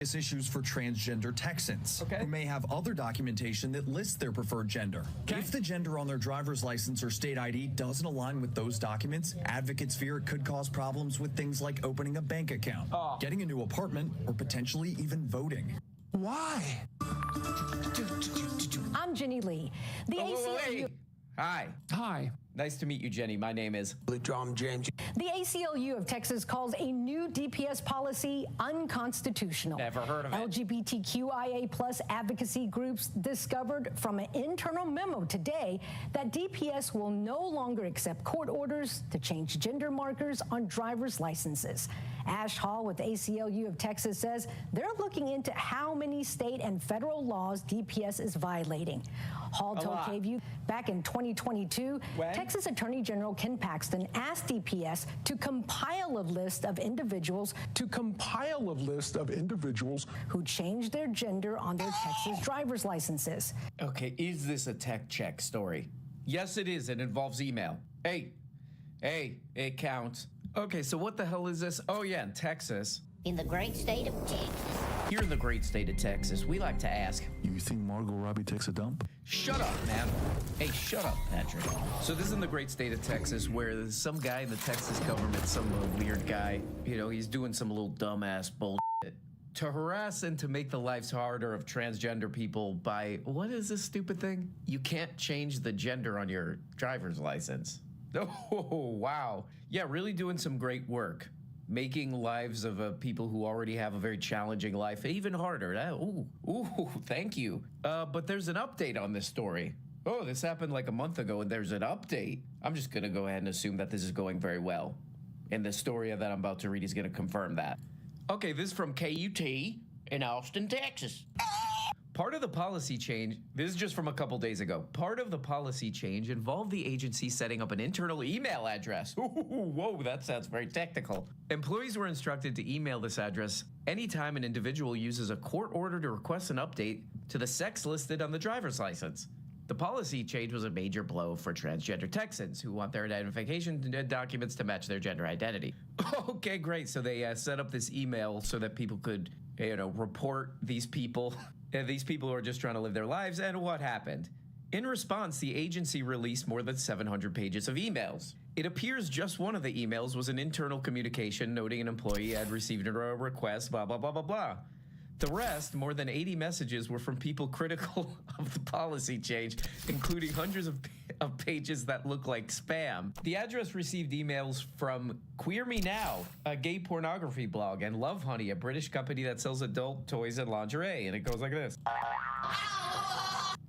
issues for transgender Texans who may have other documentation that lists their preferred gender. If the gender on their driver's license or state ID doesn't align with those documents, advocates fear it could cause problems with things like opening a bank account, getting a new apartment, or potentially even voting. Why? I'm Jenny Lee. The ACLU. Hi. Hi. Nice to meet you, Jenny. My name is James. The ACLU of Texas calls a new DPS policy unconstitutional. Never heard of it. LGBTQIA plus advocacy groups discovered from an internal memo today that DPS will no longer accept court orders to change gender markers on driver's licenses. Ash Hall with the ACLU of Texas says they're looking into how many state and federal laws DPS is violating. Hall told KVUE back in 2022, Texas Attorney General Ken Paxton asked DPS to compile a list of individuals who changed their gender on their Texas driver's licenses. Okay, is this a tech check story? Yes, it is. It involves email. Hey, it counts. Okay, so what the hell is this? Oh, yeah, in Texas. In the great state of Texas. Here in the great state of Texas, we like to ask, you think Margot Robbie takes a dump? Shut up, man. Hey, shut up, Patrick. So this is in the great state of Texas where there's some guy in the Texas government, some weird guy, he's doing some little dumbass bullshit to harass and to make the lives harder of transgender people by, what is this stupid thing? You can't change the gender on your driver's license. Oh, wow. Yeah, really doing some great work. Making lives of people who already have a very challenging life even harder. Thank you. But there's an update on this story. Oh, this happened like a month ago, and there's an update. I'm just going to go ahead and assume that this is going very well. And the story that I'm about to read is going to confirm that. Okay, this is from KUT in Austin, Texas. Part of the policy change, this is just from a couple days ago. Part of the policy change involved the agency setting up an internal email address. Ooh, whoa, that sounds very technical. Employees were instructed to email this address anytime an individual uses a court order to request an update to the sex listed on the driver's license. The policy change was a major blow for transgender Texans who want their identification documents to match their gender identity. Okay, great. So they set up this email so that people could, report these people. These people who are just trying to live their lives. And what happened? In response, the agency released more than 700 pages of emails. It appears just one of the emails was an internal communication noting an employee had received a request, blah, blah, blah, blah, blah. The rest, more than 80 messages, were from people critical of the policy change, including hundreds of pages that look like spam. The address received emails from Queer Me Now, a gay pornography blog, and Love Honey, a British company that sells adult toys and lingerie, and it goes like this.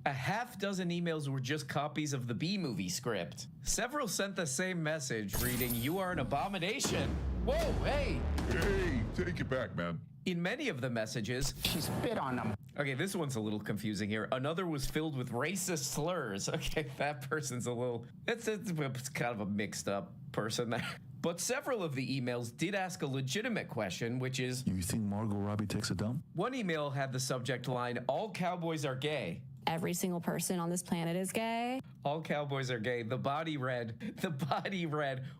A half dozen emails were just copies of the B-movie script. Several sent the same message reading, "You are an abomination." Whoa, hey! Hey, take it back, man. In many of the messages, She spit on them. okay, this one's a little confusing here. Another was filled with racist slurs. Okay, that person's it's kind of a mixed up person there. But several of the emails did ask a legitimate question, which is, you think Margot Robbie takes a dump? one email had the subject line, "All cowboys are gay." Every single person on this planet is gay. All cowboys are gay. The body read,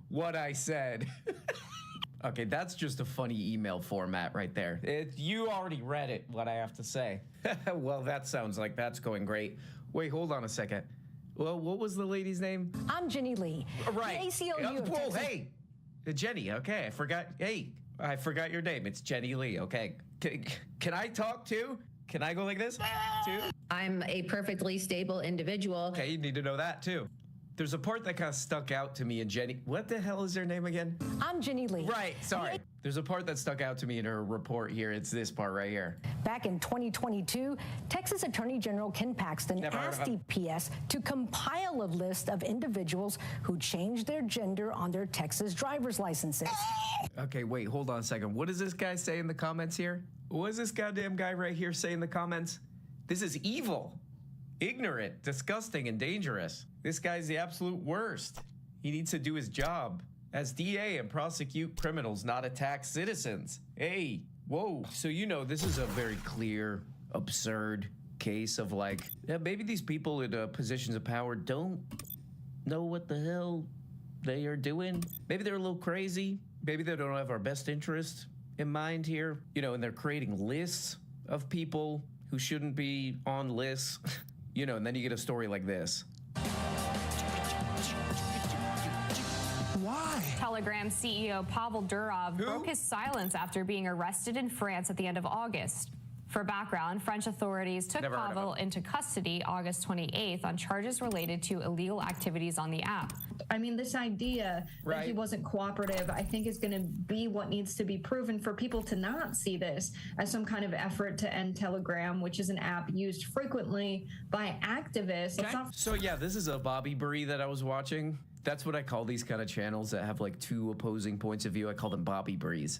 "What I said." Okay, that's just a funny email format right there. You already read it, what I have to say. Well, that sounds like that's going great. Wait, hold on a second. Well, what was the lady's name? I'm Jenny Lee. Right. The ACLU of Whoa, Texas. hey. Jenny, okay, I forgot. Hey, I forgot your name. It's Jenny Lee, okay. Can I talk too? Can I go like this too? I'm a perfectly stable individual. Okay, you need to know that too. There's a part that kind of stuck out to me in Jenny. What the hell is her name again? I'm Jenny Lee. Right, sorry. There's a part that stuck out to me in her report here. It's this part right here. Back in 2022, Texas Attorney General Ken Paxton Never heard asked of him. DPS to compile a list of individuals who changed their gender on their Texas driver's licenses. Okay, wait, hold on a second. What does this guy say in the comments here? What does this goddamn guy right here say in the comments? This is evil, ignorant, disgusting, and dangerous. This guy's the absolute worst. He needs to do his job as DA and prosecute criminals, not attack citizens. Hey, whoa. So, this is a very clear, absurd case of maybe these people in positions of power don't know what the hell they are doing. Maybe they're a little crazy. Maybe they don't have our best interest in mind here, and they're creating lists of people who shouldn't be on lists, and then you get a story like this. Why? Telegram CEO Pavel Durov broke his silence after being arrested in France at the end of August. For background, French authorities took Pavel into custody August 28th on charges related to illegal activities on the app. I mean, this idea that he wasn't cooperative, I think, is going to be what needs to be proven for people to not see this as some kind of effort to end Telegram, which is an app used frequently by activists. Okay. So yeah, this is a Bobby Brie that I was watching. That's what I call these kind of channels that have like two opposing points of view. I call them Bobby Bries.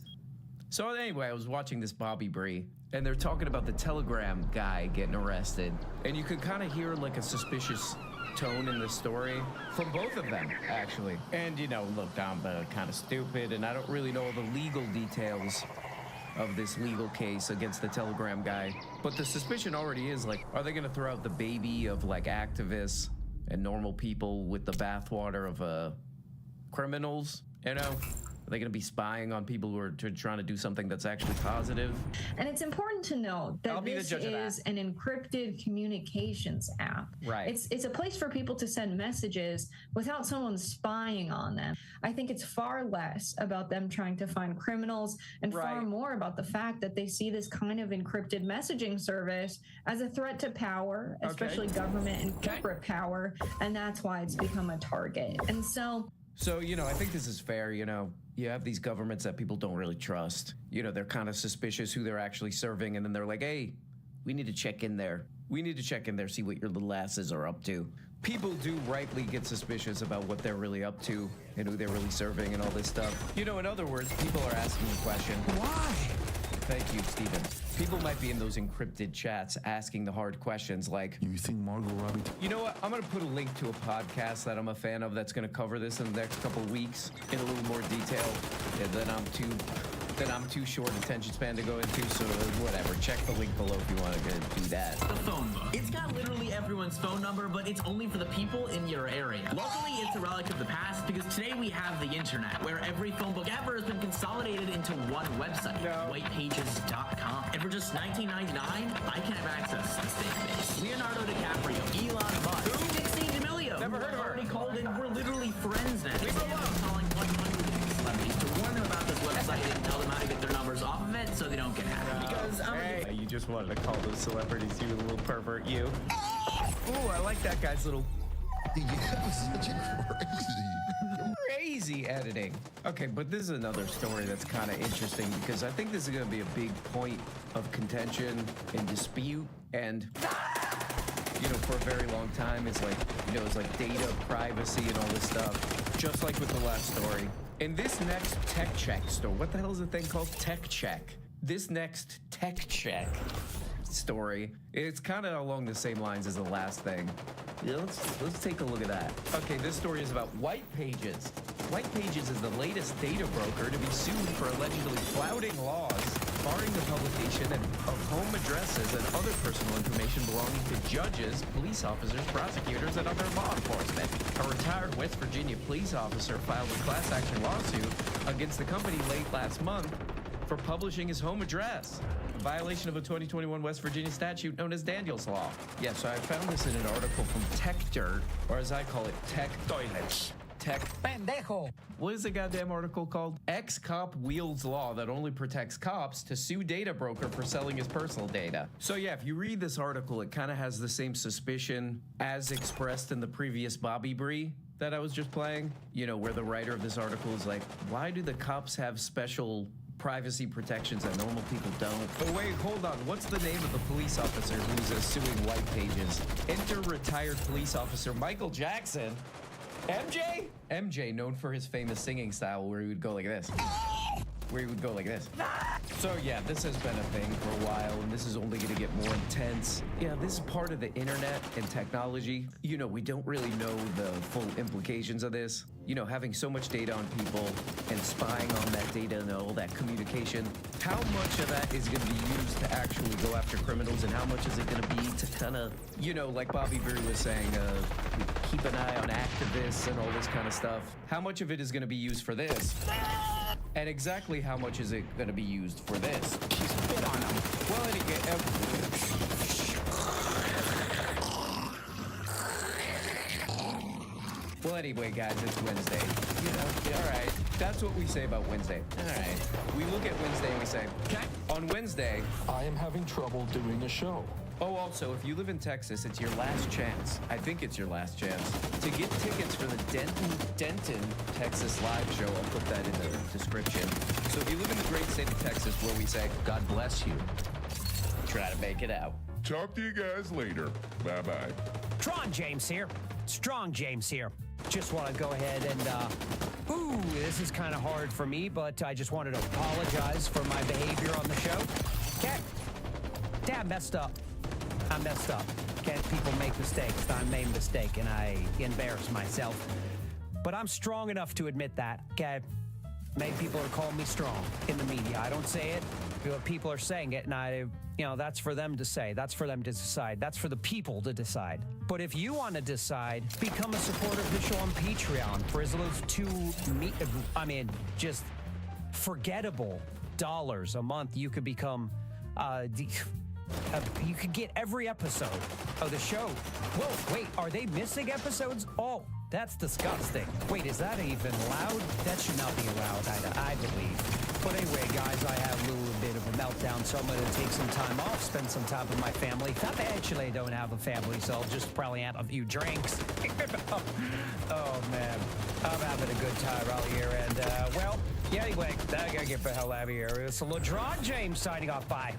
So anyway, I was watching this Bobby Brie, and they're talking about the Telegram guy getting arrested. And you could kind of hear like a suspicious tone in the story from both of them, actually. And, look, I'm kind of stupid, and I don't really know the legal details of this legal case against the Telegram guy. But the suspicion already is, like, are they going to throw out the baby of, like, activists and normal people with the bathwater of criminals, Are they going to be spying on people who are trying to do something that's actually positive? And it's important to note that this is an encrypted communications app. Right. It's a place for people to send messages without someone spying on them. I think it's far less about them trying to find criminals and far more about the fact that they see this kind of encrypted messaging service as a threat to power, especially government and corporate power. And that's why it's become a target. And so, I think this is fair, You have these governments that people don't really trust. They're kind of suspicious who they're actually serving, and then they're like, hey, we need to check in there. We need to check in there, see what your little asses are up to. People do rightly get suspicious about what they're really up to and who they're really serving and all this stuff. In other words, people are asking the question, Why? Thank you, Steven. People might be in those encrypted chats asking the hard questions like, You think Margot Robbie... you know what? I'm going to put a link to a podcast that I'm a fan of that's going to cover this in the next couple of weeks in a little more detail. And then I'm too short attention span to go into, so whatever. Check the link below if you want to do that. The phone book. It's got literally everyone's phone number, but it's only for the people in your area. Locally, it's a relic of the past because today we have the internet, where every phone book ever has been consolidated into one website, whitepages.com. And for just $19.99, I can have access to this database. Leonardo DiCaprio, Elon Musk, Dixie D'Amelio. Never heard of her. Already called in. We're literally friends now. I'm calling 100 celebrities to warn them about this website and tell them how to get their numbers off of it so they don't get hacked. Because you just wanted to call those celebrities, you little pervert, you. Ooh, I like that guy's little Such a crazy editing. Okay, but this is another story that's kind of interesting because I think this is going to be a big point of contention and dispute. And for a very long time, it's like data privacy and all this stuff, just like with the last story. In this next tech check story, what the hell is the thing called? Tech check. This next tech check story, it's kind of along the same lines as the last thing. Yeah, let's take a look at that. Okay, this story is about White Pages. White Pages is the latest data broker to be sued for allegedly flouting laws, barring the publication of home addresses and other personal information belonging to judges, police officers, prosecutors, and other law enforcement. A retired West Virginia police officer filed a class action lawsuit against the company late last month for publishing his home address, a violation of a 2021 West Virginia statute known as Daniels Law. Yeah, so I found this in an article from Tech Dirt, or as I call it, Tech Toilets. Tech Pendejo. What is the goddamn article called? Ex-cop wields law that only protects cops to sue data broker for selling his personal data. So yeah, if you read this article, it kind of has the same suspicion as expressed in the previous Bobby Brie that I was just playing. Where the writer of this article is like, why do the cops have special privacy protections that normal people don't? But wait, hold on. What's the name of the police officer who's suing White Pages? Enter retired police officer Michael Jackson. MJ? MJ, known for his famous singing style where he would go like this. So yeah, this has been a thing for a while, and this is only going to get more intense. Yeah, this is part of the internet and technology. We don't really know the full implications of this. Having so much data on people and spying on that data and all that communication. How much of that is going to be used to actually go after criminals, and how much is it going to be to kind of, like Bobby Brie was saying, keep an eye on activists and all this kind of stuff? How much of it is going to be used for this? And exactly how much is it going to be used for this? She spit on him. Well, anyway, guys, it's Wednesday. You know, all right. That's what we say about Wednesday. All right. We look at Wednesday and we say, on Wednesday, I am having trouble doing a show. oh, also, if you live in Texas, it's your last chance. I think it's your last chance to get tickets for the Denton, Texas live show. I'll put that in the description. So if you live in the great state of Texas, where we say, God bless you, try to make it out. Talk to you guys later. Bye-bye. Tron James here. Strong James here. Just want to go ahead and, this is kind of hard for me, but I just wanted to apologize for my behavior on the show. Okay. Dad messed up. I messed up. Okay, people make mistakes. I made a mistake, and I embarrassed myself. But I'm strong enough to admit that, okay? Many people are calling me strong in the media. I don't say it, but people are saying it, and that's for them to say. That's for them to decide. That's for the people to decide. But if you want to decide, become a supporter of the show on Patreon for as little as just forgettable dollars a month. You could become, you could get every episode of the show. Whoa, wait, are they missing episodes? Oh, that's disgusting. Wait, is that even allowed? That should not be allowed, I believe. But anyway, guys, I have a little bit of a meltdown, so I'm going to take some time off, spend some time with my family. Actually, I don't have a family, so I'll just probably have a few drinks. Oh, man. I'm having a good time out here, and, anyway, I gotta get the hell out of here. It's LeBron James signing off. Bye.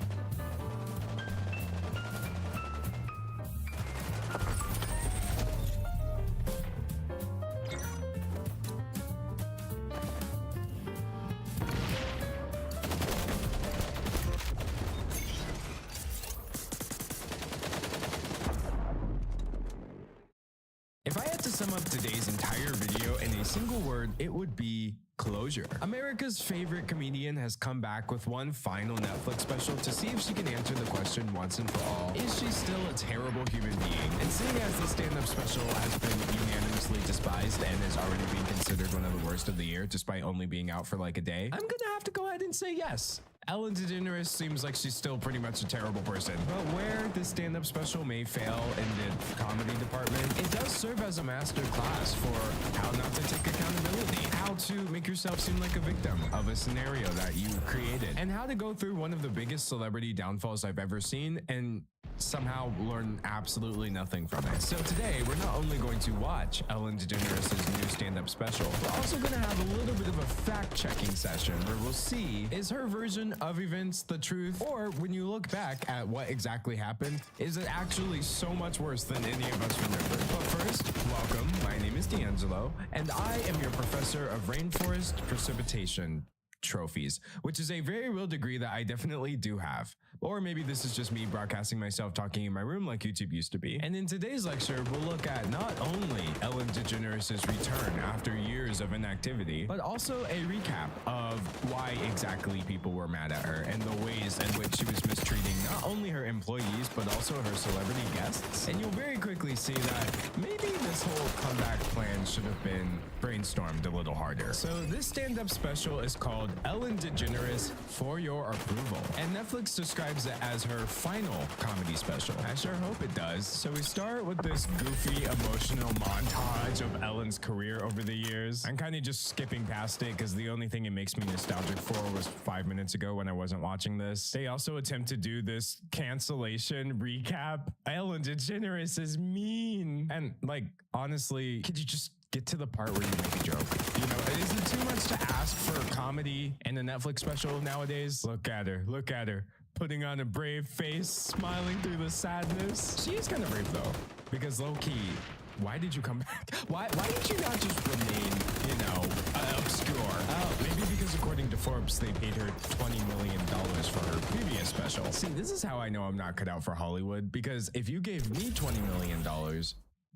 If I had to sum up today's entire video in a single word, it would be closure. America's favorite comedian has come back with one final Netflix special to see if she can answer the question once and for all, is she still a terrible human being? And seeing as the stand-up special has been unanimously despised and is already being considered one of the worst of the year despite only being out for like a day, I'm gonna have to go ahead and say yes. Ellen DeGeneres seems like she's still pretty much a terrible person. But where this stand-up special may fail in the comedy department, it does serve as a master class for how not to take accountability, how to make yourself seem like a victim of a scenario that you created, and how to go through one of the biggest celebrity downfalls I've ever seen and somehow learn absolutely nothing from it. So today, we're not only going to watch Ellen DeGeneres' new stand-up special, we're also going to have a little bit of a fact-checking session where we'll see, is her version of events the truth, or when you look back at what exactly happened, is it actually so much worse than any of us remember? But first, welcome, my name is D'Angelo, and I am your professor of rainforest precipitation trophies, which is a very real degree that I definitely do have. Or maybe this is just me broadcasting myself talking in my room like YouTube used to be. And in today's lecture, we'll look at not only Ellen DeGeneres' return after years of inactivity, but also a recap of why exactly people were mad at her and the ways in which she was mistreating not only her employees, but also her celebrity guests. And you'll very quickly see that maybe this whole comeback plan should have been brainstormed a little harder. So this stand-up special is called Ellen DeGeneres For Your Approval, and Netflix describes it as her final comedy special. I sure hope it does. So we start with this goofy, emotional montage of Ellen's career over the years. I'm kind of just skipping past it because the only thing it makes me nostalgic for was 5 minutes ago when I wasn't watching this. They also attempt to do this cancellation recap. Ellen DeGeneres is mean. And like, honestly, could you just get to the part where you make a joke? You know, is it too much to ask for comedy in a Netflix special nowadays? Look at her, putting on a brave face, smiling through the sadness. She is kind of brave though, because low-key, why did you come back? Why did you not just remain, obscure? Oh, maybe because according to Forbes, they paid her $20 million for her previous special. See, this is how I know I'm not cut out for Hollywood, because if you gave me $20 million,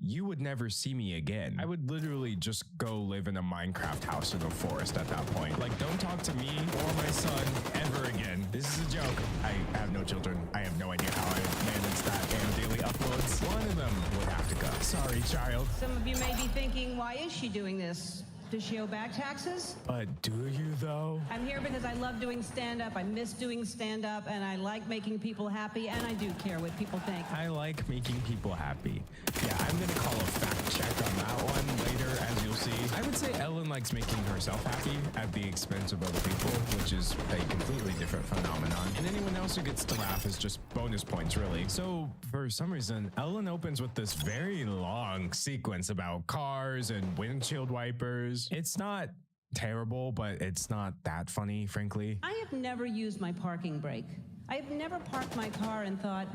you would never see me again. I would literally just go live in a Minecraft house in the forest at that point. Like, don't talk to me or my son ever again. This is a joke. I have no children. I have no idea how I manage that and daily uploads. One of them would have to go. Sorry, child. Some of you may be thinking, why is she doing this? Does she owe back taxes? But do you though? I'm here because I love doing stand-up, I miss doing stand-up, and I like making people happy, and I do care what people think. I like making people happy. Yeah, I'm gonna call a fact check on that one later, as you'll see. I would say Ellen likes making herself happy at the expense of other people, which is a completely different phenomenon. And anyone else who gets to laugh is just bonus points, really. So, for some reason, Ellen opens with this very long sequence about cars and windshield wipers. It's not terrible, but it's not that funny, frankly. I have never used my parking brake. I have never parked my car and thought,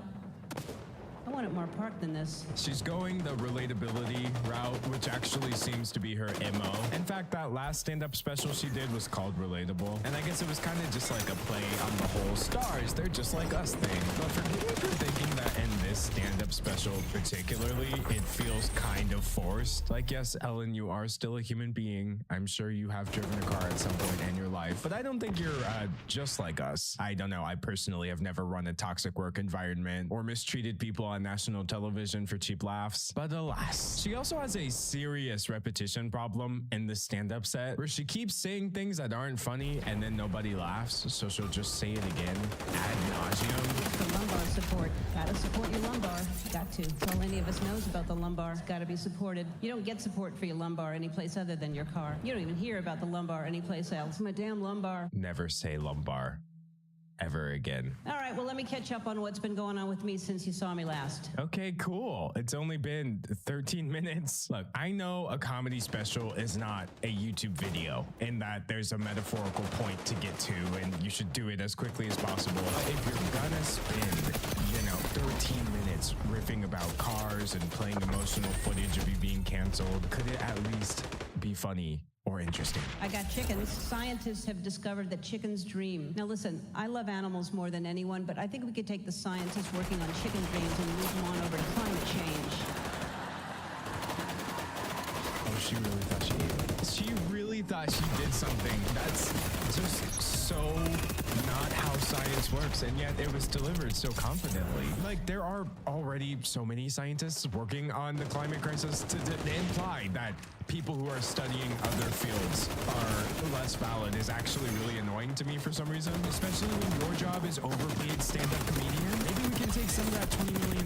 I want it more parked than this. She's going the relatability route, which actually seems to be her MO. In fact, that last stand-up special she did was called Relatable. And I guess it was kind of just like a play on the whole stars, they're just like us thing. But forgive me for thinking that in this stand-up special particularly, it feels kind of forced. Like, yes, Ellen, you are still a human being. I'm sure you have driven a car at some point in your life, but I don't think you're just like us. I don't know. I personally have never run a toxic work environment or mistreated people on national television for cheap laughs. But alas, she also has a serious repetition problem in the stand-up set where she keeps saying things that aren't funny and then nobody laughs, so she'll just say it again ad nauseum. The lumbar support. Gotta support your lumbar. Got to. That's all any of us knows about the lumbar. It's gotta be supported. You don't get support for your lumbar anyplace other than your car. You don't even hear about the lumbar anyplace else. My damn lumbar. Never say lumbar. Ever again. All right, well, let me catch up on what's been going on with me since you saw me last. Okay, cool. It's only been 13 minutes. Look, I know a comedy special is not a YouTube video in that there's a metaphorical point to get to and you should do it as quickly as possible. But if you're gonna spend, 13 minutes riffing about cars and playing emotional footage of you being canceled, could it at least be funny or interesting? I got chickens. Scientists have discovered that chickens dream. Now listen, I love animals more than anyone, but I think we could take the scientists working on chicken dreams and move them on over to climate change. Oh, she really thought she ate it. She really thought she did something. That's just so not how science works, and yet it was delivered so confidently. Like, there are already so many scientists working on the climate crisis to imply that people who are studying other fields are less valid is actually really annoying to me for some reason, especially when your job is overpaid stand-up comedian. Maybe we can take some of that $20 million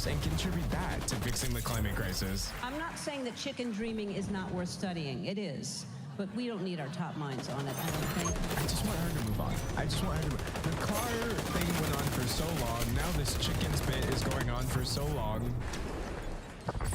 and contribute that to fixing the climate crisis. I'm not saying that chicken dreaming is not worth studying. It is. But we don't need our top minds on it, I don't think. I just want her to move on. I just want her to move. The car thing went on for so long. Now this chicken's bit is going on for so long.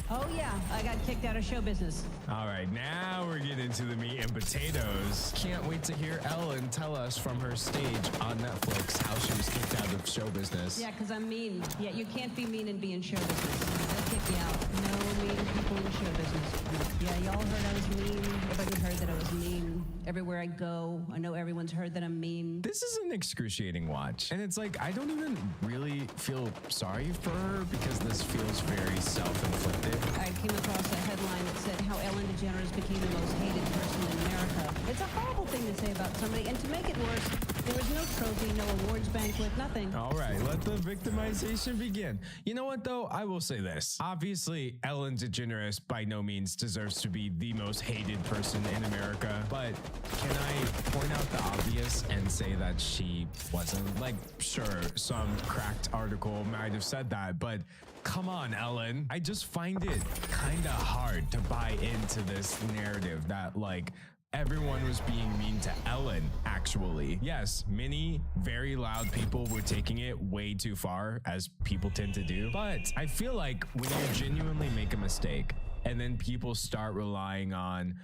Oh yeah, I got kicked out of show business. All right, now we're getting into the meat and potatoes. Can't wait to hear Ellen tell us from her stage on Netflix how she was kicked out of show business. Yeah, because I'm mean. Yeah, you can't be mean and be in show business. They'll kick you out. No mean people in show business. Yeah, y'all heard I was mean. Everybody heard that I was mean. Everywhere I go, I know everyone's heard that I'm mean. This is an excruciating watch. And it's like, I don't even really feel sorry for her because this feels very self-inflicted. I came across a headline that said how Ellen DeGeneres became the most hated person in America. It's a horrible thing to say about somebody, and to make it worse, there was no trophy, no awards banquet, nothing. All right, let the victimization begin. You know what, though? I will say this. Obviously, Ellen DeGeneres by no means deserves to be the most hated person in America, but can I point out the obvious and say that she wasn't? Like, sure, some cracked article might have said that, but come on, Ellen. I just find it kind of hard to buy into this narrative that, like, everyone was being mean to Ellen, actually. Yes, many very loud people were taking it way too far, as people tend to do. But I feel like when you genuinely make a mistake and then people start relying on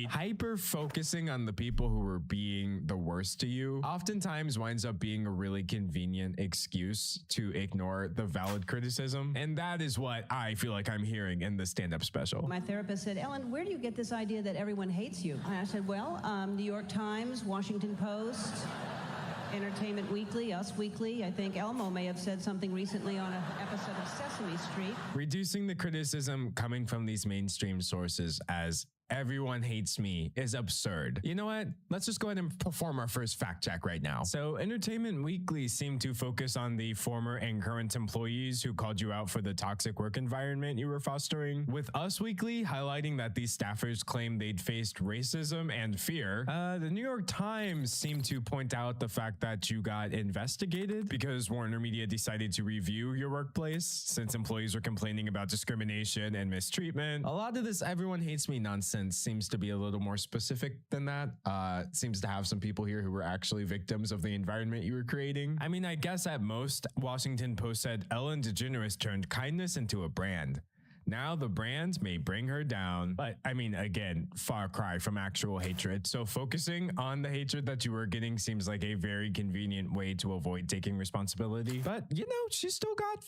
hyper focusing on the people who were being the worst to you oftentimes winds up being a really convenient excuse to ignore the valid criticism. And that is what I feel like I'm hearing in the stand-up special. My therapist said, Ellen, where do you get this idea that everyone hates you? And I said, well, New York Times, Washington Post, Entertainment Weekly, Us Weekly. I think Elmo may have said something recently on an episode of Sesame Street. Reducing the criticism coming from these mainstream sources as everyone hates me is absurd. You know what? Let's just go ahead and perform our first fact check right now. So Entertainment Weekly seemed to focus on the former and current employees who called you out for the toxic work environment you were fostering, with Us Weekly highlighting that these staffers claimed they'd faced racism and fear. The New York Times seemed to point out the fact that you got investigated because Warner Media decided to review your workplace since employees were complaining about discrimination and mistreatment. A lot of this everyone hates me nonsense seems to be a little more specific than that. Seems to have some people here who were actually victims of the environment you were creating. I mean, I guess at most, Washington Post said Ellen DeGeneres turned kindness into a brand. Now the brand may bring her down. But I mean, again, far cry from actual hatred. So focusing on the hatred that you were getting seems like a very convenient way to avoid taking responsibility. But you know, she's still got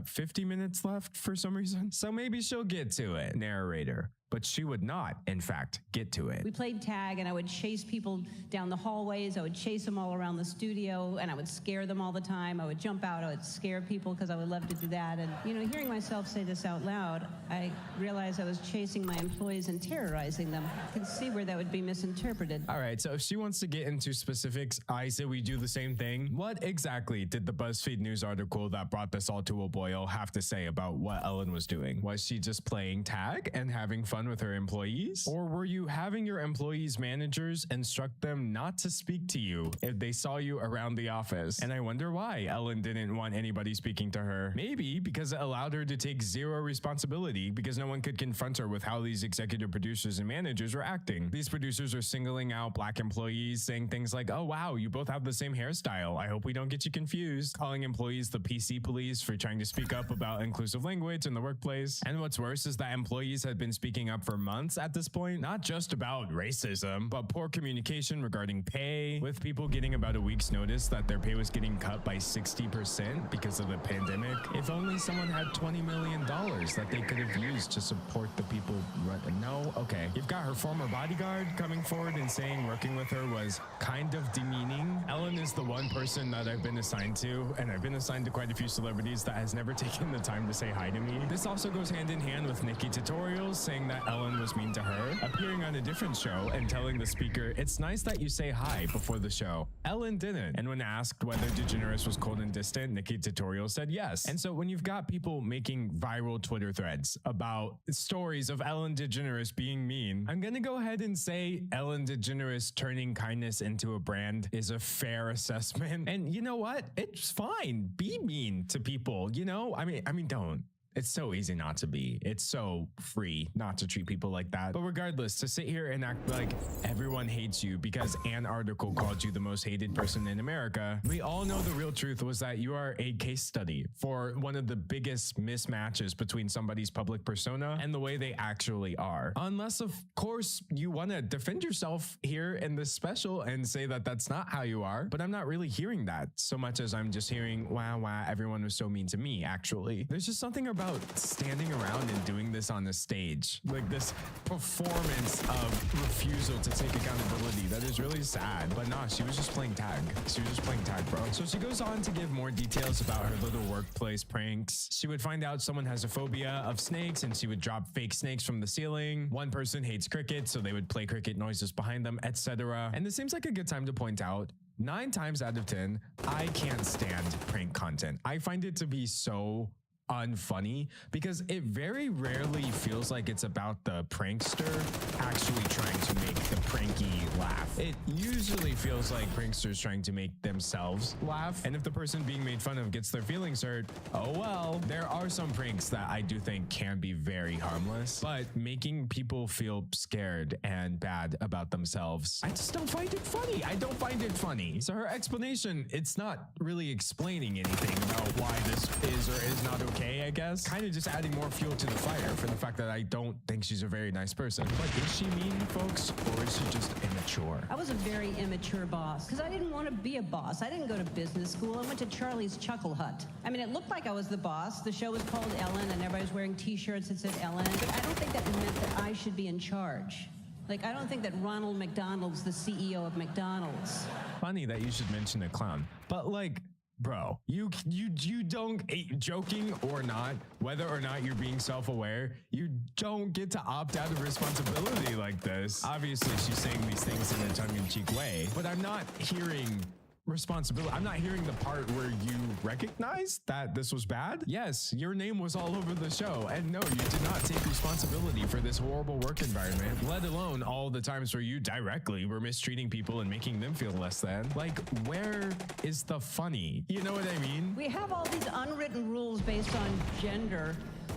50 minutes left for some reason. So maybe she'll get to it, narrator. But she would not, in fact, get to it. We played tag, and I would chase people down the hallways. I would chase them all around the studio, and I would scare them all the time. I would jump out. I would scare people because I would love to do that. And, you know, hearing myself say this out loud, I realized I was chasing my employees and terrorizing them. I can see where that would be misinterpreted. All right, so if she wants to get into specifics, I say we do the same thing. What exactly did the BuzzFeed News article that brought this all to a boil have to say about what Ellen was doing? Was she just playing tag and having fun with her employees? Or were you having your employees' managers instruct them not to speak to you if they saw you around the office? And I wonder why Ellen didn't want anybody speaking to her. Maybe because it allowed her to take zero responsibility because no one could confront her with how these executive producers and managers were acting. These producers are singling out black employees, saying things like, oh wow, you both have the same hairstyle. I hope we don't get you confused. Calling employees the PC police for trying to speak up about inclusive language in the workplace. And what's worse is that employees had been speaking up for months at this point, not just about racism, but poor communication regarding pay, with people getting about a week's notice that their pay was getting cut by 60% because of the pandemic. If only someone had $20 million that they could have used to support the people. No? Okay. You've got her former bodyguard coming forward and saying working with her was kind of demeaning. Ellen is the one person that I've been assigned to, and I've been assigned to quite a few celebrities that has never taken the time to say hi to me. This also goes hand in hand with Nikki Tutorials saying that Ellen was mean to her, appearing on a different show and telling the speaker, it's nice that you say hi before the show. Ellen didn't. And when asked whether DeGeneres was cold and distant, Nikki Tutorials said yes. And so when you've got people making viral Twitter threads about stories of Ellen DeGeneres being mean, I'm gonna go ahead and say Ellen DeGeneres turning kindness into a brand is a fair assessment. And you know what? It's fine. Be mean to people, you know? I mean, don't. It's so easy not to be. It's so free not to treat people like that. But regardless, to sit here and act like everyone hates you because an article called you the most hated person in America, we all know the real truth was that you are a case study for one of the biggest mismatches between somebody's public persona and the way they actually are. Unless, of course, you want to defend yourself here in this special and say that that's not how you are. But I'm not really hearing that so much as I'm just hearing, wow, everyone was so mean to me, actually. There's just something about standing around and doing this on the stage, like this performance of refusal to take accountability that is really sad. But nah, she was just playing tag. She was just playing tag, bro. So she goes on to give more details about her little workplace pranks. She would find out someone has a phobia of snakes and she would drop fake snakes from the ceiling. One person hates crickets, so they would play cricket noises behind them, etc. And this seems like a good time to point out 9 times out of 10, I can't stand prank content. I find it to be so unfunny because it very rarely feels like it's about the prankster actually trying to make the pranky laugh. It usually feels like pranksters trying to make themselves laugh, and if the person being made fun of gets their feelings hurt, oh well. There are some pranks that I do think can be very harmless, but making people feel scared and bad about themselves, I just don't find it funny. I don't find it funny. So her explanation, it's not really explaining anything about why this is or is not okay, I guess. Kind of just adding more fuel to the fire for the fact that I don't think she's a very nice person. But is she mean, folks, or is she just immature? I was a very immature boss because I didn't want to be a boss. I didn't go to business school. I went to Charlie's Chuckle Hut. I mean, it looked like I was the boss. The show was called Ellen and everybody was wearing t-shirts that said Ellen. But I don't think that meant that I should be in charge. Like, I don't think that Ronald McDonald's the CEO of McDonald's. Funny that you should mention a clown. But like, bro, you don't, joking or not, whether or not you're being self-aware, you don't get to opt out of responsibility like this. Obviously, she's saying these things in a tongue-in-cheek way, but I'm not hearing responsibility. I'm not hearing the part where you recognize that this was bad. Yes, your name was all over the show, and no, you did not take responsibility for this horrible work environment, let alone all the times where you directly were mistreating people and making them feel less than. Like, where is the funny? You know what I mean? We have all these unwritten rules based on gender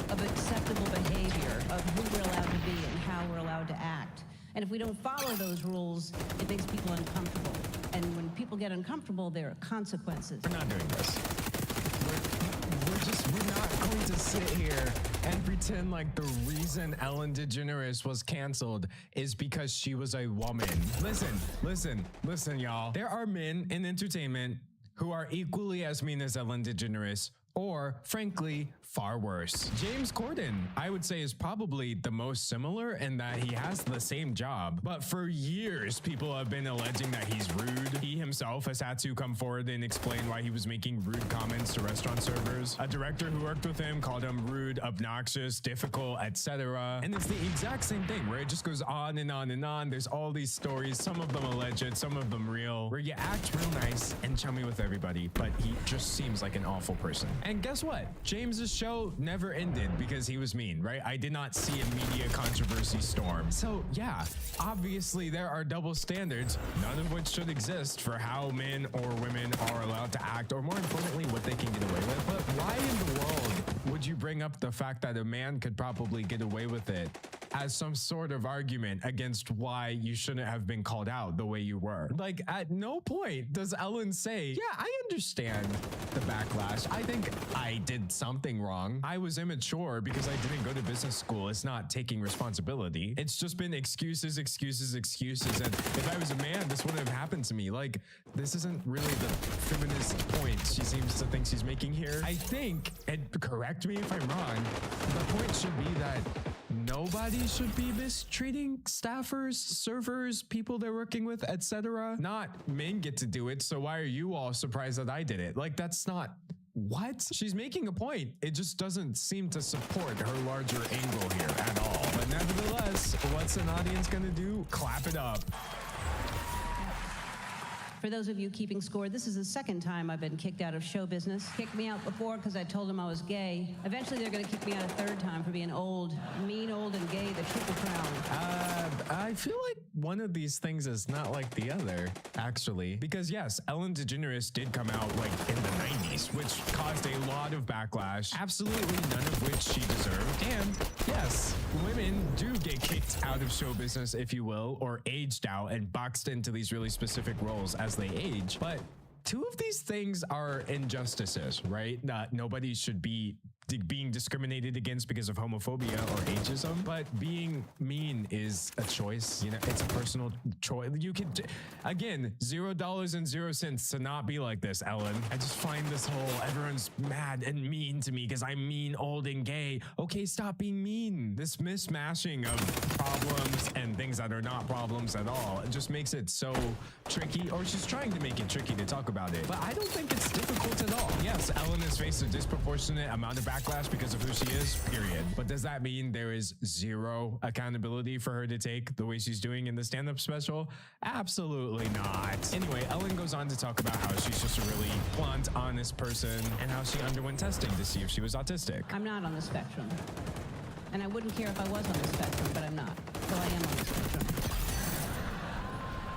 of acceptable behavior, of who we're allowed to be and how we're allowed to act. And if we don't follow those rules, it makes people uncomfortable. And when people get uncomfortable, there are consequences. We're not doing this. We're not going to sit here and pretend like the reason Ellen DeGeneres was canceled is because she was a woman. Listen, y'all. There are men in entertainment who are equally as mean as Ellen DeGeneres, or frankly, far worse. James Corden, I would say, is probably the most similar in that he has the same job, but for years, people have been alleging that he's rude. He himself has had to come forward and explain why he was making rude comments to restaurant servers. A director who worked with him called him rude, obnoxious, difficult, etc. And it's the exact same thing where it just goes on and on and on. There's all these stories, some of them alleged, some of them real, where you act real nice and chummy with everybody, but he just seems like an awful person. And guess what? James's show never ended because he was mean, right? I did not see a media controversy storm. So yeah, obviously there are double standards, none of which should exist for how men or women are allowed to act, or more importantly, what they can get away with. But why in the world would you bring up the fact that a man could probably get away with it as some sort of argument against why you shouldn't have been called out the way you were? Like, at no point does Ellen say, yeah, I understand the backlash. I think I did something wrong. I was immature because I didn't go to business school. It's not taking responsibility. It's just been excuses. And if I was a man, this wouldn't have happened to me. Like, this isn't really the feminist point she seems to think she's making here. I think, and correct me if I'm wrong, the point should be that nobody should be mistreating staffers, servers, people they're working with, etc. Not men get to do it, so why are you all surprised that I did it? Like, that's not... What? She's making a point. It just doesn't seem to support her larger angle here at all. But nevertheless, what's an audience gonna do? Clap it up. For those of you keeping score, this is the second time I've been kicked out of show business. Kicked me out before because I told them I was gay. Eventually, they're going to kick me out a third time for being old, mean, old, and gay, the triple crown. I feel like one of these things is not like the other, actually. Because yes, Ellen DeGeneres did come out like in the 90s, which caused a lot of backlash, absolutely none of which she deserved. And yes, women do get kicked out of show business, if you will, or aged out and boxed into these really specific roles as they age. But two of these things are injustices, right? Nobody should be being discriminated against because of homophobia or ageism, but being mean is a choice. You know, it's a personal choice. You could, again, $0 to not be like this, Ellen. I just find this whole everyone's mad and mean to me because I'm mean, old, and gay. Okay, stop being mean. This mismashing of problems and things that are not problems at all, it just makes it so tricky, or she's trying to make it tricky to talk about it. But I don't think it's difficult at all. Yes, Ellen has faced a disproportionate amount of backlash because of who she is, period. But does that mean there is zero accountability for her to take the way she's doing in the stand-up special? Absolutely not. Anyway, Ellen goes on to talk about how she's just a really blunt, honest person and how she underwent testing to see if she was autistic. I'm not on the spectrum. And I wouldn't care if I was on the spectrum, but I'm not. So I am on the spectrum.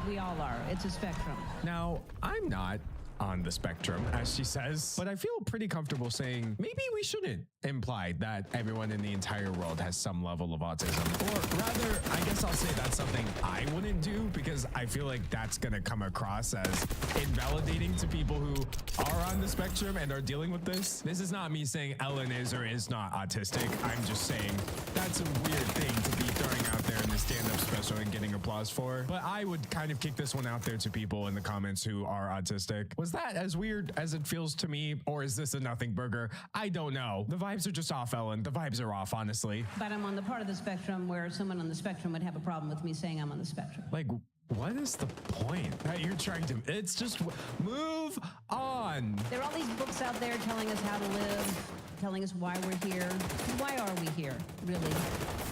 We all are. It's a spectrum. Now, I'm not on the spectrum, as she says, but I feel pretty comfortable saying maybe we shouldn't imply that everyone in the entire world has some level of autism. Or rather, I guess I'll say that's something I wouldn't do, because I feel like that's gonna come across as invalidating to people who are on the spectrum and are dealing with this. This is not me saying Ellen is or is not autistic. I'm just saying that's a weird thing to be throwing out there in the stand-up special and getting applause for. But I would kind of kick this one out there to people in the comments who are autistic. Was that as weird as it feels to me, or is this a nothing burger? I don't know. The vibes are just off, Ellen. The vibes are off, honestly. But I'm on the part of the spectrum where someone on the spectrum would have a problem with me saying I'm on the spectrum. Like, What is the point that you're trying to? It's just move on. There are all these books out there telling us how to live, telling us why we're here. Why are we here, really?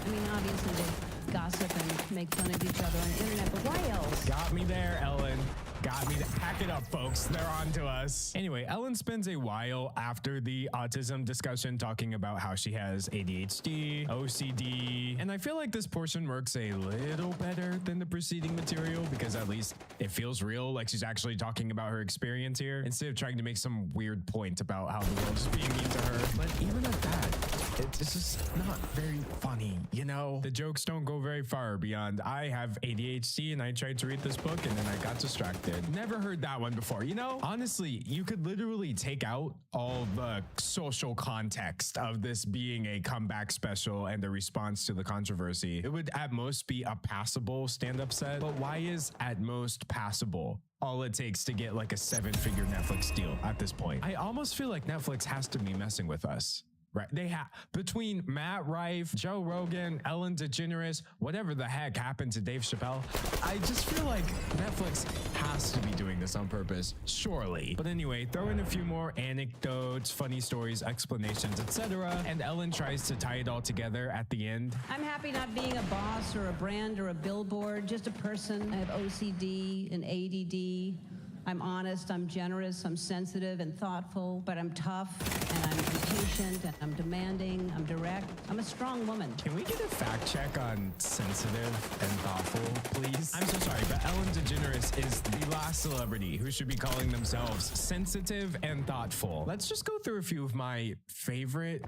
I mean, obviously they gossip and make fun of each other on the internet, but why else? Got me there, Ellen. Got me. Pack it up, folks. They're on to us. Anyway, Ellen spends a while after the autism discussion talking about how she has ADHD, OCD, and I feel like this portion works a little better than the preceding material because at least it feels real, like she's actually talking about her experience here instead of trying to make some weird point about how the world is being mean to her. But even at that, it's just not very funny, you know? The jokes don't go very far beyond, I have ADHD and I tried to read this book and then I got distracted. Never heard that one before, you know? Honestly, you could literally take out all the social context of this being a comeback special and a response to the controversy. It would at most be a passable stand-up set, but why is at most passable all it takes to get like a 7-figure Netflix deal at this point? I almost feel like Netflix has to be messing with us. Right. They have between Matt Rife, Joe Rogan, Ellen DeGeneres, whatever the heck happened to Dave Chappelle. I just feel like Netflix has to be doing this on purpose, surely. But anyway, throw in a few more anecdotes, funny stories, explanations, etc. And Ellen tries to tie it all together at the end. I'm happy not being a boss or a brand or a billboard, just a person. I have OCD and ADD. I'm honest, I'm generous, I'm sensitive and thoughtful, but I'm tough and I'm impatient and I'm demanding, I'm direct. I'm a strong woman. Can we get a fact check on sensitive and thoughtful, please? I'm so sorry, but Ellen DeGeneres is the last celebrity who should be calling themselves sensitive and thoughtful. Let's just go through a few of my favorite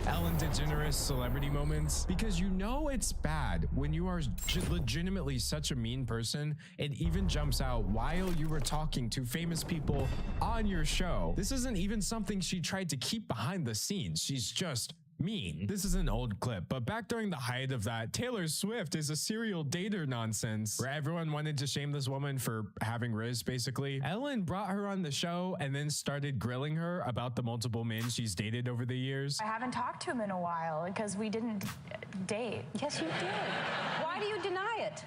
Ellen DeGeneres celebrity moments, because you know it's bad when you are legitimately such a mean person. It even jumps out while you were talking to famous people on your show. This isn't even something she tried to keep behind the scenes. She's just mean. This is an old clip, but back during the height of that Taylor Swift is a serial dater nonsense where everyone wanted to shame this woman for having Riz, basically. Ellen brought her on the show and then started grilling her about the multiple men she's dated over the years. I haven't talked to him in a while because we didn't date. Yes, you did. Why do you deny it?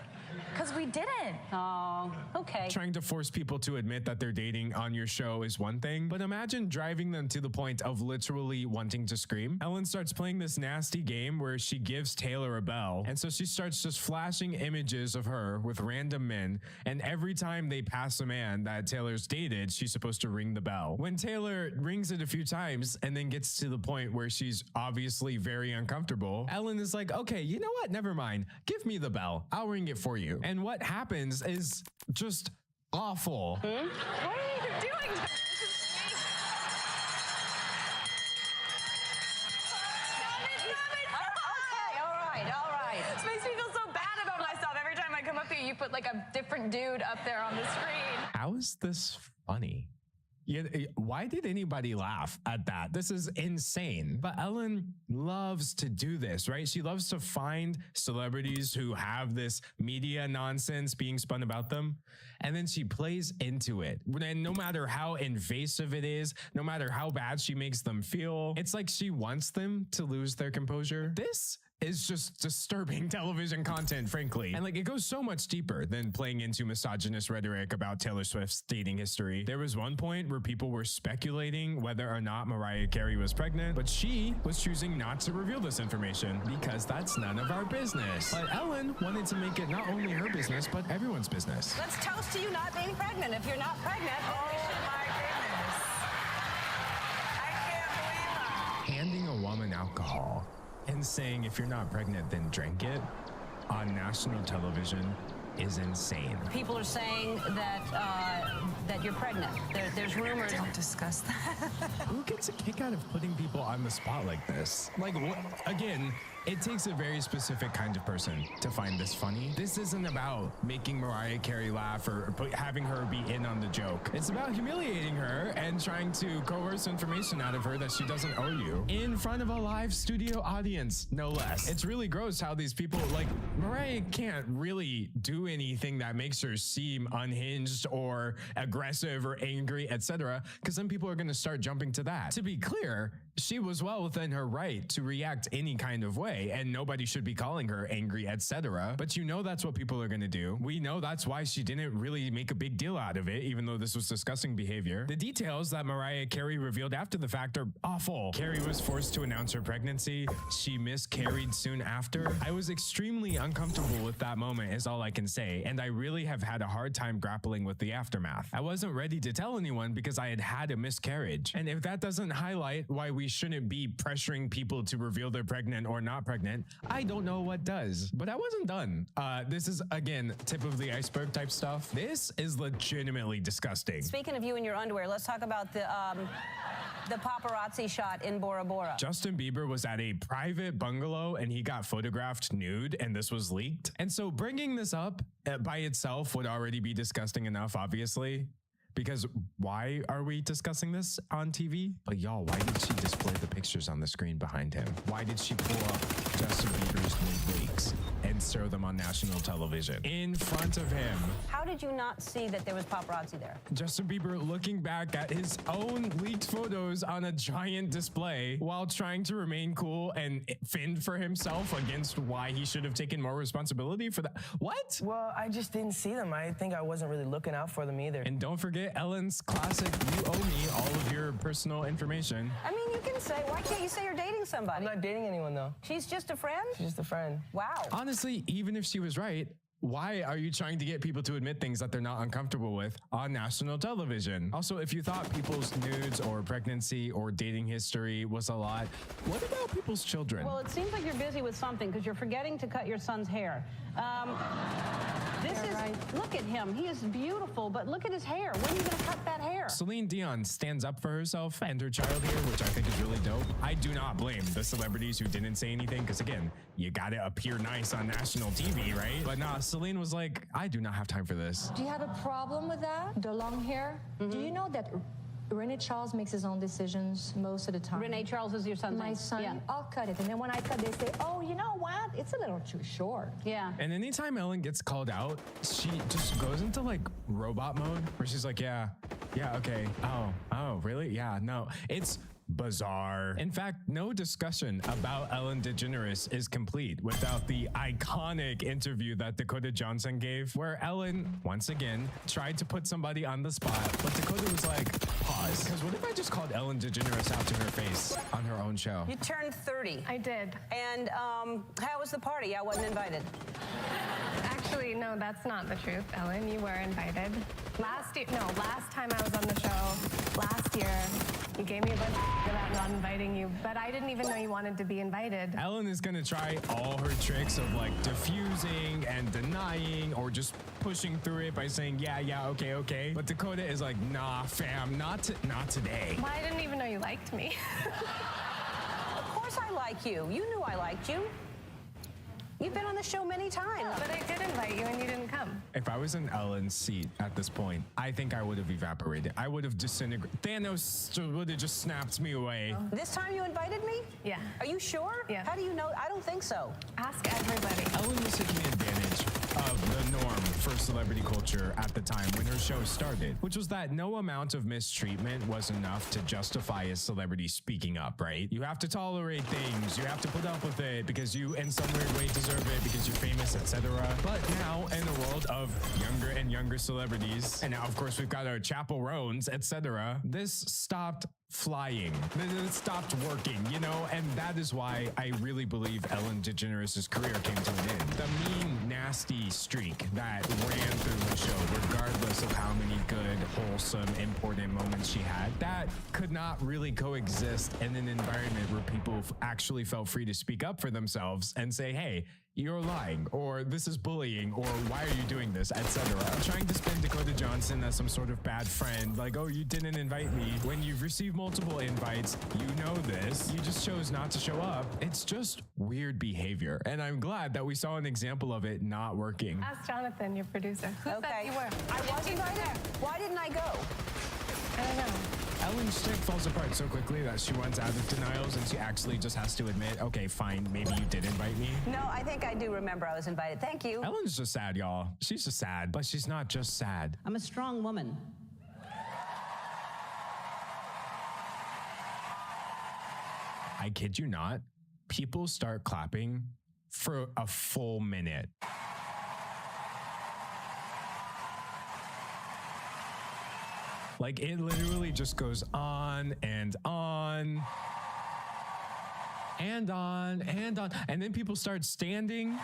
Because we didn't. Oh, okay. Trying to force people to admit that they're dating on your show is one thing, but imagine driving them to the point of literally wanting to scream. Ellen starts playing this nasty game where she gives Taylor a bell, and so she starts just flashing images of her with random men, and every time they pass a man that Taylor's dated, she's supposed to ring the bell. When Taylor rings it a few times and then gets to the point where she's obviously very uncomfortable, Ellen is like, okay, you know what? Never mind. Give me the bell. I'll ring it for you. And what happens is just awful. What are you doing? Okay, all right. This makes me feel so bad about myself. Every time I come up here, you put like a different dude up there on the screen. How is this funny? Why did anybody laugh at that? This is insane. But Ellen loves to do this, right? She loves to find celebrities who have this media nonsense being spun about them, and then she plays into it. And no matter how invasive it is, no matter how bad she makes them feel, it's like she wants them to lose their composure. This is just disturbing television content, frankly. And like, it goes so much deeper than playing into misogynist rhetoric about Taylor Swift's dating history. There was one point where people were speculating whether or not Mariah Carey was pregnant, but she was choosing not to reveal this information because that's none of our business. But Ellen wanted to make it not only her business, but everyone's business. Let's toast to you not being pregnant. If you're not pregnant, Oh my goodness. I can't believe that. Handing a woman alcohol and saying, if you're not pregnant, then drink it on national television is insane. people are saying that you're pregnant. There's rumors. Don't discuss that. Who gets a kick out of putting people on the spot like this? Like, again, it takes a very specific kind of person to find this funny. This isn't about making Mariah Carey laugh or having her be in on the joke. It's about humiliating her and trying to coerce information out of her that she doesn't owe you in front of a live studio audience, no less. It's really gross how these people, like, Mariah can't really do anything that makes her seem unhinged or aggressive or angry, etc., because then people are going to start jumping to that. To be clear, she was well within her right to react any kind of way. display, and nobody should be calling her angry, etc. But you know that's what people are going to do. We know that's why she didn't really make a big deal out of it, even though this was disgusting behavior. The details that Mariah Carey revealed after the fact are awful. Carey was forced to announce her pregnancy. She miscarried soon after. I was extremely uncomfortable with that moment is all I can say, and I really have had a hard time grappling with the aftermath. I wasn't ready to tell anyone because I had had a miscarriage. And if that doesn't highlight why we shouldn't be pressuring people to reveal they're pregnant or not pregnant, I don't know what does. But I wasn't done. This is, again, tip of the iceberg type stuff. This is legitimately disgusting. Speaking of you and your underwear, let's talk about the paparazzi shot in Bora Bora. Justin Bieber was at a private bungalow and he got photographed nude, and this was leaked. And so bringing this up by itself would already be disgusting enough, obviously. Because why are we discussing this on TV? But y'all, why did she display the pictures on the screen behind him? Why did she pull up Justin Bieber's nude leaks and show them on national television in front of him? How did you not see that there was paparazzi there? Justin Bieber looking back at his own leaked photos on a giant display while trying to remain cool and fend for himself against why he should have taken more responsibility for that. What? Well, I just didn't see them. I think I wasn't really looking out for them either. And don't forget Ellen's classic, you owe me all of your personal information. I mean, you can say, why can't you say you're dating somebody? I'm not dating anyone, though. She's just a friend? She's just a friend. Wow. Honestly, even if she was right, why are you trying to get people to admit things that they're not uncomfortable with on national television? Also, if you thought people's nudes or pregnancy or dating history was a lot, what about people's children? Well, it seems like you're busy with something because you're forgetting to cut your son's hair. Look at him. He is beautiful, but look at his hair. When are you going to cut that hair? Celine Dion stands up for herself and her child here, which I think is really dope. I do not blame the celebrities who didn't say anything because, again, you got to appear nice on national TV, right? But nah, Celine was like, I do not have time for this. Do you have a problem with that? The long hair? Do you know that Renee Charles makes his own decisions most of the time? Renee Charles is your son's My name? son, Yeah. I'll cut it. And then when I cut, they say, oh, you know what? It's a little too short. Yeah. And anytime Ellen gets called out, she just goes into like robot mode where she's like, yeah, okay. Oh, really? Yeah, no. It's bizarre. In fact, no discussion about Ellen DeGeneres is complete without the iconic interview that Dakota Johnson gave, where Ellen, once again, tried to put somebody on the spot, but Dakota was like, pause. Because what if I just called Ellen DeGeneres out to her face on her own show? You turned 30. I did. And how was the party? I wasn't invited. Actually, no, that's not the truth, Ellen. You were invited. Last time I was on the show, last year, you gave me a bunch of about not inviting you, but I didn't even know you wanted to be invited. Ellen is going to try all her tricks of like diffusing and denying or just pushing through it by saying, yeah, okay. But Dakota is like, nah, fam, not today. Well, I didn't even know you liked me. Of course I like you. You knew I liked you. You've been on the show many times. But I did invite you and you didn't come. If I was in Ellen's seat at this point, I think I would have evaporated. I would have disintegrated. Thanos would have just snapped me away. This time you invited me? Yeah. Are you sure? Yeah. How do you know? I don't think so. Ask everybody. Ellen was taking advantage of the norm for celebrity culture at the time when her show started, which was that no amount of mistreatment was enough to justify a celebrity speaking up, right? You have to tolerate things, you have to put up with it because you in some weird way deserve it because you're famous, etc. But now in a world of younger and younger celebrities, and now of course we've got our Chapel Roans, etc., this stopped flying. It stopped working, you know, and that is why I really believe Ellen DeGeneres' career came to an end. The mean, nasty streak that ran through the show, regardless of how many good, wholesome, important moments she had, that could not really coexist in an environment where people actually felt free to speak up for themselves and say, hey, you're lying, or this is bullying, or why are you doing this, etc. Trying to spin Dakota Johnson as some sort of bad friend, like, oh, you didn't invite me. When you've received multiple invites, you know this. You just chose not to show up. It's just weird behavior, and I'm glad that we saw an example of it not working. Ask Jonathan, your producer. Who said you were? I was invited. Why didn't I go? I don't know. Ellen's shtick falls apart so quickly that she runs out of denials and she actually just has to admit, okay, fine, maybe you did invite me. No, I think I do remember I was invited. Thank you. Ellen's just sad, y'all. She's just sad, but she's not just sad. I'm a strong woman. I kid you not. people start clapping for a full minute. Like, it literally just goes on and on and on and on. And then people start standing.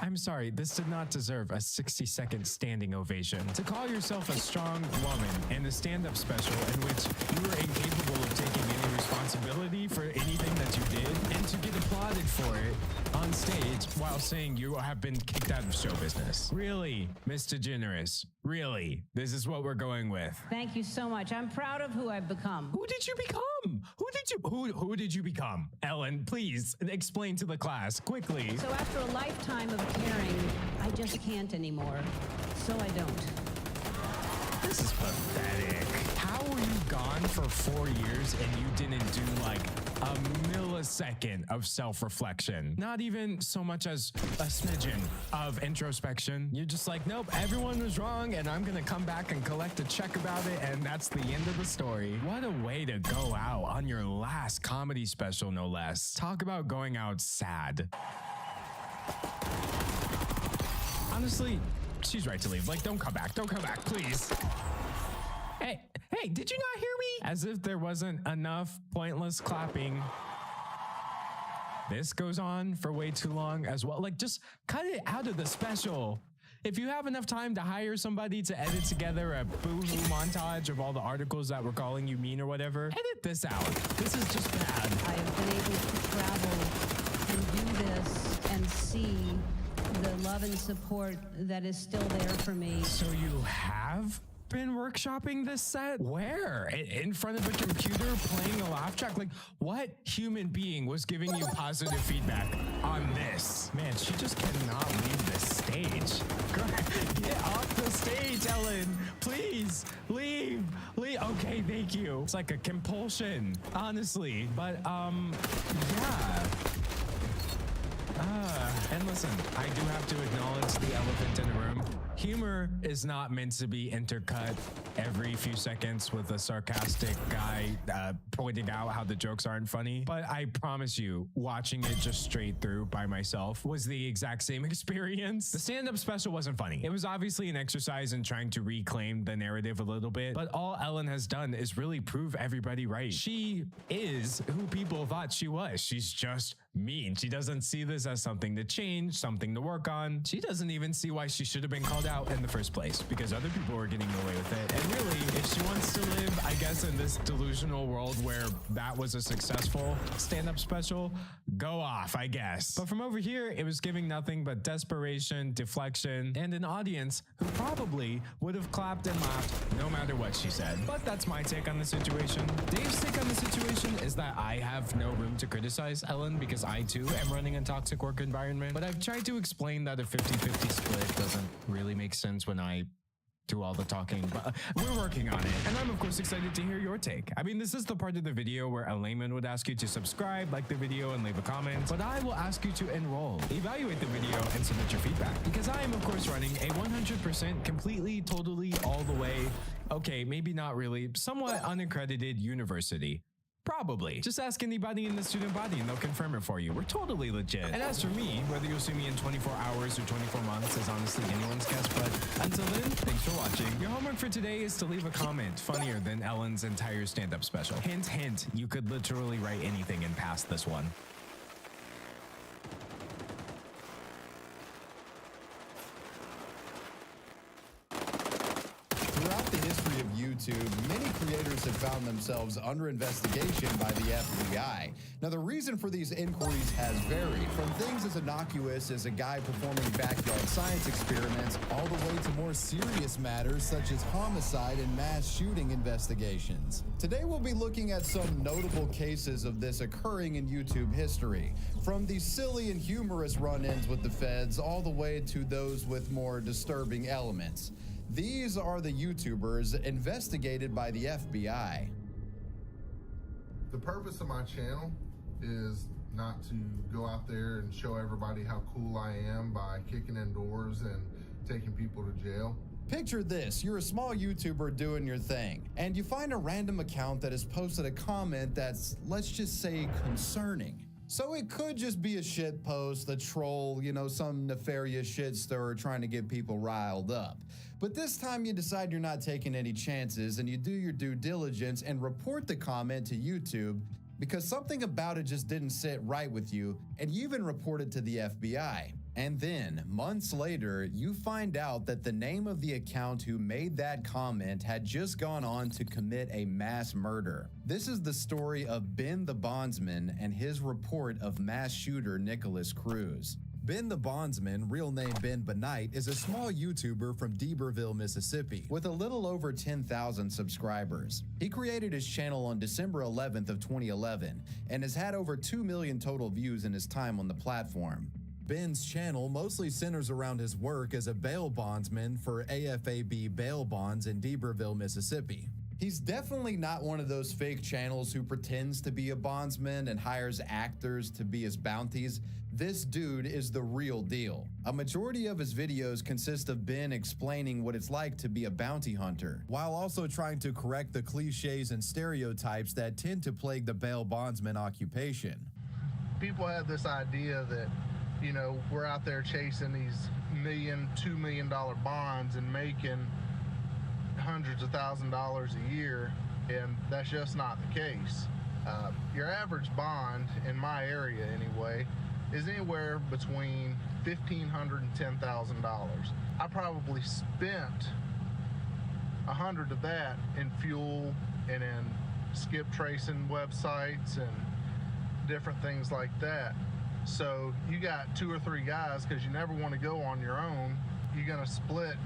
I'm sorry, this did not deserve a 60-second standing ovation. To call yourself a strong woman in a stand-up special in which you were incapable of taking any responsibility for anything that you did, and to get applauded for it on stage while saying you have been kicked out of show business. Really, Miss DeGeneres? Really? This is what we're going with. Thank you so much. I'm proud of who I've become. Who did you become? Who did you become? Ellen, please explain to the class quickly. So after a lifetime of caring, I just can't anymore. So I don't. This is pathetic. How were you gone for 4 years and you didn't do like a millisecond of self-reflection? Not even so much as a smidgen of introspection. You're just like, nope, everyone was wrong and I'm gonna come back and collect a check about it, and that's the end of the story. What a way to go out on your last comedy special, no less. Talk about going out sad. Honestly, she's right to leave. Like, don't come back, please. Hey, did you not hear me? As if there wasn't enough pointless clapping. This goes on for way too long as well. Like, just cut it out of the special. If you have enough time to hire somebody to edit together a boo-hoo montage of all the articles that were calling you mean or whatever, edit this out. This is just bad. I have been able to travel and do this and see the love and support that is still there for me. So you have been workshopping this set? Where? In front of a computer playing a laugh track? Like, what human being was giving you positive feedback on this? Man, she just cannot leave this stage. Get off the stage, Ellen. Please, leave. Okay, thank you. It's like a compulsion, honestly. But, yeah. And listen, I do have to acknowledge the elephant in the room. Humor is not meant to be intercut every few seconds with a sarcastic guy pointing out how the jokes aren't funny. But I promise you, watching it just straight through by myself was the exact same experience. The stand-up special wasn't funny. It was obviously an exercise in trying to reclaim the narrative a little bit, but all Ellen has done is really prove everybody right. She is who people thought she was. She's just mean. She doesn't see this as something to change, something to work on. She doesn't even see why she should have been called out in the first place, because other people were getting away with it. And really, if she wants to live, I guess, in this delusional world where that was a successful stand-up special, go off, I guess. But from over here, it was giving nothing but desperation, deflection, and an audience who probably would have clapped and laughed no matter what she said. But that's my take on the situation. Dave's take on the situation is that I have no room to criticize Ellen because I too am running a toxic work environment. But I've tried to explain that a 50-50 split doesn't really make sense when I do all the talking, but we're working on it. And I'm of course excited to hear your take. I mean, this is the part of the video where a layman would ask you to subscribe, like the video, and leave a comment, but I will ask you to enroll, evaluate the video, and submit your feedback. Because I am of course running a 100% completely, totally, all the way, okay, maybe not really, somewhat unaccredited university. Probably. Just ask anybody in the student body and they'll confirm it for you. We're totally legit. And as for me, whether you'll see me in 24 hours or 24 months is honestly anyone's guess, but until then, thanks for watching. Your homework for today is to leave a comment funnier than Ellen's entire stand-up special. Hint, hint, you could literally write anything and pass this one. Throughout the history of YouTube, many creators have found themselves under investigation by the FBI. Now, the reason for these inquiries has varied, from things as innocuous as a guy performing backyard science experiments, all the way to more serious matters such as homicide and mass shooting investigations. Today, we'll be looking at some notable cases of this occurring in YouTube history, from the silly and humorous run-ins with the feds all the way to those with more disturbing elements. These are the YouTubers investigated by the FBI. The purpose of my channel is not to go out there and show everybody how cool I am by kicking in doors and taking people to jail. Picture this, you're a small YouTuber doing your thing, and you find a random account that has posted a comment that's, let's just say, concerning. So it could just be a shit post, a troll, some nefarious shit stirrer trying to get people riled up. But this time you decide you're not taking any chances and you do your due diligence and report the comment to YouTube because something about it just didn't sit right with you, and you even report it to the FBI. And then, months later, you find out that the name of the account who made that comment had just gone on to commit a mass murder. This is the story of Ben the Bondsman and his report of mass shooter Nicholas Cruz. Ben the Bondsman, real name Ben Benight, is a small YouTuber from D'Iberville, Mississippi, with a little over 10,000 subscribers. He created his channel on December 11th of 2011 and has had over 2 million total views in his time on the platform. Ben's channel mostly centers around his work as a bail bondsman for AFAB bail bonds in D'Iberville, Mississippi. He's definitely not one of those fake channels who pretends to be a bondsman and hires actors to be his bounties. This dude is the real deal. A majority of his videos consist of Ben explaining what it's like to be a bounty hunter, while also trying to correct the cliches and stereotypes that tend to plague the bail bondsman occupation. People have this idea that we're out there chasing these $1 million, $2 million bonds and making hundreds of $1,000s a year, and that's just not the case. Your average bond, in my area anyway, is anywhere between $1,500 and $10,000. I probably spent 100 of that in fuel and in skip tracing websites and different things like that. So you got 2 or 3 guys, because you never want to go on your own. You're gonna split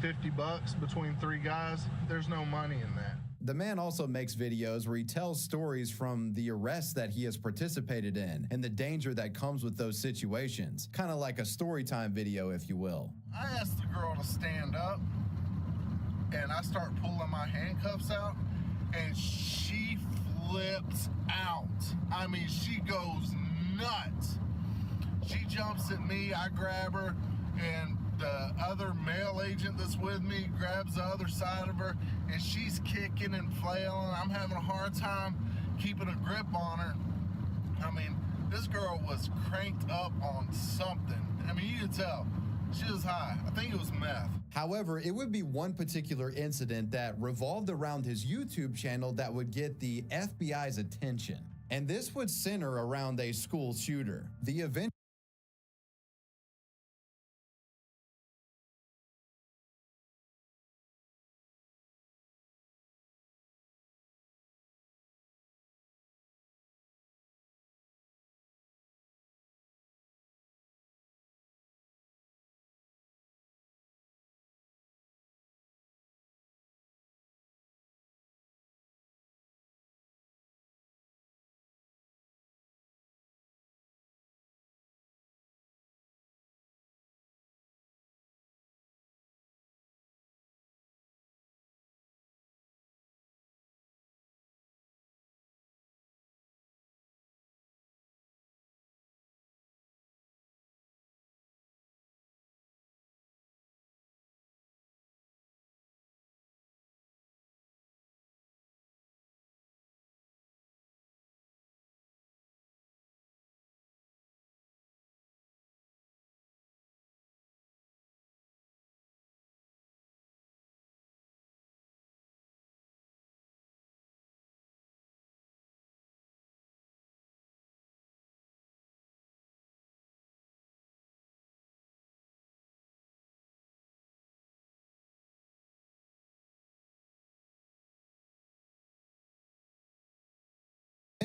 $50 between 3 guys. There's no money in that. The man also makes videos where he tells stories from the arrests that he has participated in and the danger that comes with those situations. Kind of like a story time video, if you will. I asked the girl to stand up, and I start pulling my handcuffs out, and she flips out. I mean, she goes nuts. She jumps at me, I grab her, and the other male agent that's with me grabs the other side of her, and she's kicking and flailing. I'm having a hard time keeping a grip on her. I mean, this girl was cranked up on something. I mean, you could tell she was high. I think it was meth. However, it would be one particular incident that revolved around his YouTube channel that would get the FBI's attention. And this would center around a school shooter. The event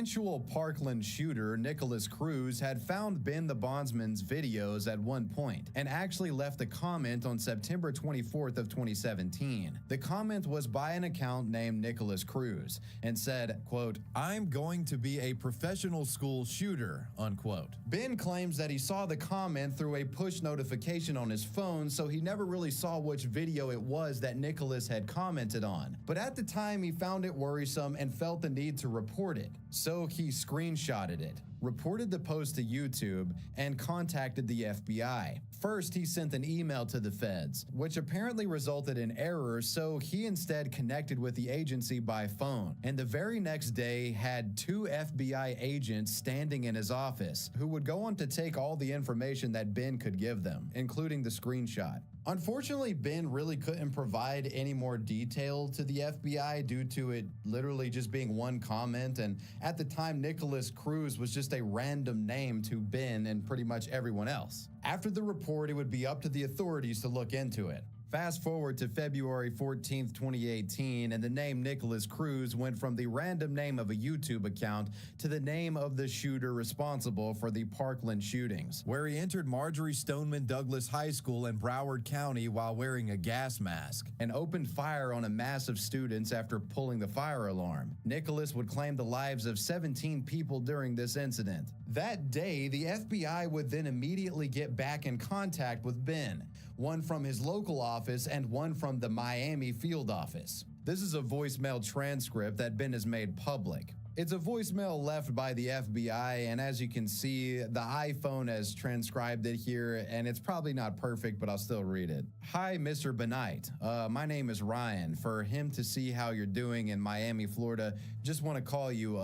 eventual Parkland shooter, Nicholas Cruz, had found Ben the Bondsman's videos at one point and actually left a comment on September 24th of 2017. The comment was by an account named Nicholas Cruz and said, quote, "I'm going to be a professional school shooter," unquote. Ben claims that he saw the comment through a push notification on his phone, so he never really saw which video it was that Nicholas had commented on. But at the time, he found it worrisome and felt the need to report it. So he screenshotted it. reported the post to YouTube, and contacted the FBI. First, he sent an email to the feds, which apparently resulted in errors, so he instead connected with the agency by phone. And the very next day had 2 FBI agents standing in his office who would go on to take all the information that Ben could give them, including the screenshot. Unfortunately, Ben really couldn't provide any more detail to the FBI due to it literally just being one comment, and at the time, Nicholas Cruz was just a random name to Ben and pretty much everyone else. After the report, it would be up to the authorities to look into it. Fast forward to February 14th, 2018, and the name Nicholas Cruz went from the random name of a YouTube account to the name of the shooter responsible for the Parkland shootings, where he entered Marjorie Stoneman Douglas High School in Broward County while wearing a gas mask and opened fire on a mass of students after pulling the fire alarm. Nicholas would claim the lives of 17 people during this incident. That day, the FBI would then immediately get back in contact with Ben, one from his local office and one from the Miami field office. This is a voicemail transcript that Ben has made public. It's a voicemail left by the FBI, and as you can see, the iPhone has transcribed it here, and it's probably not perfect, but I'll still read it. Hi, Mr. Benight. My name is Ryan. For him to see how you're doing in Miami, Florida, just want to call you,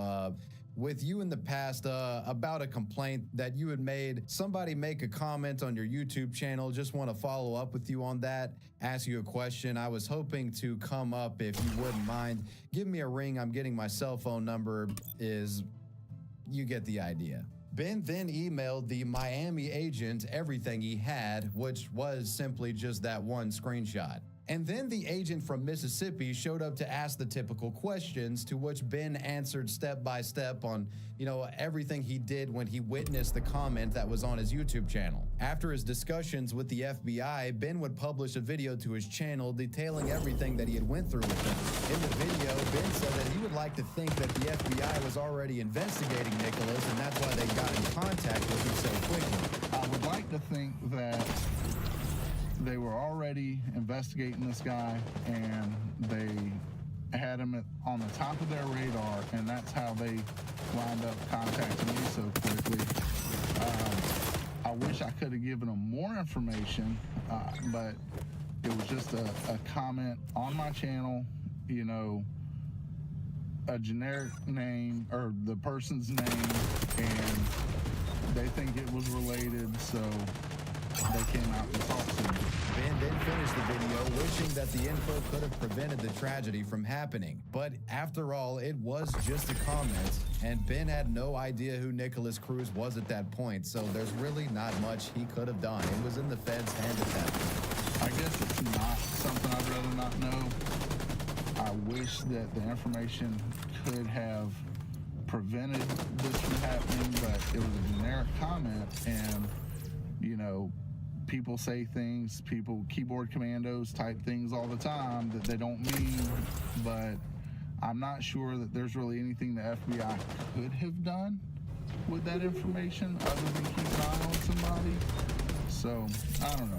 with you in the past about a complaint that you had made. Somebody make a comment on your YouTube channel. Just want to follow up with you on that, ask you a question. I was hoping to come up if you wouldn't mind. Give me a ring. I'm getting my cell phone number. You get the idea. Ben then emailed the Miami agent everything he had, which was simply just that one screenshot. And then the agent from Mississippi showed up to ask the typical questions, to which Ben answered step by step on, everything he did when he witnessed the comment that was on his YouTube channel. After his discussions with the FBI, Ben would publish a video to his channel detailing everything that he had went through with them. In the video, Ben said that he would like to think that the FBI was already investigating Nicholas, and that's why they got in contact with him so quickly. I would like to think that they were already investigating this guy, and they had him on the top of their radar, and that's how they wound up contacting me so quickly. I wish I could have given them more information, but it was just a comment on my channel, a generic name, or the person's name, and they think it was related, so they came out and talked to me. Ben then finished the video wishing that the info could have prevented the tragedy from happening. But after all, it was just a comment, and Ben had no idea who Nicholas Cruz was at that point, so there's really not much he could have done. It was in the feds' hand at that point. I guess it's not something I'd rather not know. I wish that the information could have prevented this from happening, but it was a generic comment, and people say things, keyboard commandos type things all the time that they don't mean, but I'm not sure that there's really anything the FBI could have done with that information other than keep an eye on somebody. So, I don't know.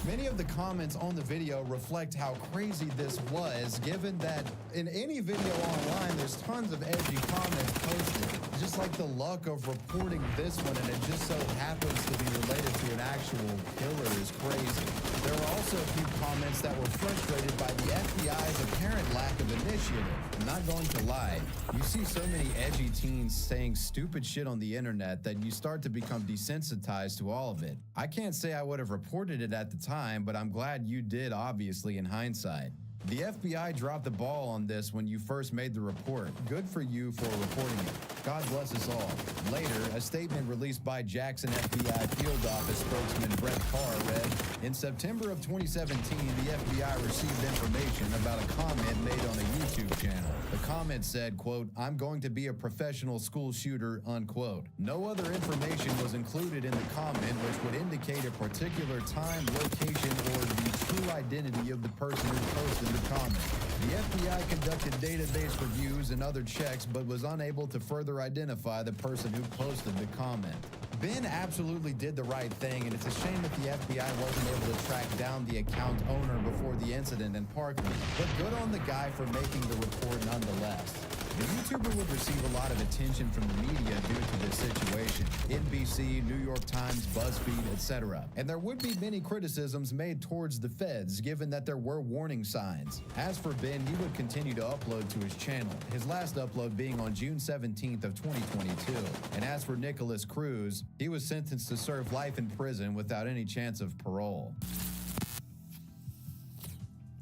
Many of the comments on the video reflect how crazy this was, given that in any video online, there's tons of edgy comments posted. Just like the luck of reporting this one, and it just so happens to be related to an actual killer, is crazy. There were also a few comments that were frustrated by the FBI's apparent lack of initiative. I'm not going to lie, you see so many edgy teens saying stupid shit on the internet that you start to become desensitized to all of it. I can't say I would have reported it at the time, but I'm glad you did, obviously, in hindsight. The FBI dropped the ball on this when you first made the report. Good for you for reporting it. God bless us all. Later, a statement released by Jackson FBI field office spokesman Brett Carr read, in September of 2017, the FBI received information about a comment made on a YouTube channel. The comment said, quote, "I'm going to be a professional school shooter," unquote. No other information was included in the comment, which would indicate a particular time, location, or the true identity of the person who posted the comment. The FBI conducted database reviews and other checks, but was unable to further identify the person who posted the comment. Ben absolutely did the right thing, and it's a shame that the FBI wasn't able to track down the account owner before the incident in Parkland. But good on the guy for making the report nonetheless. The YouTuber would receive a lot of attention from the media due to this situation. NBC, New York Times, BuzzFeed, etc. And there would be many criticisms made towards the feds, given that there were warning signs. As for Ben, he would continue to upload to his channel, his last upload being on June 17th of 2022. And as for Nicholas Cruz, he was sentenced to serve life in prison without any chance of parole.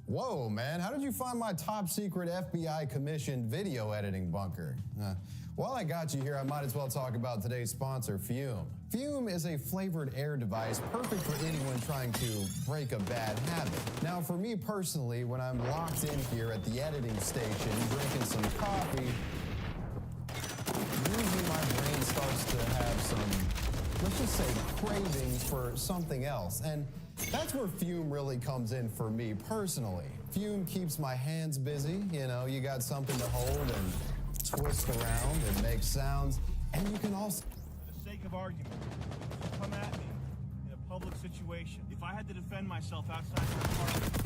Whoa, man, how did you find my top secret FBI commissioned video editing bunker? While I got you here, I might as well talk about today's sponsor, Fume. Fume is a flavored air device perfect for anyone trying to break a bad habit. Now, for me personally, when I'm locked in here at the editing station drinking some coffee, usually my brain starts to have some, let's just say, cravings for something else. And that's where Fume really comes in for me personally. Fume keeps my hands busy. You know, you got something to hold and twist around and make sounds. And you can also... For the sake of argument, come at me in a public situation. If I had to defend myself outside your apartment,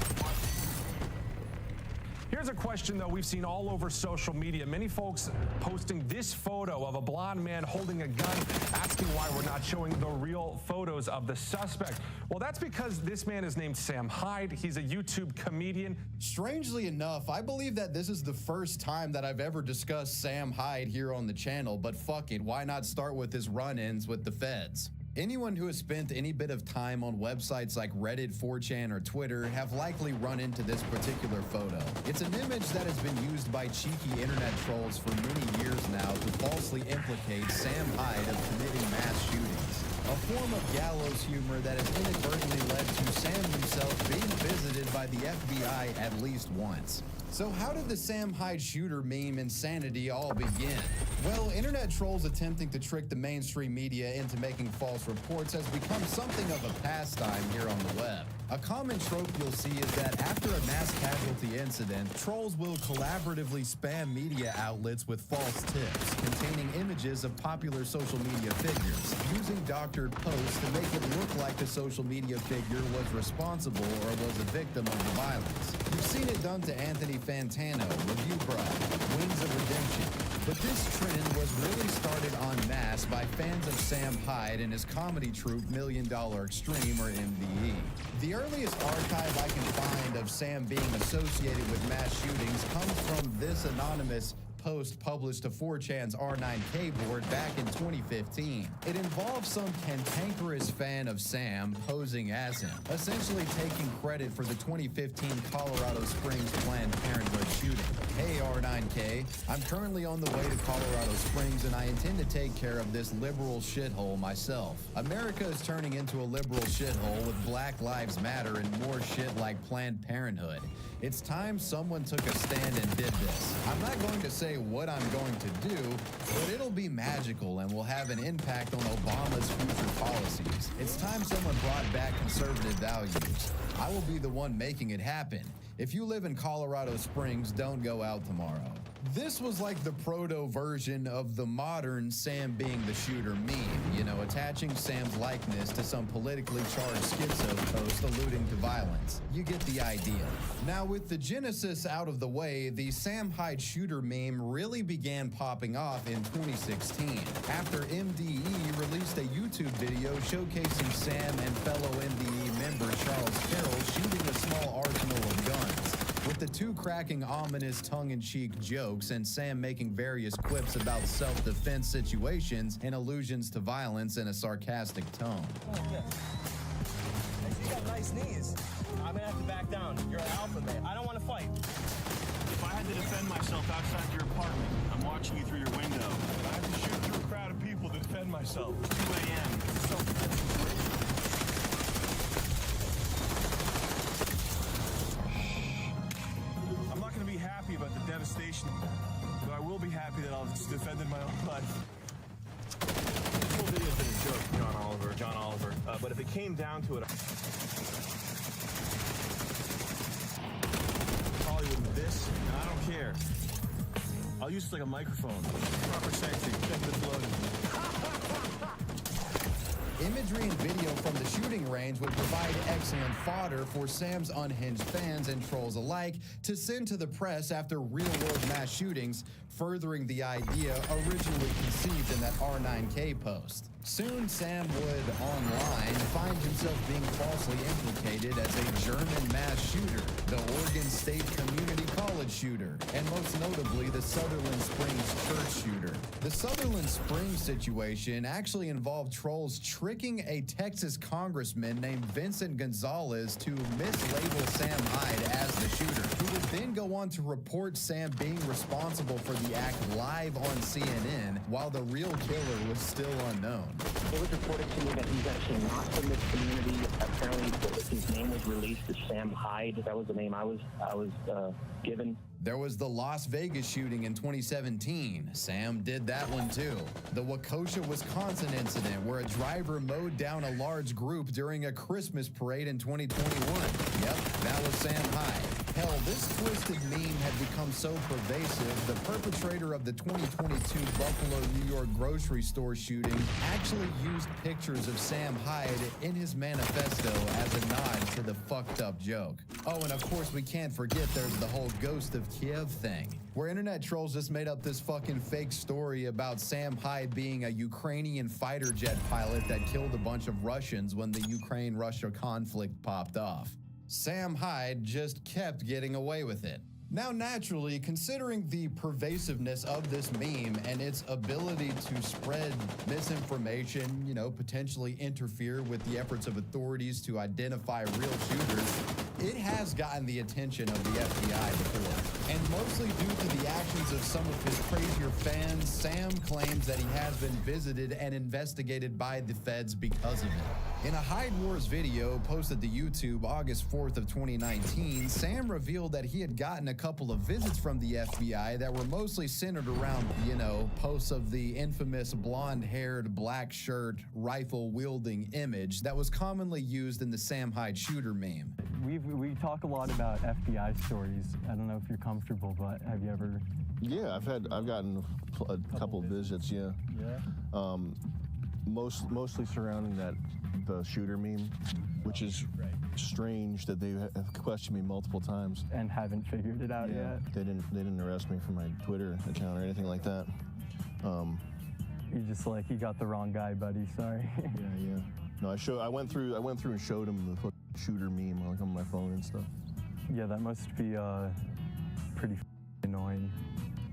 here's a question, though, we've seen all over social media. Many folks posting this photo of a blonde man holding a gun, asking why we're not showing the real photos of the suspect. Well, that's because this man is named Sam Hyde. He's a YouTube comedian. Strangely enough, I believe that this is the first time that I've ever discussed Sam Hyde here on the channel, but fuck it, why not start with his run-ins with the feds? Anyone who has spent any bit of time on websites like Reddit, 4chan, or Twitter have likely run into this particular photo. It's an image that has been used by cheeky internet trolls for many years now to falsely implicate Sam Hyde of committing mass shootings. A form of gallows humor that has inadvertently led to Sam himself being visited by the FBI at least once. So how did the Sam Hyde shooter meme insanity all begin? Well, internet trolls attempting to trick the mainstream media into making false reports has become something of a pastime here on the web. A common trope you'll see is that after a mass casualty incident, trolls will collaboratively spam media outlets with false tips containing images of popular social media figures, using doctored posts to make it look like the social media figure was responsible or was a victim of the violence. You've seen it done to Anthony Fantano, Review Bride, Wings of Redemption. But this trend was really started en masse by fans of Sam Hyde and his comedy troupe $1 Million Extreme, or MDE. The earliest archive I can find of Sam being associated with mass shootings comes from this anonymous post published to 4chan's R9K board back in 2015. It involves some cantankerous fan of Sam posing as him, essentially taking credit for the 2015 Colorado Springs Planned Parenthood shooting. Hey R9K, I'm currently on the way to Colorado Springs and I intend to take care of this liberal shithole myself. America is turning into a liberal shithole with Black Lives Matter and more shit like Planned Parenthood. It's time someone took a stand and did this. I'm not going to say what I'm going to do, but it'll be magical and will have an impact on Obama's future policies. It's time someone brought back conservative values. I will be the one making it happen. If you live in Colorado Springs, don't go out tomorrow. This was like the proto version of the modern Sam being the shooter meme, you know, attaching Sam's likeness to some politically charged schizo post alluding to violence. You get the idea. Now, with the genesis out of the way, the Sam Hyde shooter meme really began popping off in 2016, after MDE released a YouTube video showcasing Sam and fellow MDE member Charles Carroll shooting a small arsenal of guns, with the two cracking ominous tongue-in-cheek jokes and Sam making various quips about self-defense situations and allusions to violence in a sarcastic tone. Oh, yeah. Hey, you got nice knees. I'm gonna have to back down. You're an alpha, man. I don't want to fight. If I had to defend myself outside your apartment, I'm watching you through your window. I have to shoot through a crowd of people to defend myself. 2 a.m. It's a self-defense situation. I'm not going to be happy about the devastation, but I will be happy that I've defended my own life. This whole video's been a joke, John Oliver. But if it came down to it, Hollywood with this, and I don't care. I'll use it like a microphone. Proper safety. Check this loading. imagery and video from the shooting range would provide excellent fodder for Sam's unhinged fans and trolls alike to send to the press after real-world mass shootings, furthering the idea originally conceived in that R9K post. Soon, Sam would, online, find himself being falsely implicated as a German mass shooter, the Oregon State Community College shooter, and most notably, the Sutherland Springs church shooter. The Sutherland Springs situation actually involved trolls tricking a Texas congressman named Vincent Gonzalez to mislabel Sam Hyde as the shooter, who would then go on to report Sam being responsible for the act live on CNN, while the real killer was still unknown. It was reported to me that he's actually not from this community. Apparently, his name was released as Sam Hyde. That was the name I was given. There was the Las Vegas shooting in 2017. Sam did that one too. The Waukesha, Wisconsin incident where a driver mowed down a large group during a Christmas parade in 2021. Yep, that was Sam Hyde. Hell, this twisted meme had become so pervasive, the perpetrator of the 2022 Buffalo, New York grocery store shooting actually used pictures of Sam Hyde in his manifesto as a nod to the fucked up joke. Oh, and of course we can't forget there's the whole Ghost of Kiev thing, where internet trolls just made up this fucking fake story about Sam Hyde being a Ukrainian fighter jet pilot that killed a bunch of Russians when the Ukraine-Russia conflict popped off. Sam Hyde just kept getting away with it. Now, naturally, considering the pervasiveness of this meme and its ability to spread misinformation, potentially interfere with the efforts of authorities to identify real shooters, it has gotten the attention of the FBI before. And mostly due to the actions of some of his crazier fans, Sam claims that he has been visited and investigated by the feds because of it. In a Hyde Wars video posted to YouTube August 4th of 2019, Sam revealed that he had gotten a couple of visits from the FBI that were mostly centered around, posts of the infamous blonde-haired, black shirt, rifle-wielding image that was commonly used in the Sam Hyde shooter meme. We talk a lot about FBI stories. I don't know if you're comfortable, but have you ever? Yeah, I've gotten a couple of visits. Yeah. Yeah. Mostly surrounding the shooter meme, which is strange that they have questioned me multiple times and haven't figured it out yet. They didn't arrest me for my Twitter account or anything like that. You're just like, you got the wrong guy, buddy. Sorry. Yeah. No, I went through and showed him the shooter meme on my phone and stuff. Yeah, that must be pretty annoying.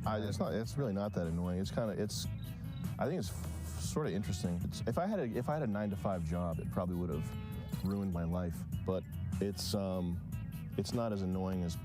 It's really not that annoying. I think it's sort of interesting. If I had a 9-to-5 job, it probably would have ruined my life. But it's not as annoying as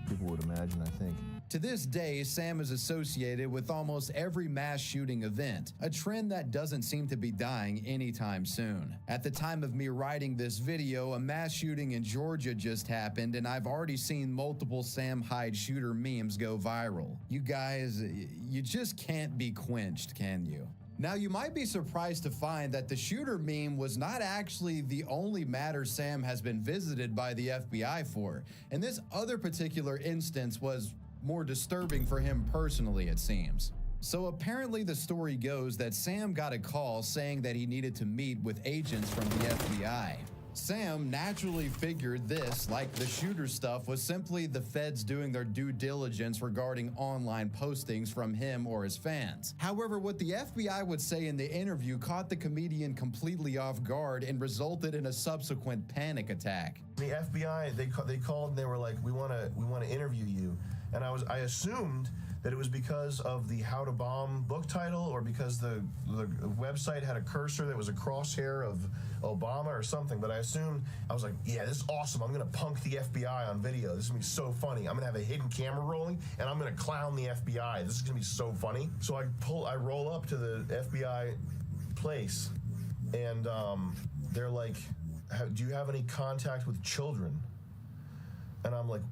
people would imagine, I think. To this day, Sam is associated with almost every mass shooting event, a trend that doesn't seem to be dying anytime soon. At the time of me writing this video, a mass shooting in Georgia just happened, and I've already seen multiple Sam Hyde shooter memes go viral. You guys, you just can't be quenched, can you? Now, you might be surprised to find that the shooter meme was not actually the only matter Sam has been visited by the FBI for, and this other particular instance was more disturbing for him personally, it seems. So apparently the story goes that Sam got a call saying that he needed to meet with agents from the FBI. Sam naturally figured this, like the shooter stuff, was simply the feds doing their due diligence regarding online postings from him or his fans. However, what the FBI would say in the interview caught the comedian completely off guard and resulted in a subsequent panic attack. The FBI, they called and they were like, we want to interview you. And I assumed that it was because of the How to Bomb book title, or because the website had a cursor that was a crosshair of Obama or something. But I was like, yeah, this is awesome. I'm going to punk the FBI on video. This is going to be so funny. I'm going to have a hidden camera rolling, and I'm going to clown the FBI. This is going to be so funny. So I roll up to the FBI place, and they're like, do you have any contact with children? And I'm like,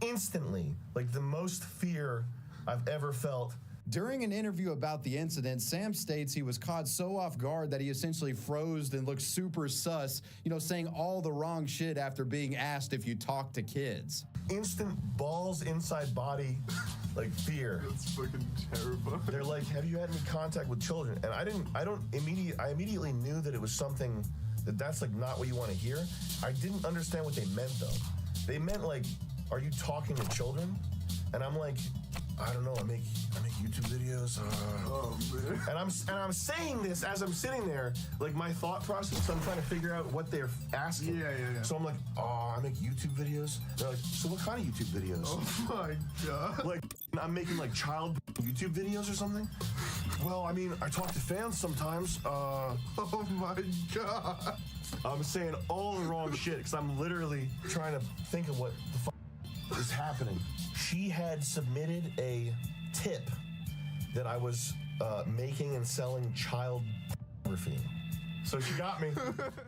instantly, like the most fear I've ever felt. During an interview about the incident, Sam states he was caught so off guard that he essentially froze and looked super sus, saying all the wrong shit after being asked if you talk to kids. Instant balls inside body like fear. That's fucking terrifying. They're like, have you had any contact with children? And I immediately knew that it was something that's like not what you want to hear. I didn't understand what they meant though. They meant like, are you talking to children? And I'm like, I don't know. I make YouTube videos. Oh man. And I'm saying this as I'm sitting there, like my thought process. So I'm trying to figure out what they're asking. Yeah. So I'm like, oh, I make YouTube videos. They're like, so what kind of YouTube videos? Oh my god. Like, I'm making like child YouTube videos or something. Well, I mean, I talk to fans sometimes. Oh my god. I'm saying all the wrong shit because I'm literally trying to think of what the fuck is happening. She had submitted a tip that I was making and selling child pornography. So she got me.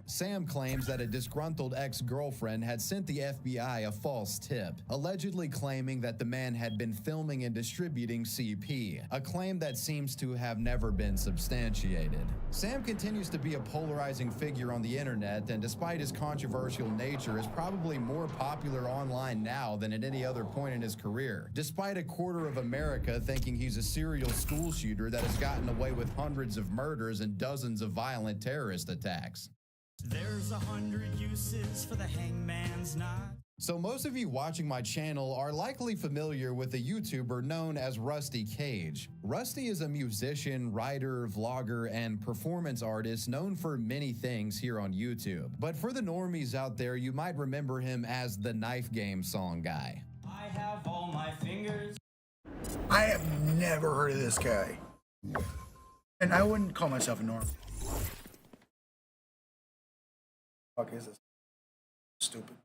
Sam claims that a disgruntled ex-girlfriend had sent the FBI a false tip, allegedly claiming that the man had been filming and distributing CP, a claim that seems to have never been substantiated. Sam continues to be a polarizing figure on the internet, and despite his controversial nature, is probably more popular online now than at any other point in his career, despite a quarter of America thinking he's a serial school shooter that has gotten away with hundreds of murders and dozens of violent terrorist attacks. There's 100 uses for the hangman's knife. So most of you watching my channel are likely familiar with a YouTuber known as Rusty Cage. Rusty is a musician, writer, vlogger, and performance artist known for many things here on YouTube. But for the normies out there, you might remember him as the Knife Game song guy. I have all my fingers. I have never heard of this guy. And I wouldn't call myself a norm. Fuck is this? Stupid.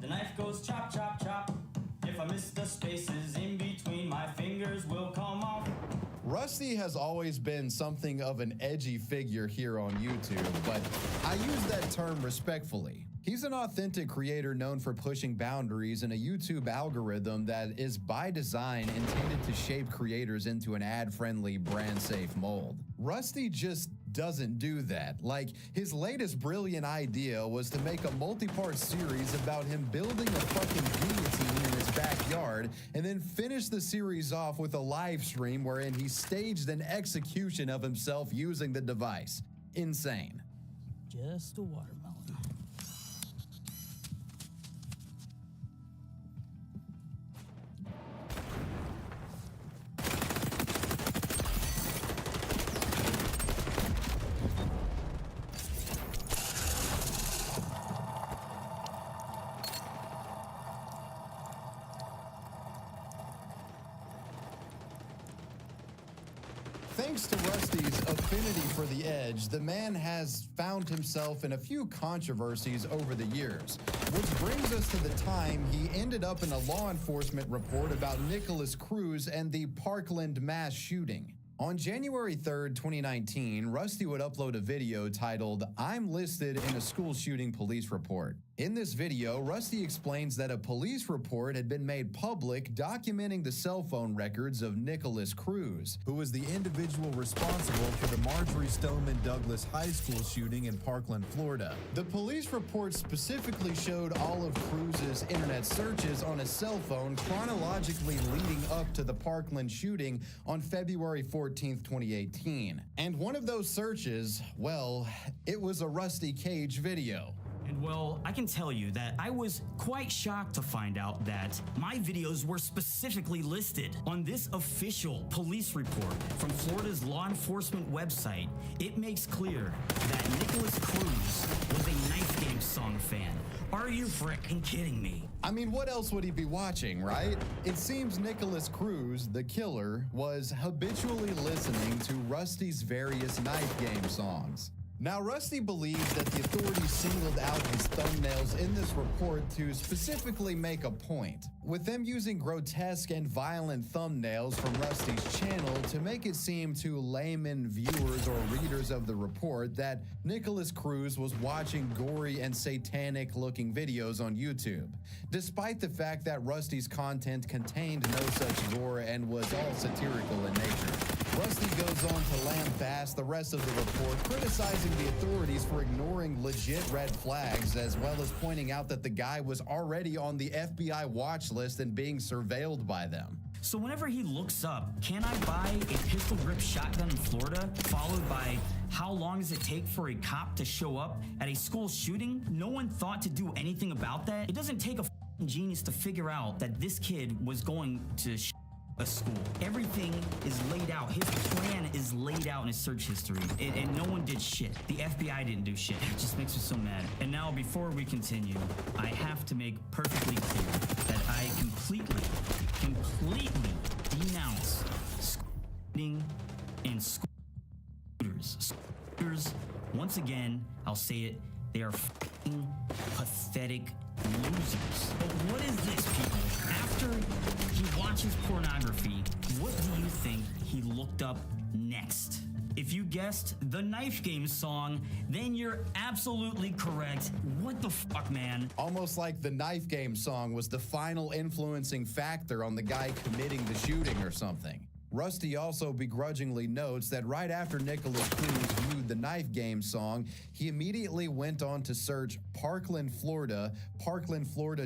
The knife goes chop, chop, chop. If I miss the spaces in between, my fingers will come off. Rusty has always been something of an edgy figure here on YouTube, but I use that term respectfully. He's an authentic creator known for pushing boundaries in a YouTube algorithm that is by design intended to shape creators into an ad-friendly, brand-safe mold. Rusty just doesn't do that. Like, his latest brilliant idea was to make a multi-part series about him building a fucking guillotine in his backyard and then finish the series off with a live stream wherein he staged an execution of himself using the device. Insane. Just a watermelon. Thanks to Rusty's affinity for the edge, the man has found himself in a few controversies over the years, which brings us to the time he ended up in a law enforcement report about Nicholas Cruz and the Parkland mass shooting. On January 3rd, 2019, Rusty would upload a video titled, "I'm listed in a school shooting police report." In this video, Rusty explains that a police report had been made public documenting the cell phone records of Nicholas Cruz, who was the individual responsible for the Marjorie Stoneman Douglas High School shooting in Parkland, Florida. The police report specifically showed all of Cruz's internet searches on a cell phone chronologically leading up to the Parkland shooting on February 14th, 2018. And one of those searches, well, it was a Rusty Cage video. And well, I can tell you that I was quite shocked to find out that my videos were specifically listed on this official police report from Florida's law enforcement website. It makes clear that Nicholas Cruz was a Knife Game song fan. Are you frickin' kidding me? I mean, what else would he be watching, right? It seems Nicholas Cruz, the killer, was habitually listening to Rusty's various Knife Game songs. Now, Rusty believes that the authorities singled out his thumbnails in this report to specifically make a point, with them using grotesque and violent thumbnails from Rusty's channel to make it seem to layman viewers or readers of the report that Nicholas Cruz was watching gory and satanic-looking videos on YouTube, despite the fact that Rusty's content contained no such gore and was all satirical in nature. Rusty goes on to lambaste the rest of the report, criticizing the authorities for ignoring legit red flags, as well as pointing out that the guy was already on the FBI watch list and being surveilled by them. So whenever he looks up, can I buy a pistol grip shotgun in Florida, followed by how long does it take for a cop to show up at a school shooting? No one thought to do anything about that. It doesn't take a genius to figure out that this kid was going to a school. Everything is laid out. His plan is laid out in his search history, and no one did shit. The FBI didn't do shit. It just makes me so mad. And now, before we continue, I have to make perfectly clear that I completely denounce shooting and scooters. Scooters, once again, I'll say it, they are fucking pathetic losers. But what is this, people? After he watches pornography, what do you think he looked up next? If you guessed the Knife Game song, then you're absolutely correct. What the fuck, man? Almost like the Knife Game song was the final influencing factor on the guy committing the shooting or something. Rusty also begrudgingly notes that right after Nicholas Cruz viewed the Knife Game song, he immediately went on to search Parkland, Florida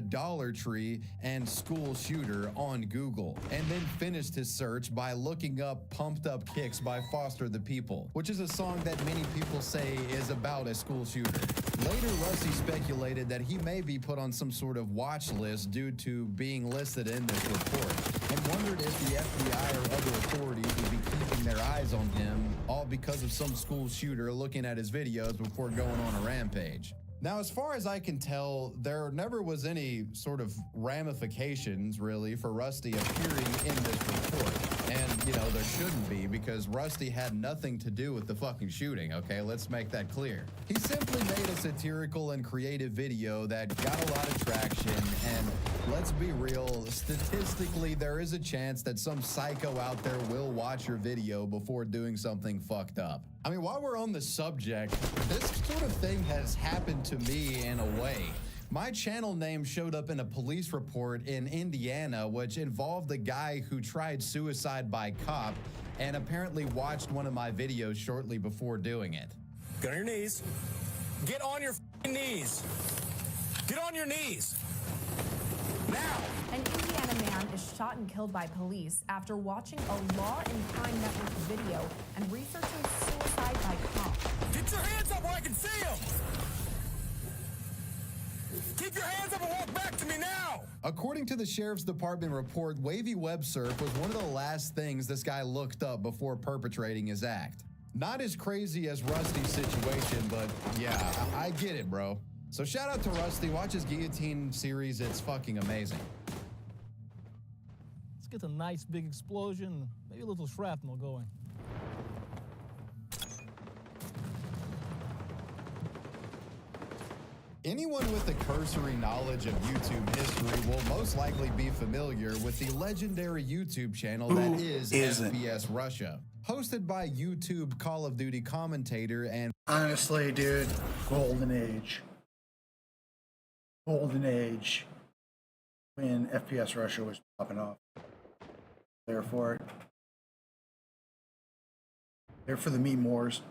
Dollar Tree, and school shooter on Google, and then finished his search by looking up Pumped Up Kicks by Foster the People, which is a song that many people say is about a school shooter. Later, Rusty speculated that he may be put on some sort of watch list due to being listed in this report, and wondered if the FBI or other authorities would be keeping their eyes on him, all because of some school shooter looking at his videos before going on a rampage. Now, as far as I can tell, there never was any sort of ramifications, really, for Rusty appearing in this report. And, you know, there shouldn't be, because Rusty had nothing to do with the fucking shooting, okay? Let's make that clear. He simply made a satirical and creative video that got a lot of traction, and let's be real, statistically, there is a chance that some psycho out there will watch your video before doing something fucked up. I mean, while we're on the subject, this sort of thing has happened to me in a way. My channel name showed up in a police report in Indiana, which involved a guy who tried suicide by cop and apparently watched one of my videos shortly before doing it. Get on your knees. Get on your knees. Get on your knees. Now. An Indiana man is shot and killed by police after watching a Law and Crime Network video and researching suicide by cop. Get your hands up where I can see them. Keep your hands up and walk back to me now! According to the Sheriff's Department report, wavy web surf was one of the last things this guy looked up before perpetrating his act. Not as crazy as Rusty's situation, but yeah, I get it, bro. So shout out to Rusty. Watch his Guillotine series. It's fucking amazing. Let's get a nice big explosion, maybe a little shrapnel going. Anyone with a cursory knowledge of YouTube history will most likely be familiar with the legendary YouTube channel that is FPS Russia. Hosted by YouTube Call of Duty commentator and... Honestly, dude, golden age. Golden age. When FPS Russia was popping off. There for it. There for the meme wars.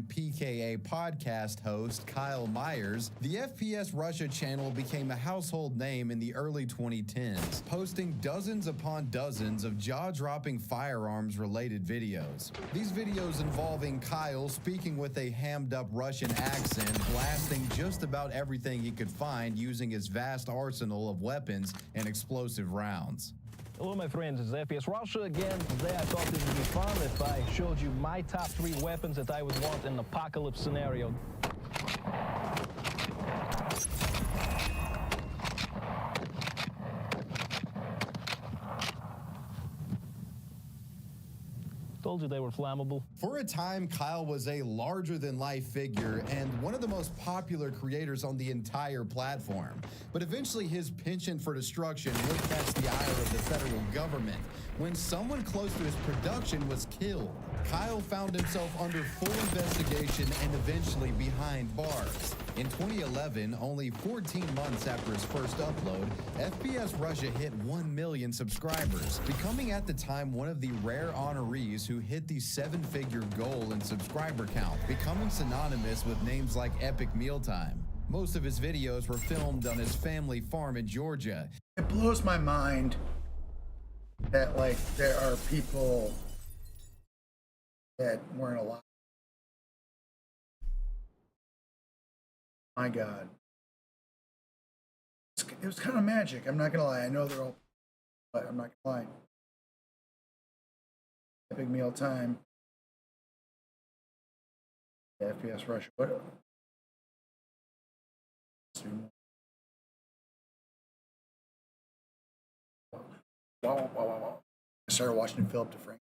PKA podcast host Kyle Myers, the FPS Russia channel became a household name in the early 2010s, posting dozens upon dozens of jaw-dropping firearms-related videos. These videos involving Kyle speaking with a hammed-up Russian accent, blasting just about everything he could find using his vast arsenal of weapons and explosive rounds. Hello, my friends. It's FPS Russia again. Today I thought it would be fun if I showed you my top 3 weapons that I would want in an apocalypse scenario. Told you they were flammable. For a time, Kyle was a larger-than-life figure and one of the most popular creators on the entire platform. But eventually, his penchant for destruction would catch the ire of the federal government when someone close to his production was killed. Kyle found himself under full investigation and eventually behind bars. In 2011, only 14 months after his first upload, FPS Russia hit 1 million subscribers, becoming at the time one of the rare honorees who hit the 7-figure goal in subscriber count, becoming synonymous with names like Epic Mealtime. Most of his videos were filmed on his family farm in Georgia. It blows my mind that like there are people that weren't alive. My God. It was kind of magic. I'm not gonna lie. I know they're all, but I'm not gonna lie. Epic meal time. FPS Russia. What? Wow. I started watching Philip DeFranco.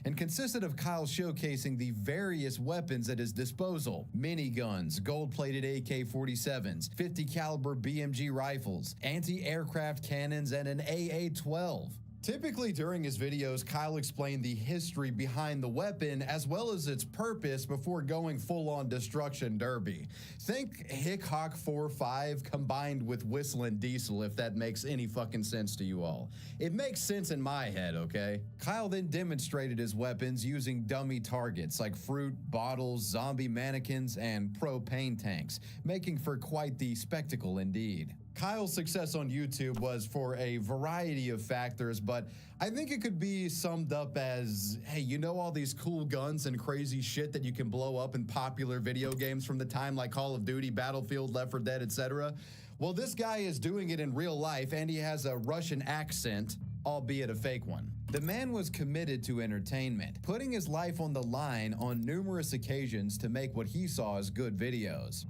And consisted of Kyle showcasing the various weapons at his disposal: miniguns, gold-plated AK-47s, 50 caliber BMG rifles, anti-aircraft cannons, and an AA-12. Typically during his videos, Kyle explained the history behind the weapon as well as its purpose before going full-on destruction derby. Think Hick Hawk 4.5 combined with Whistling Diesel, if that makes any fucking sense to you all. It makes sense in my head, okay? Kyle then demonstrated his weapons using dummy targets like fruit, bottles, zombie mannequins, and propane tanks, making for quite the spectacle indeed. Kyle's success on YouTube was for a variety of factors, but I think it could be summed up as, hey, you know all these cool guns and crazy shit that you can blow up in popular video games from the time like Call of Duty, Battlefield, Left 4 Dead, etc.? Well, this guy is doing it in real life, and he has a Russian accent, albeit a fake one. The man was committed to entertainment, putting his life on the line on numerous occasions to make what he saw as good videos.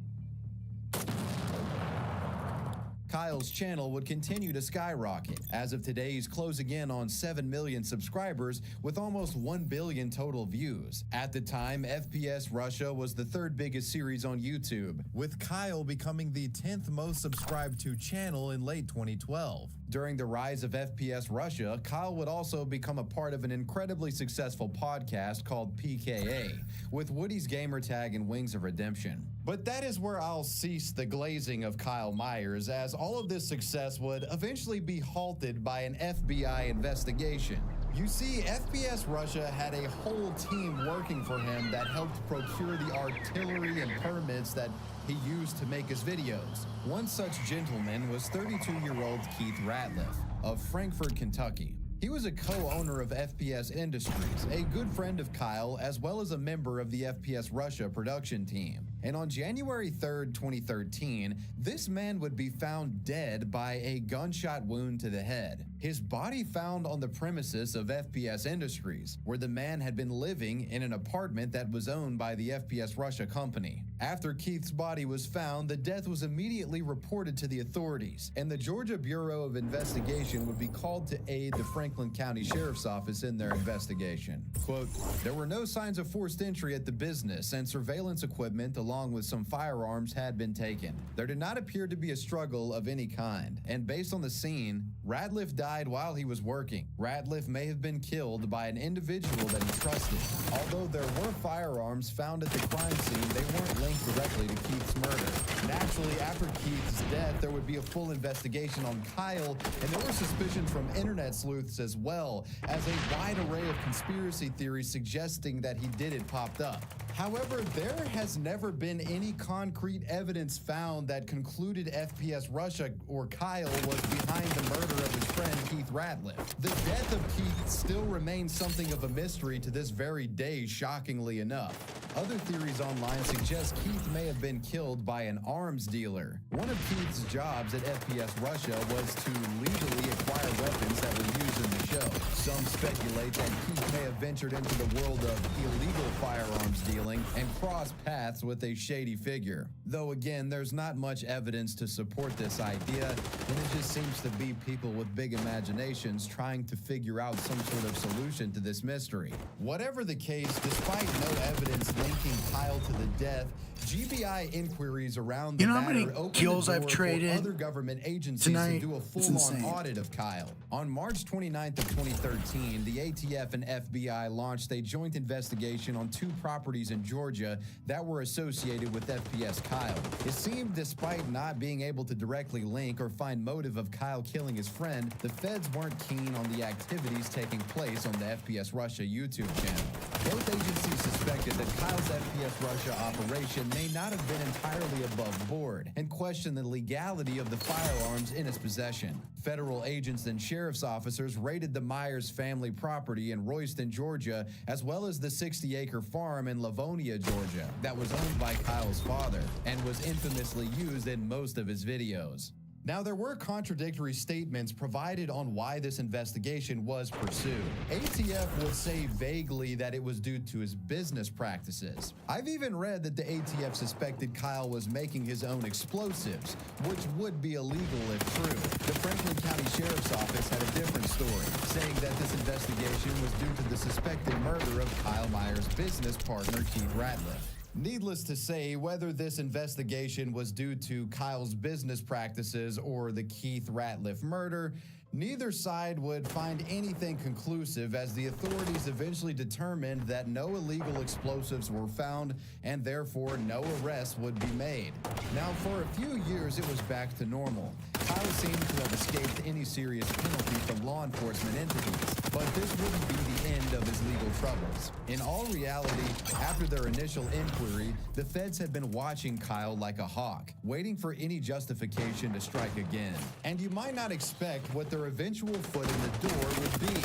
Kyle's channel would continue to skyrocket. As of today, he's closing in on 7 million subscribers with almost 1 billion total views. At the time, FPS Russia was the third biggest series on YouTube, with Kyle becoming the 10th most subscribed to channel in late 2012. During the rise of FPS Russia, Kyle would also become a part of an incredibly successful podcast called PKA, with Woody's Gamertag and Wings of Redemption. But that is where I'll cease the glazing of Kyle Myers, as all of this success would eventually be halted by an FBI investigation. You see, FPS Russia had a whole team working for him that helped procure the artillery and permits that he used to make his videos. One such gentleman was 32-year-old Keith Ratliff of Frankfort, Kentucky. He was a co-owner of FPS Industries, a good friend of Kyle, as well as a member of the FPS Russia production team. And on January 3rd, 2013, this man would be found dead by a gunshot wound to the head. His body found on the premises of FPS Industries, where the man had been living in an apartment that was owned by the FPS Russia company. After Keith's body was found, the death was immediately reported to the authorities, and the Georgia Bureau of Investigation would be called to aid the Franklin County Sheriff's Office in their investigation. Quote, "There were no signs of forced entry at the business, and surveillance equipment along with some firearms had been taken. There did not appear to be a struggle of any kind, and based on the scene, Ratliff died while he was working. Ratliff may have been killed by an individual that he trusted. Although there were firearms found at the crime scene, they weren't linked directly to Keith's murder. Naturally, after Keith's death, there would be a full investigation on Kyle, and there were suspicions from internet sleuths as well, as a wide array of conspiracy theories suggesting that he did it popped up. However, there has never been any concrete evidence found that concluded FPS Russia or Kyle was behind the murder of his friend Keith Ratliff. The death of Keith still remains something of a mystery to this very day, shockingly enough. Other theories online suggest Keith may have been killed by an arms dealer. One of Keith's jobs at FPS Russia was to legally acquire weapons that were used in the show. Some speculate that Keith may have ventured into the world of illegal firearms dealing and crossed paths with a shady figure. Though again, there's not much evidence to support this idea, and it just seems to be people with big imaginations trying to figure out some sort of solution to this mystery. Whatever the case, despite no evidence linking Kyle to the death, GBI inquiries around the matter opened kills the I've door traded for other government agencies tonight? to do a It's full-on insane. audit of Kyle. On March 29th of 2013, 2013, the ATF and FBI launched a joint investigation on 2 properties in Georgia that were associated with FPS Kyle. It seemed despite not being able to directly link or find motive of Kyle killing his friend, the feds weren't keen on the activities taking place on the FPS Russia YouTube channel. Both agencies suspected that Kyle's FPS Russia operation may not have been entirely above board and questioned the legality of the firearms in his possession. Federal agents and sheriff's officers raided the Myers family property in Royston, Georgia, as well as the 60-acre farm in Livonia, Georgia, that was owned by Kyle's father and was infamously used in most of his videos. Now, there were contradictory statements provided on why this investigation was pursued. ATF would say vaguely that it was due to his business practices. I've even read that the ATF suspected Kyle was making his own explosives, which would be illegal if true. The Franklin County Sheriff's Office had a different story, saying that this investigation was due to the suspected murder of Kyle Myers' business partner, Keith Ratliff. Needless to say, whether this investigation was due to Kyle's business practices or the Keith Ratliff murder, neither side would find anything conclusive, as the authorities eventually determined that no illegal explosives were found and therefore no arrests would be made. Now, for a few years, it was back to normal. Kyle seemed to have escaped any serious penalty from law enforcement entities, but this wouldn't be the end of his legal troubles. In all reality, after their initial inquiry, the feds had been watching Kyle like a hawk, waiting for any justification to strike again. And you might not expect what their eventual foot in the door would be.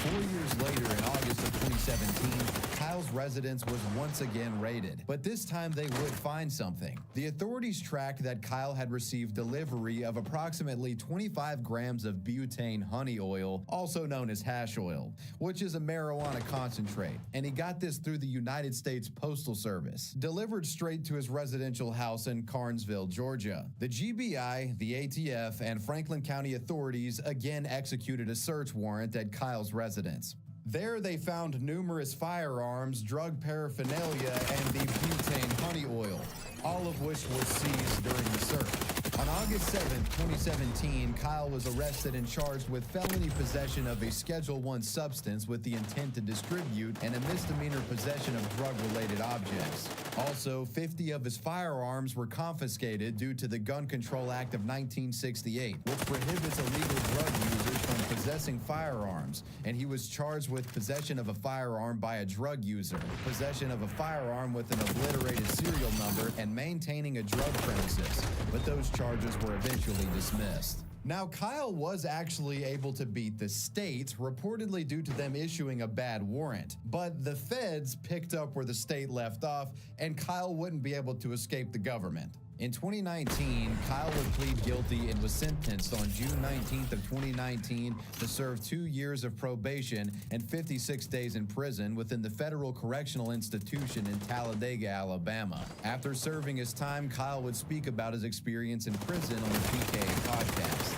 4 years later, in August of 2017, Kyle's residence was once again raided, but this time they would find something. The authorities tracked that Kyle had received delivery of approximately 25 grams of butane honey oil, also known as hash oil, which is a marijuana concentrate, and he got this through the United States Postal Service, delivered straight to his residential house in Carnesville, Georgia. The GBI, the ATF, and Franklin County authorities again executed a search warrant at Kyle's residence. There they found numerous firearms, drug paraphernalia, and the butane honey oil, all of which were seized during the search. On August 7, 2017, Kyle was arrested and charged with felony possession of a Schedule I substance with the intent to distribute and a misdemeanor possession of drug-related objects. Also, 50 of his firearms were confiscated due to the Gun Control Act of 1968, which prohibits illegal drug users from possessing firearms, and he was charged with possession of a firearm by a drug user, possession of a firearm with an obliterated serial number, and maintaining a drug premises, but those charges were eventually dismissed. Now, Kyle was actually able to beat the state, reportedly due to them issuing a bad warrant, but the feds picked up where the state left off, and Kyle wouldn't be able to escape the government. In 2019, Kyle would plead guilty and was sentenced on June 19th of 2019 to serve 2 years of probation and 56 days in prison within the Federal Correctional Institution in Talladega, Alabama. After serving his time, Kyle would speak about his experience in prison on the PK podcast.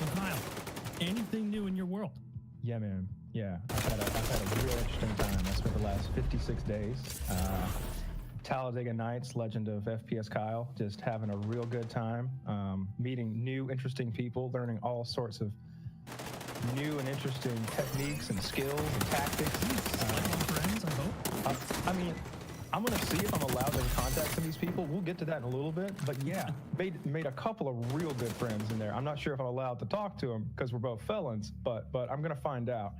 So Kyle, anything new in your world? Yeah, man. Yeah, I've had a real interesting time. I spent the last 56 days. Talladega Nights, legend of FPS Kyle, just having a real good time, meeting new, interesting people, learning all sorts of new and interesting techniques and skills and tactics. Friends, I hope. I mean, I'm going to see if I'm allowed to contact some of these people. We'll get to that in a little bit. But yeah, made a couple of real good friends in there. I'm not sure if I'm allowed to talk to them because we're both felons, but I'm going to find out.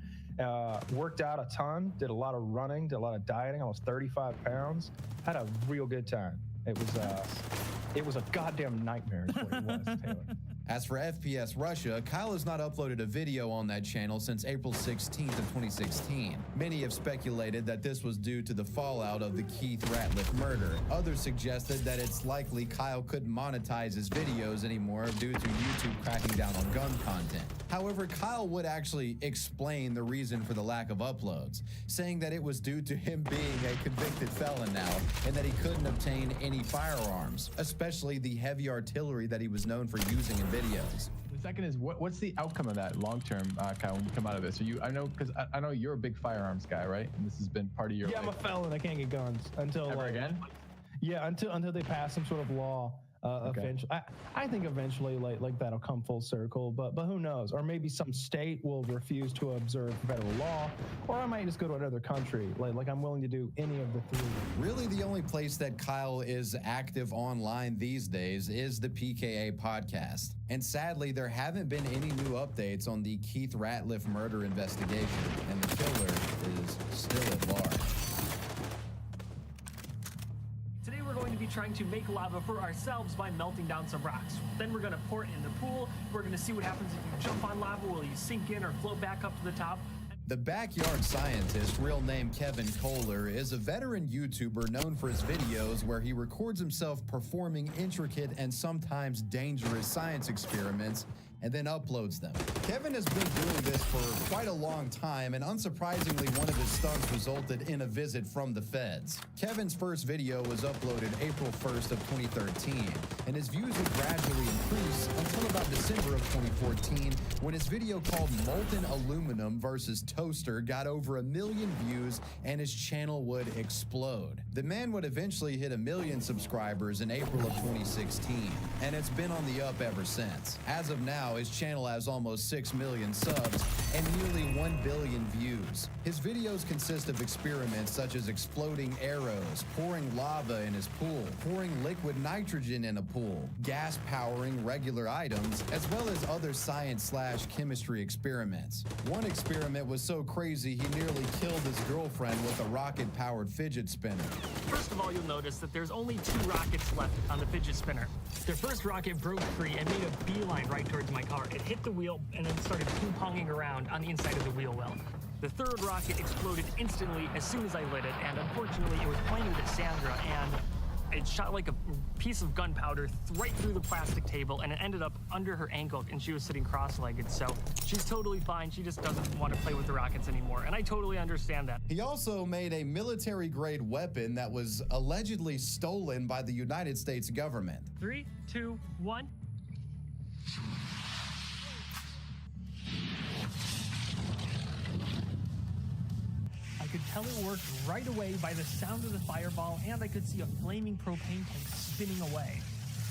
Worked out a ton, did a lot of running, did a lot of dieting, almost 35 pounds. Had a real good time. It was a goddamn nightmare is what it was, Taylor. As for FPS Russia, Kyle has not uploaded a video on that channel since April 16th of 2016. Many have speculated that this was due to the fallout of the Keith Ratliff murder. Others suggested that it's likely Kyle couldn't monetize his videos anymore due to YouTube cracking down on gun content. However, Kyle would actually explain the reason for the lack of uploads, saying that it was due to him being a convicted felon now and that he couldn't obtain any firearms, especially the heavy artillery that he was known for using in videos. The second is, what's the outcome of that long term, Kyle, when you come out of this? I know you're a big firearms guy, right? And this has been part of your life. I'm a felon. I can't get guns until Ever again? Yeah, until they pass some sort of law Eventually, I think eventually, like that'll come full circle. But who knows? Or maybe some state will refuse to observe federal law, or I might just go to another country. Like I'm willing to do any of the three. Really, the only place that Kyle is active online these days is the PKA podcast. And sadly, there haven't been any new updates on the Keith Ratliff murder investigation, and the killer is still at large. Today we're going to be trying to make lava for ourselves by melting down some rocks. Then we're going to pour it in the pool. We're going to see what happens if you jump on lava. Will you sink in or float back up to the top? The Backyard Scientist, real name Kevin Kohler, is a veteran YouTuber known for his videos where he records himself performing intricate and sometimes dangerous science experiments and then uploads them. Kevin has been doing this for quite a long time, and unsurprisingly, one of his stunts resulted in a visit from the feds. Kevin's first video was uploaded April 1st of 2013, and his views would gradually increase until about December of 2014, when his video called Molten Aluminum versus Toaster got over 1 million views and his channel would explode. The man would eventually hit 1 million subscribers in April of 2016, and it's been on the up ever since. As of now, his channel has almost 6 million subs and nearly 1 billion views. His videos consist of experiments such as exploding arrows, pouring lava in his pool, pouring liquid nitrogen in a pool, gas powering regular items, as well as other science/chemistry experiments. One experiment was so crazy he nearly killed his girlfriend with a rocket-powered fidget spinner. First of all, you'll notice that there's only 2 rockets left on the fidget spinner. The first rocket broke free and made a beeline right towards my car. It hit the wheel and then started ping-ponging around on the inside of the wheel well. The third rocket exploded instantly as soon as I lit it, and unfortunately it was pointed at Sandra, and it shot like a piece of gunpowder right through the plastic table, and it ended up under her ankle, and she was sitting cross-legged, so she's totally fine. She just doesn't want to play with the rockets anymore, and I totally understand that. He also made a military-grade weapon that was allegedly stolen by the United States government. 3, 2, 1. I could tell it worked right away by the sound of the fireball, and I could see a flaming propane tank spinning away.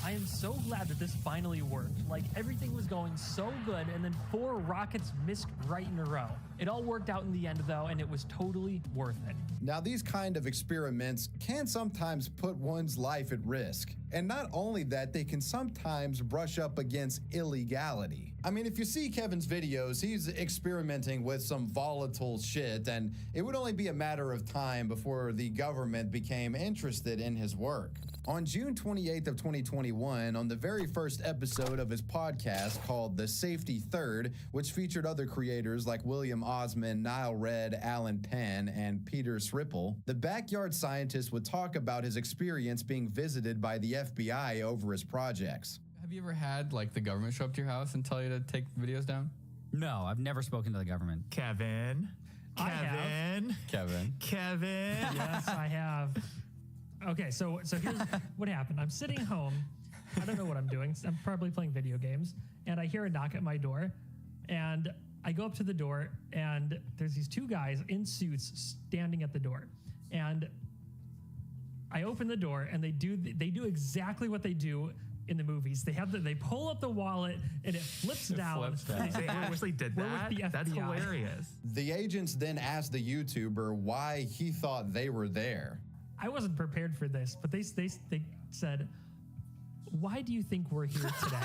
I am so glad that this finally worked. Like, everything was going so good, and then 4 rockets missed right in a row. It all worked out in the end, though, and it was totally worth it. Now, these kind of experiments can sometimes put one's life at risk. And not only that, they can sometimes brush up against illegality. I mean, if you see Kevin's videos, he's experimenting with some volatile shit, and it would only be a matter of time before the government became interested in his work. On June 28th of 2021, on the very first episode of his podcast called The Safety Third, which featured other creators like William Osman, Nile Red, Alan Penn, and Peter Sripple, the Backyard Scientist would talk about his experience being visited by the FBI over his projects. Have you ever had like the government show up to your house and tell you to take videos down? No, I've never spoken to the government. Kevin. Kevin. Yes, I have. Okay, so here's what happened. I'm sitting home. I don't know what I'm doing. I'm probably playing video games, and I hear a knock at my door, and I go up to the door, and there's these 2 guys in suits standing at the door, and I open the door, and they do exactly what they do in the movies. They pull up the wallet, and it flips down. They actually did that? That's hilarious. The agents then asked the YouTuber why he thought they were there. I wasn't prepared for this, but they said, "Why do you think we're here today?"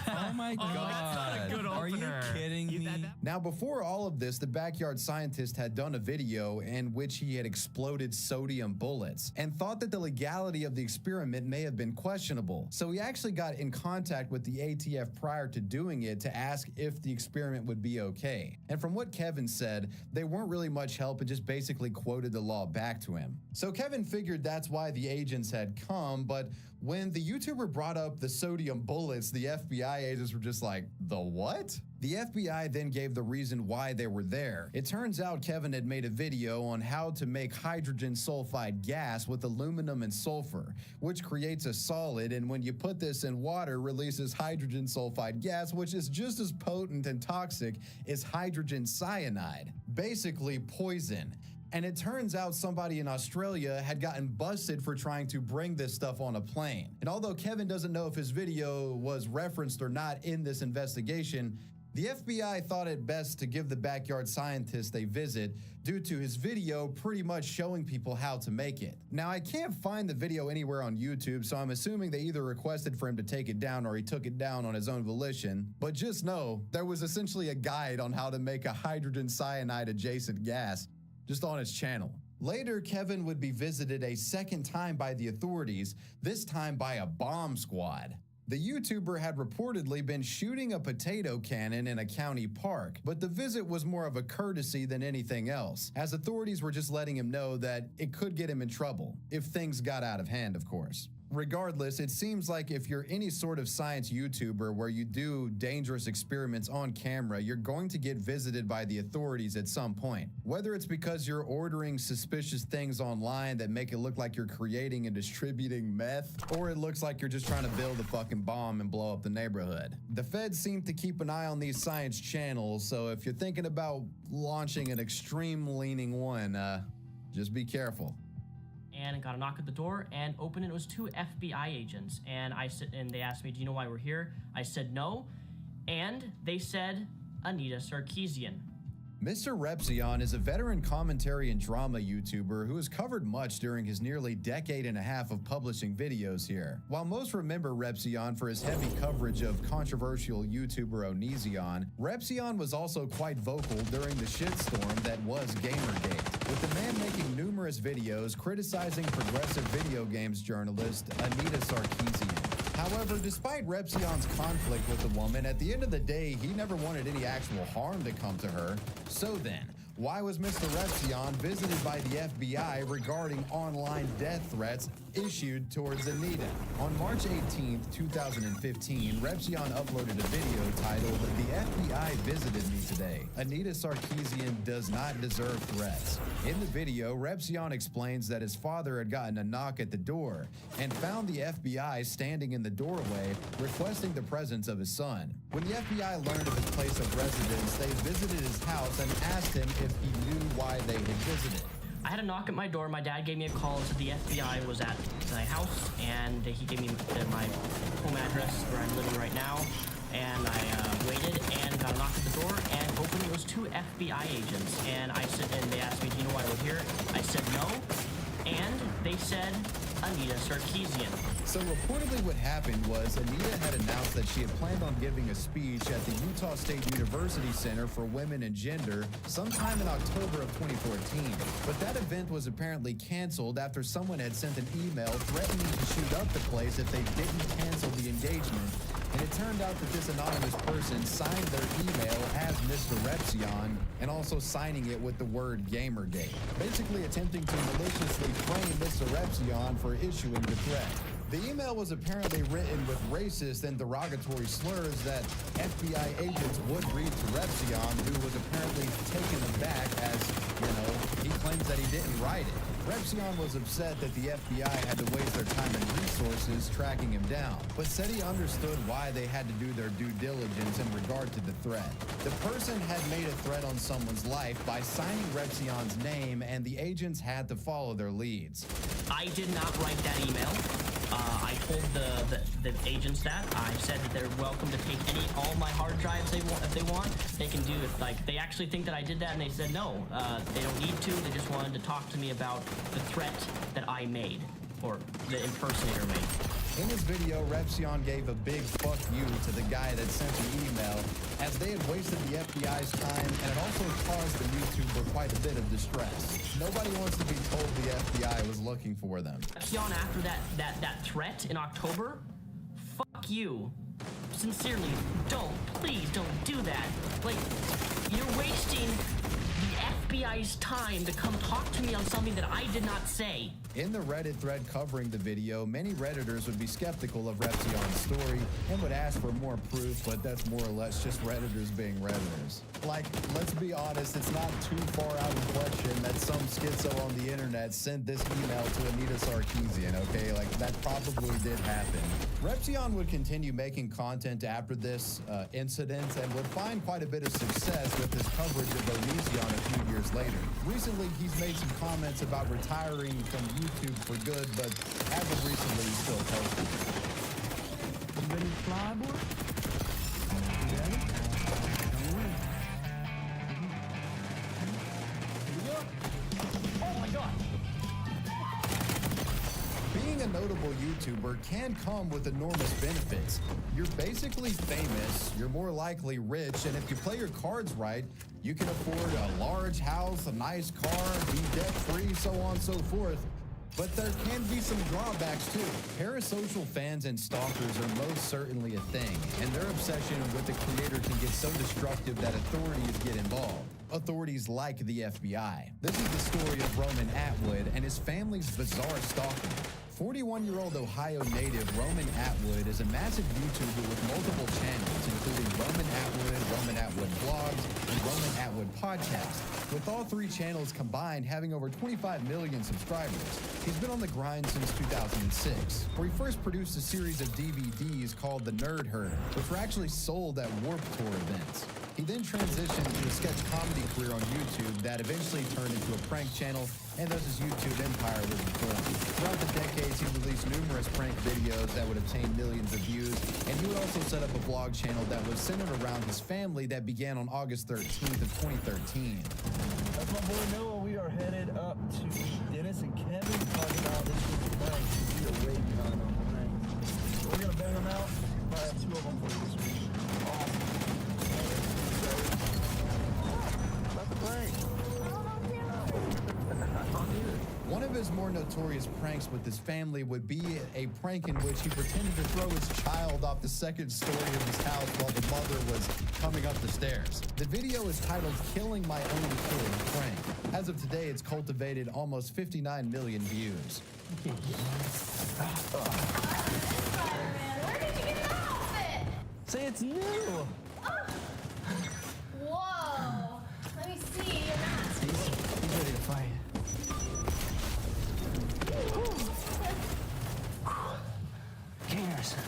Oh my God. That's not a good opener. Are you kidding me? Now, before all of this, the Backyard Scientist had done a video in which he had exploded sodium bullets and thought that the legality of the experiment may have been questionable. So he actually got in contact with the ATF prior to doing it to ask if the experiment would be okay. And from what Kevin said, they weren't really much help and just basically quoted the law back to him. So Kevin figured that's why the agents had come, but when the YouTuber brought up the sodium bullets, the FBI agents were just like, the what? The FBI then gave the reason why they were there. It turns out Kevin had made a video on how to make hydrogen sulfide gas with aluminum and sulfur, which creates a solid, and when you put this in water, releases hydrogen sulfide gas, which is just as potent and toxic as hydrogen cyanide. Basically poison. And it turns out somebody in Australia had gotten busted for trying to bring this stuff on a plane. And although Kevin doesn't know if his video was referenced or not in this investigation, the FBI thought it best to give the backyard scientist a visit due to his video pretty much showing people how to make it. Now, I can't find the video anywhere on YouTube, so I'm assuming they either requested for him to take it down or he took it down on his own volition. But just know, there was essentially a guide on how to make a hydrogen cyanide adjacent gas just on his channel. Later, Kevin would be visited a second time by the authorities, this time by a bomb squad. The YouTuber had reportedly been shooting a potato cannon in a county park, but the visit was more of a courtesy than anything else, as authorities were just letting him know that it could get him in trouble, if things got out of hand, of course. Regardless, it seems like if you're any sort of science YouTuber where you do dangerous experiments on camera, you're going to get visited by the authorities at some point. Whether it's because you're ordering suspicious things online that make it look like you're creating and distributing meth, or it looks like you're just trying to build a fucking bomb and blow up the neighborhood. The feds seem to keep an eye on these science channels, so if you're thinking about launching an extreme-leaning one, just be careful. And got a knock at the door and opened it. It was two FBI agents. And they asked me, do you know why we're here? I said no. And they said, Anita Sarkeesian. Mr. Repzion is a veteran commentary and drama YouTuber who has covered much during his nearly decade and a half of publishing videos here. While most remember Repzion for his heavy coverage of controversial YouTuber Onision, Repzion was also quite vocal during the shitstorm that was Gamergate, with the man making numerous videos criticizing progressive video games journalist Anita Sarkeesian. However, despite Repzion's conflict with the woman, at the end of the day, he never wanted any actual harm to come to her. So then, why was Mr. Repzion visited by the FBI regarding online death threats issued towards Anita? On March 18, 2015, Repzion uploaded a video titled, "The FBI visited me today. Anita Sarkeesian does not deserve threats." In the video, Repzion explains that his father had gotten a knock at the door and found the FBI standing in the doorway requesting the presence of his son. When the FBI learned of his place of residence, they visited his house and asked him if he knew why they had visited. I had a knock at my door. My dad gave me a call and said the FBI was at my house, and he gave me my home address where I'm living right now. And I waited and got a knock at the door and opened. It was two FBI agents, and they asked me, "Do you know why we're here?" I said no, and they said Anita Sarkeesian. So reportedly what happened was Anita had announced that she had planned on giving a speech at the Utah State University Center for Women and Gender sometime in October of 2014. But that event was apparently canceled after someone had sent an email threatening to shoot up the place if they didn't cancel the engagement. And it turned out that this anonymous person signed their email as Mr. Repzion and also signing it with the word Gamergate, basically attempting to maliciously frame Mr. Repzion for issuing the threat. The email was apparently written with racist and derogatory slurs that FBI agents would read to Repzion, who was apparently taken aback as, he claims that he didn't write it. Repzion was upset that the FBI had to waste their time and resources tracking him down, but said he understood why they had to do their due diligence in regard to the threat. The person had made a threat on someone's life by signing Repzion's name, and the agents had to follow their leads. I did not write that email. I told the agents that. I said that they're welcome to take all my hard drives if they want. They can do it. Like, they actually think that I did that, and they said no. They don't need to. They just wanted to talk to me about the threat that I made, or the impersonator made. In his video, Repzion gave a big fuck you to the guy that sent the email, as they had wasted the FBI's time, and it also caused the YouTuber quite a bit of distress. Nobody wants to be told the FBI was looking for them. Repzion, after that threat in October, fuck you. Sincerely, please don't do that. Like, you're wasting the FBI's time to come talk to me on something that I did not say. In the Reddit thread covering the video, many Redditors would be skeptical of Repzion's story and would ask for more proof, but that's more or less just Redditors being Redditors. Like, let's be honest, it's not too far out of question that some schizo on the internet sent this email to Anita Sarkeesian, okay? Like, that probably did happen. Repzion would continue making content after this incident and would find quite a bit of success with his coverage of Onision a few years years later. Recently, he's made some comments about retiring from YouTube for good, but as of recently, he's still posting. You ready to fly, boy? You ready? Oh my God. Being a notable YouTuber can come with enormous benefits. You're basically famous, you're more likely rich, and if you play your cards right, you can afford a large house, a nice car, be debt-free, so on and so forth. But there can be some drawbacks too. Parasocial fans and stalkers are most certainly a thing, and their obsession with the creator can get so destructive that authorities get involved. Authorities like the FBI. This is the story of Roman Atwood and his family's bizarre stalking. 41-year-old Ohio native Roman Atwood is a massive YouTuber with multiple channels, including Roman Atwood Vlogs, and Roman Atwood Podcast, with all three channels combined having over 25 million subscribers. He's been on the grind since 2006, where he first produced a series of DVDs called The Nerd Herd, which were actually sold at Warped Tour events. He then transitioned to a sketch comedy career on YouTube that eventually turned into a prank channel, and thus his YouTube empire was born. Throughout the decades, he released numerous prank videos that would obtain millions of views, and he would also set up a vlog channel that was centered around his family that began on August 13th of 2013. That's my boy Noah. We are headed up to Dennis and Kevin to talk about this week's pranks. We are way behind on pranks. We're going to bang them out. I have two of them for you this week. Awesome. That's a prank. One of his more notorious pranks with his family would be a prank in which he pretended to throw his child off the second story of his house while the mother was coming up the stairs. The video is titled Killing My Own Kid Prank. As of today, it's cultivated almost 59 million views. Where did you get that outfit? Say it's new. Whoa. Let me see your mask. He's ready to fight. Okay, Harrison,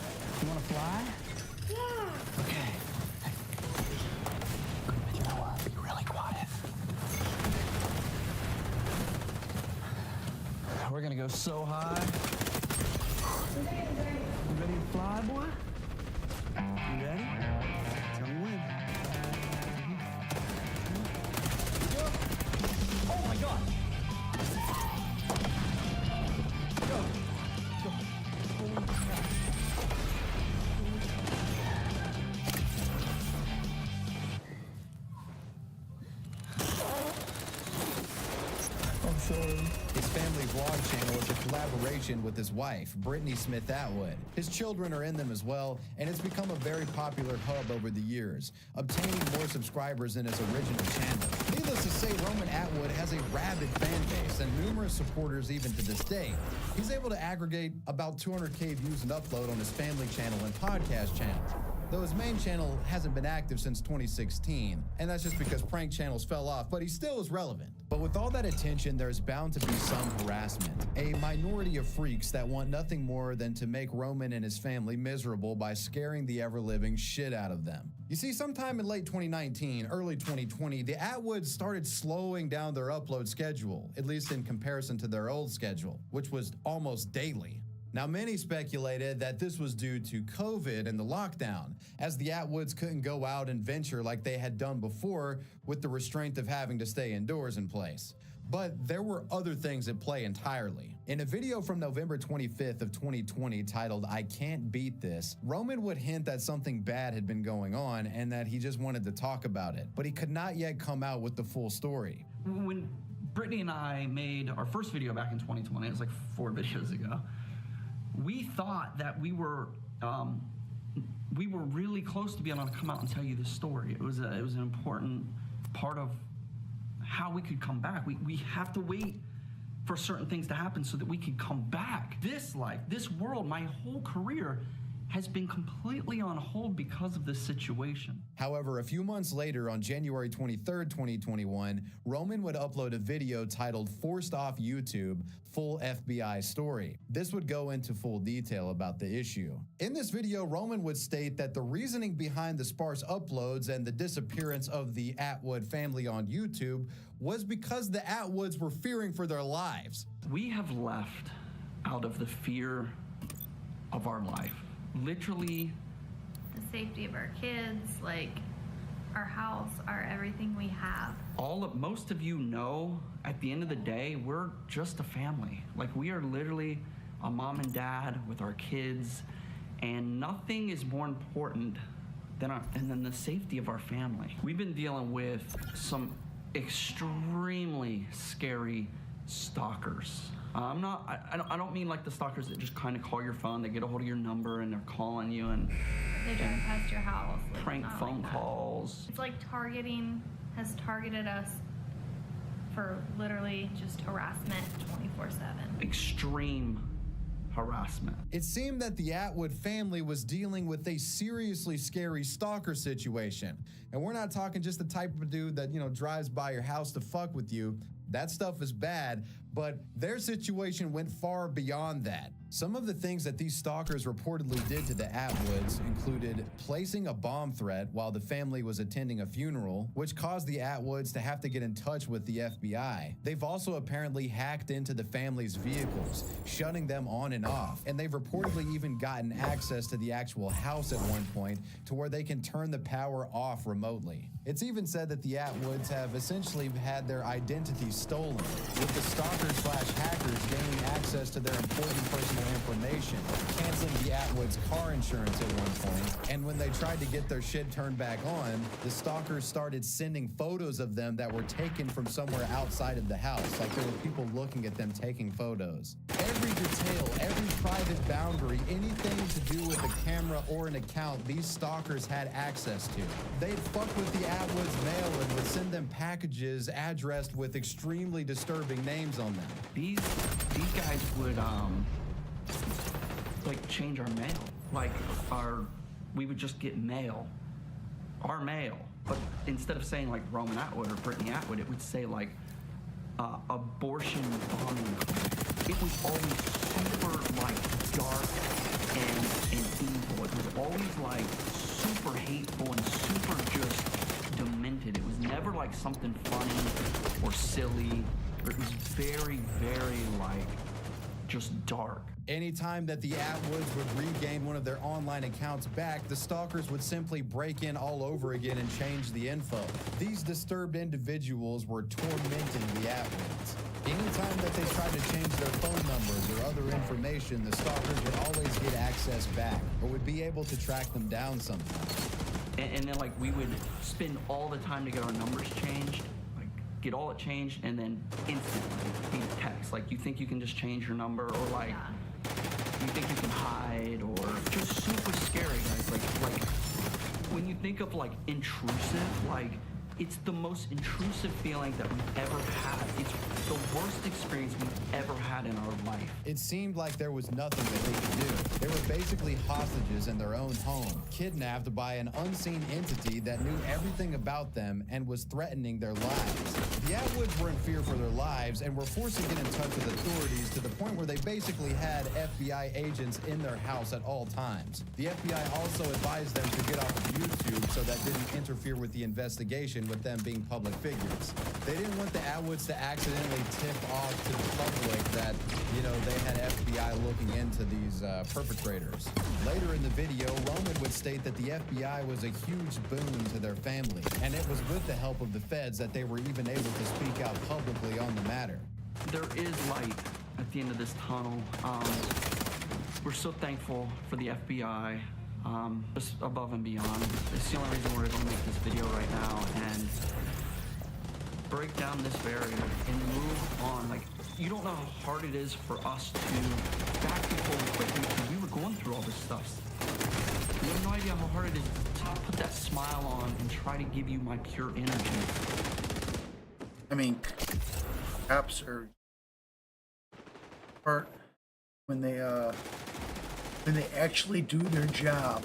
you want to fly? Yeah. Okay. You know what? Be really quiet. We're gonna go so high. You ready to fly, boy? You ready? Tell me when. Oh my God. I'm sorry. His family vlog channel is a collaboration with his wife, Brittany Smith Atwood. His children are in them as well, and it's become a very popular hub over the years, obtaining more subscribers than his original channel. Needless to say, Roman Atwood has a rabid fan base and numerous supporters even to this day. He's able to aggregate about 200K views and upload on his family channel and podcast channels, though his main channel hasn't been active since 2016, and that's just because prank channels fell off, but he still is relevant. But with all that attention, there's bound to be some harassment. A minority of freaks that want nothing more than to make Roman and his family miserable by scaring the ever-living shit out of them. You see, sometime in late 2019, early 2020, the Atwoods started slowing down their upload schedule, at least in comparison to their old schedule, which was almost daily. Now, many speculated that this was due to COVID and the lockdown, as the Atwoods couldn't go out and venture like they had done before with the restraint of having to stay indoors in place. But there were other things at play entirely. In a video from November 25th of 2020 titled I Can't Beat This, Roman would hint that something bad had been going on and that he just wanted to talk about it, but he could not yet come out with the full story. When Brittany and I made our first video back in 2020, it was like 4 videos ago, we thought that we were really close to being able to come out and tell you this story. It was an important part of how we could come back. We have to wait for certain things to happen so that we can come back. This life, this world, my whole career has been completely on hold because of this situation. However, a few months later, on January 23rd, 2021, Roman would upload a video titled "Forced Off YouTube, Full FBI Story." This would go into full detail about the issue. In this video, Roman would state that the reasoning behind the sparse uploads and the disappearance of the Atwood family on YouTube was because the Atwoods were fearing for their lives. We have left out of the fear of our life. Literally, The safety of our kids, like our house, our everything we have. most of you know, at the end of the day, we're just a family. Like, we are literally a mom and dad with our kids, and nothing is more important than the safety of our family. We've been dealing with some extremely scary stalkers. I don't mean like the stalkers that just kind of call your phone, they get a hold of your number and they're calling you and They drive past your house. Like, prank not phone like that. calls. It's like has targeted us for literally just harassment 24/7. Extreme harassment. It seemed that the Atwood family was dealing with a seriously scary stalker situation. And we're not talking just the type of dude that, drives by your house to fuck with you. That stuff is bad, but their situation went far beyond that. Some of the things that these stalkers reportedly did to the Atwoods included placing a bomb threat while the family was attending a funeral, which caused the Atwoods to have to get in touch with the FBI. They've also apparently hacked into the family's vehicles, shutting them on and off, and they've reportedly even gotten access to the actual house at one point to where they can turn the power off remotely. It's even said that the Atwoods have essentially had their identity stolen, with the stalkers/hackers gaining access to their important personal information, canceling the Atwoods' car insurance at one point, and when they tried to get their shit turned back on, the stalkers started sending photos of them that were taken from somewhere outside of the house, like there were people looking at them taking photos. Every detail, every private boundary, anything to do with a camera or an account, these stalkers had access to. They'd fuck with the Atwoods' mail and would send them packages addressed with extremely disturbing names on them. These guys would like change our mail. Like we would just get mail, our mail, but instead of saying like Roman Atwood or Brittany Atwood, it would say like abortion bombing. It was always super like dark and evil. It was always like super hateful and super just demented. It was never like something funny or silly. It was very, very like just dark. Anytime that the Atwoods would regain one of their online accounts back, the stalkers would simply break in all over again and change the info. These disturbed individuals were tormenting the Atwoods. Anytime that they tried to change their phone numbers or other information, the stalkers would always get access back or would be able to track them down somehow. And then like we would spend all the time to get our numbers changed, like get all it changed, and then instantly be a text. Like, you think you can just change your number, or like you think you can hide, or just super scary, guys. Like when you think of like intrusive, like it's the most intrusive feeling that we've ever had. It's the worst experience we've ever had in our life. It seemed like there was nothing that they could do. They were basically hostages in their own home, kidnapped by an unseen entity that knew everything about them and was threatening their lives. The Atwoods were in fear for their lives and were forced to get in touch with authorities to the point where they basically had FBI agents in their house at all times. The FBI also advised them to get off of YouTube so that didn't interfere with the investigation, with them being public figures. They didn't want the Atwoods to accidentally tip off to the public that, they had FBI looking into these perpetrators. Later in the video, Roman would state that the FBI was a huge boon to their family, and it was with the help of the feds that they were even able to speak out publicly on the matter. There is light at the end of this tunnel. We're so thankful for the FBI. Just above and beyond. It's the only reason we're able to make this video right now and break down this barrier and move on. Like, you don't know how hard it is for us to back people quickly because we were going through all this stuff. You have no idea how hard it is to put that smile on and try to give you my pure energy. I mean, apps are when they when they actually do their job.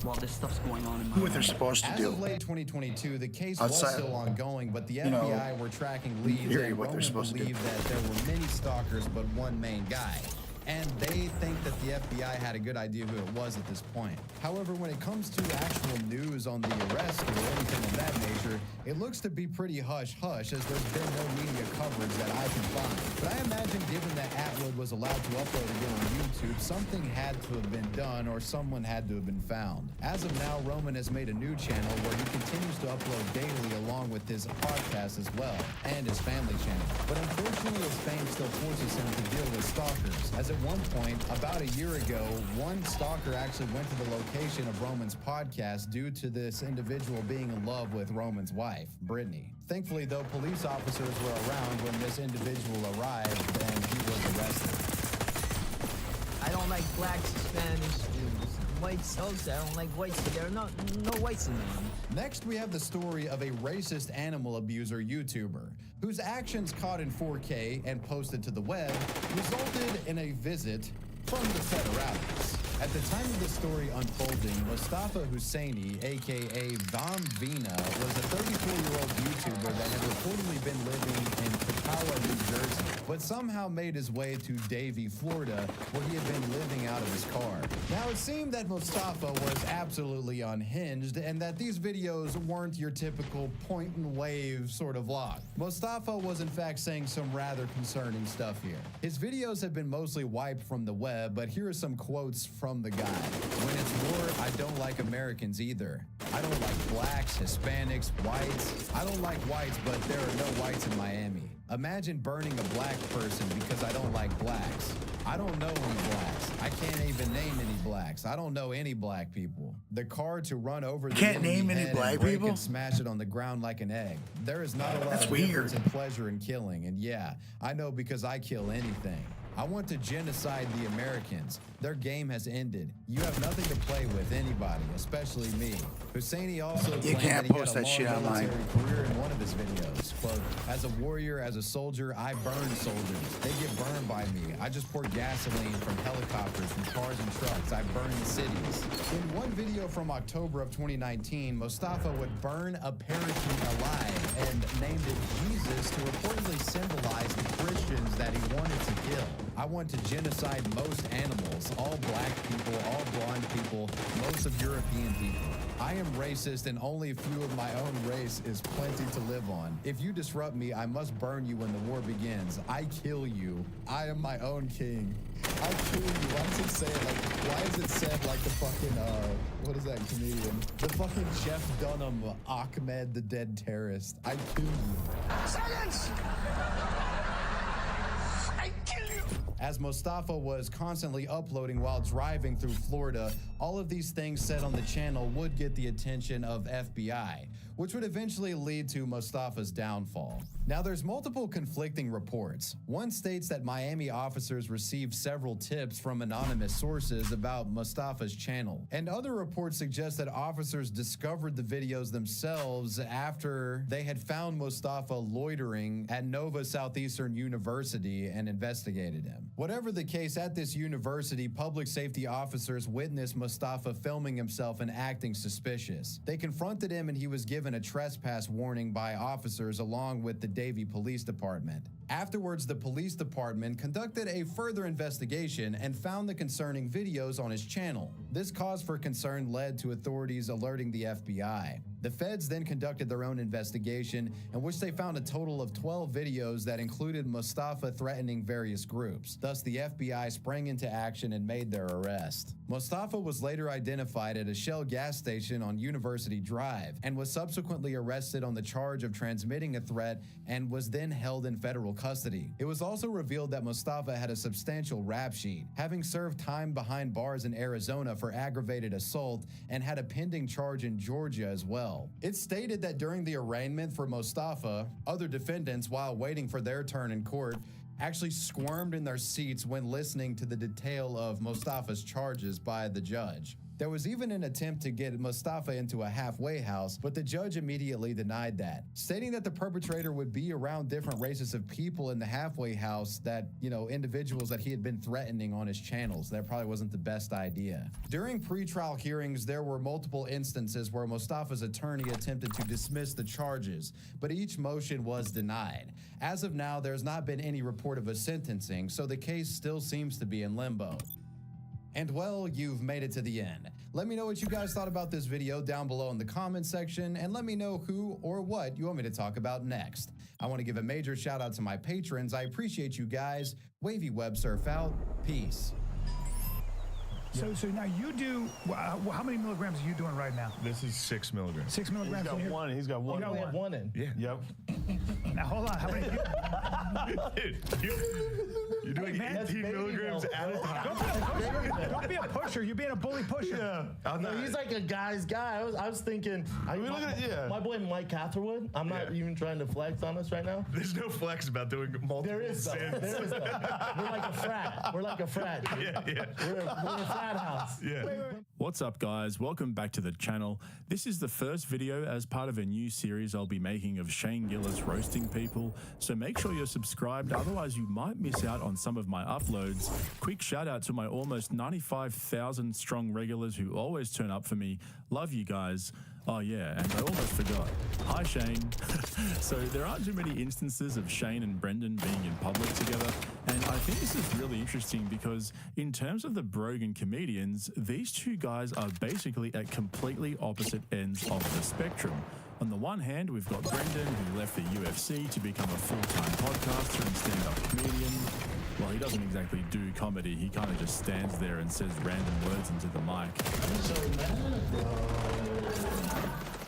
While this stuff's going on in my Do what they're supposed to As do. of late 2022, the case was Outside still of, ongoing, but the you know, FBI were tracking leads theory, and what they're Roman supposed to do. believed that there were many stalkers but one main guy. And they think that the FBI had a good idea who it was at this point. However, when it comes to actual news on the arrest or anything of that nature, it looks to be pretty hush-hush, as there's been no media coverage that I can find. But I imagine given that Atwood was allowed to upload again on YouTube, something had to have been done or someone had to have been found. As of now, Roman has made a new channel where he continues to upload daily along with his podcast as well, and his family channel. But unfortunately, his fame still forces him to deal with stalkers, as at one point, about a year ago, one stalker actually went to the location of Roman's podcast due to this individual being in love with Roman's wife, Brittany. Thankfully, though, police officers were around when this individual arrived and he was arrested. I don't like blacks, Hispanics, whites also. I don't like whites. There are no whites in there. Next, we have the story of a racist animal abuser YouTuber whose actions caught in 4K and posted to the web resulted in a visit from the federales. At the time of the story unfolding, Mustafa Husseini, aka Vamvina, was a 34-year-old YouTuber that had reportedly been living in Petawa, New Jersey, but somehow made his way to Davie, Florida, where he had been living out of his car. Now, it seemed that Mustafa was absolutely unhinged and that these videos weren't your typical point-and-wave sort of vlog. Mustafa was in fact saying some rather concerning stuff here. His videos have been mostly wiped from the web, but here are some quotes from the guy. When it's war, I don't like Americans either. I don't like blacks, Hispanics, whites. I don't like whites, but there are no whites in Miami. Imagine burning a black person because I don't like blacks. I don't know any blacks. I can't even name any blacks. I don't know any black people. The car to run over the Can't enemy name any head black and break people? and smash it on the ground like an egg. There is not a lot That's of weird. difference in pleasure in killing, and yeah, I know because I kill anything. I want to genocide the Americans. Their game has ended. You have nothing to play with, anybody, especially me. Husseini also You claimed can't that he post had a that shit long online. military career in one of his videos. Quote, as a warrior, as a soldier, I burn soldiers. They get burned by me. I just pour gasoline from helicopters, from cars and trucks. I burn the cities. In one video from October of 2019, Mustafa would burn a parakeet alive and named it Jesus to reportedly symbolize the Christians that he wanted to kill. I want to genocide most animals, all black people, all blonde people, most of European people. I am racist and only a few of my own race is plenty to live on. If you disrupt me, I must burn you when the war begins. I kill you. I am my own king. I kill you. Why does it say it like, why is it said like the fucking, what is that comedian? The fucking Jeff Dunham, Ahmed the Dead Terrorist. I kill you. Silence! I kill you! As Mustafa was constantly uploading while driving through Florida, all of these things said on the channel would get the attention of FBI, which would eventually lead to Mustafa's downfall. Now, there's multiple conflicting reports. One states that Miami officers received several tips from anonymous sources about Mustafa's channel, and other reports suggest that officers discovered the videos themselves after they had found Mustafa loitering at Nova Southeastern University and investigated him. Whatever the case, at this university, public safety officers witnessed Mustafa filming himself and acting suspicious. They confronted him and he was given a trespass warning by officers along with the Davie Police Department. Afterwards, the police department conducted a further investigation and found the concerning videos on his channel. This cause for concern led to authorities alerting the FBI. The feds then conducted their own investigation in which they found a total of 12 videos that included Mustafa threatening various groups. Thus, the FBI sprang into action and made their arrest. Mustafa was later identified at a Shell gas station on University Drive and was subsequently arrested on the charge of transmitting a threat and was then held in federal custody. It was also revealed that Mustafa had a substantial rap sheet, having served time behind bars in Arizona for aggravated assault and had a pending charge in Georgia as well. It's stated that during the arraignment for Mustafa, other defendants, while waiting for their turn in court, actually squirmed in their seats when listening to the detail of Mustafa's charges by the judge. There was even an attempt to get Mustafa into a halfway house, but the judge immediately denied that, stating that the perpetrator would be around different races of people in the halfway house that, individuals that he had been threatening on his channels. That probably wasn't the best idea. During pretrial hearings, there were multiple instances where Mustafa's attorney attempted to dismiss the charges, but each motion was denied. As of now, there's not been any report of a sentencing, so the case still seems to be in limbo. And well, you've made it to the end. Let me know what you guys thought about this video down below in the comment section, and let me know who or what you want me to talk about next. I want to give a major shout out to my patrons. I appreciate you guys. Wavy Web Surf out. Peace. So now you do, how many milligrams are you doing right now? This is 6 milligrams. 6 milligrams. He's got in one. He's got one. You got one in. Yeah. Yep. Now hold on. How many? You're doing 18 milligrams at a time. Don't be a pusher. You're being a bully pusher. Yeah. No, he's like a guy's guy. I was thinking, my boy Mike Catherwood. I'm not even trying to flex on us right now. There's no flex about doing multiple. There is though. There is though. We're like a frat. We're like a frat. Yeah. We're a frat house. Yeah. What's up, guys? Welcome back to the channel. This is the first video as part of a new series I'll be making of Shane Gillis roasting people, so make sure you're subscribed, otherwise you might miss out on some of my uploads. Quick shout out to my almost 95,000 strong regulars who always turn up for me. Love you guys. Oh yeah, and I almost forgot. Hi Shane. So there aren't too many instances of Shane and Brendan being in public together, and I think this is really interesting because in terms of the Brogan comedians, these two guys are basically at completely opposite ends of the spectrum. On the one hand, we've got Brendan, who left the UFC to become a full-time podcaster and stand-up comedian. Well, he doesn't exactly do comedy, he kind of just stands there and says random words into the mic.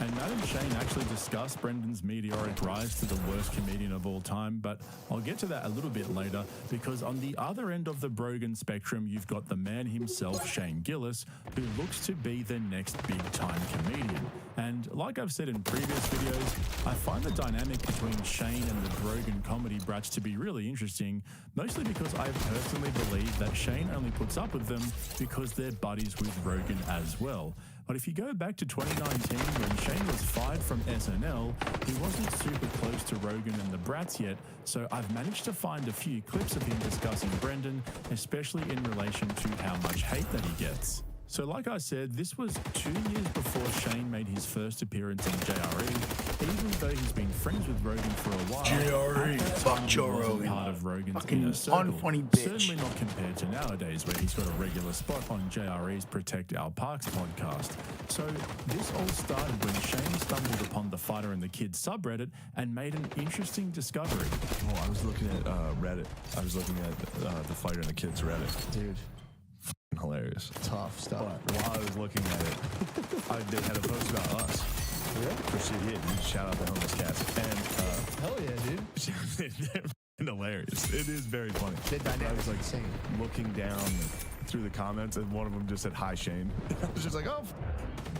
And Matt and Shane actually discussed Brendan's meteoric rise to the worst comedian of all time, but I'll get to that a little bit later, because on the other end of the Brogan spectrum, you've got the man himself, Shane Gillis, who looks to be the next big-time comedian. And like I've said in previous videos, I find the dynamic between Shane and the Brogan comedy brats to be really interesting, mostly because I personally believe that Shane only puts up with them because they're buddies with Rogan as well. But if you go back to 2019, when Shane was fired from SNL, he wasn't super close to Rogan and the brats yet, so I've managed to find a few clips of him discussing Brendan, especially in relation to how much hate that he gets. So like I said, this was 2 years before Shane made his first appearance on JRE, even though he's been friends with Rogan for a while. JRE, fuck Joe Rogan. Part of Rogan's fucking inner circle. unfunny bitch. Certainly not compared to nowadays, where he's got a regular spot on JRE's Protect Our Parks podcast. So this all started when Shane stumbled upon the Fighter and the Kids subreddit and made an interesting discovery. Oh, I was looking at Reddit. I was looking at the Fighter and the Kids Reddit. Dude. Hilarious. Tough stuff. But while I was looking at it, they had a post about us. Really? For shit hit. Shout out the homeless cats. And hell yeah, dude. they're hilarious. It is very funny. The dynamic was like insane. looking down through the comments, and one of them just said, "Hi, Shane." I was just like, "Oh,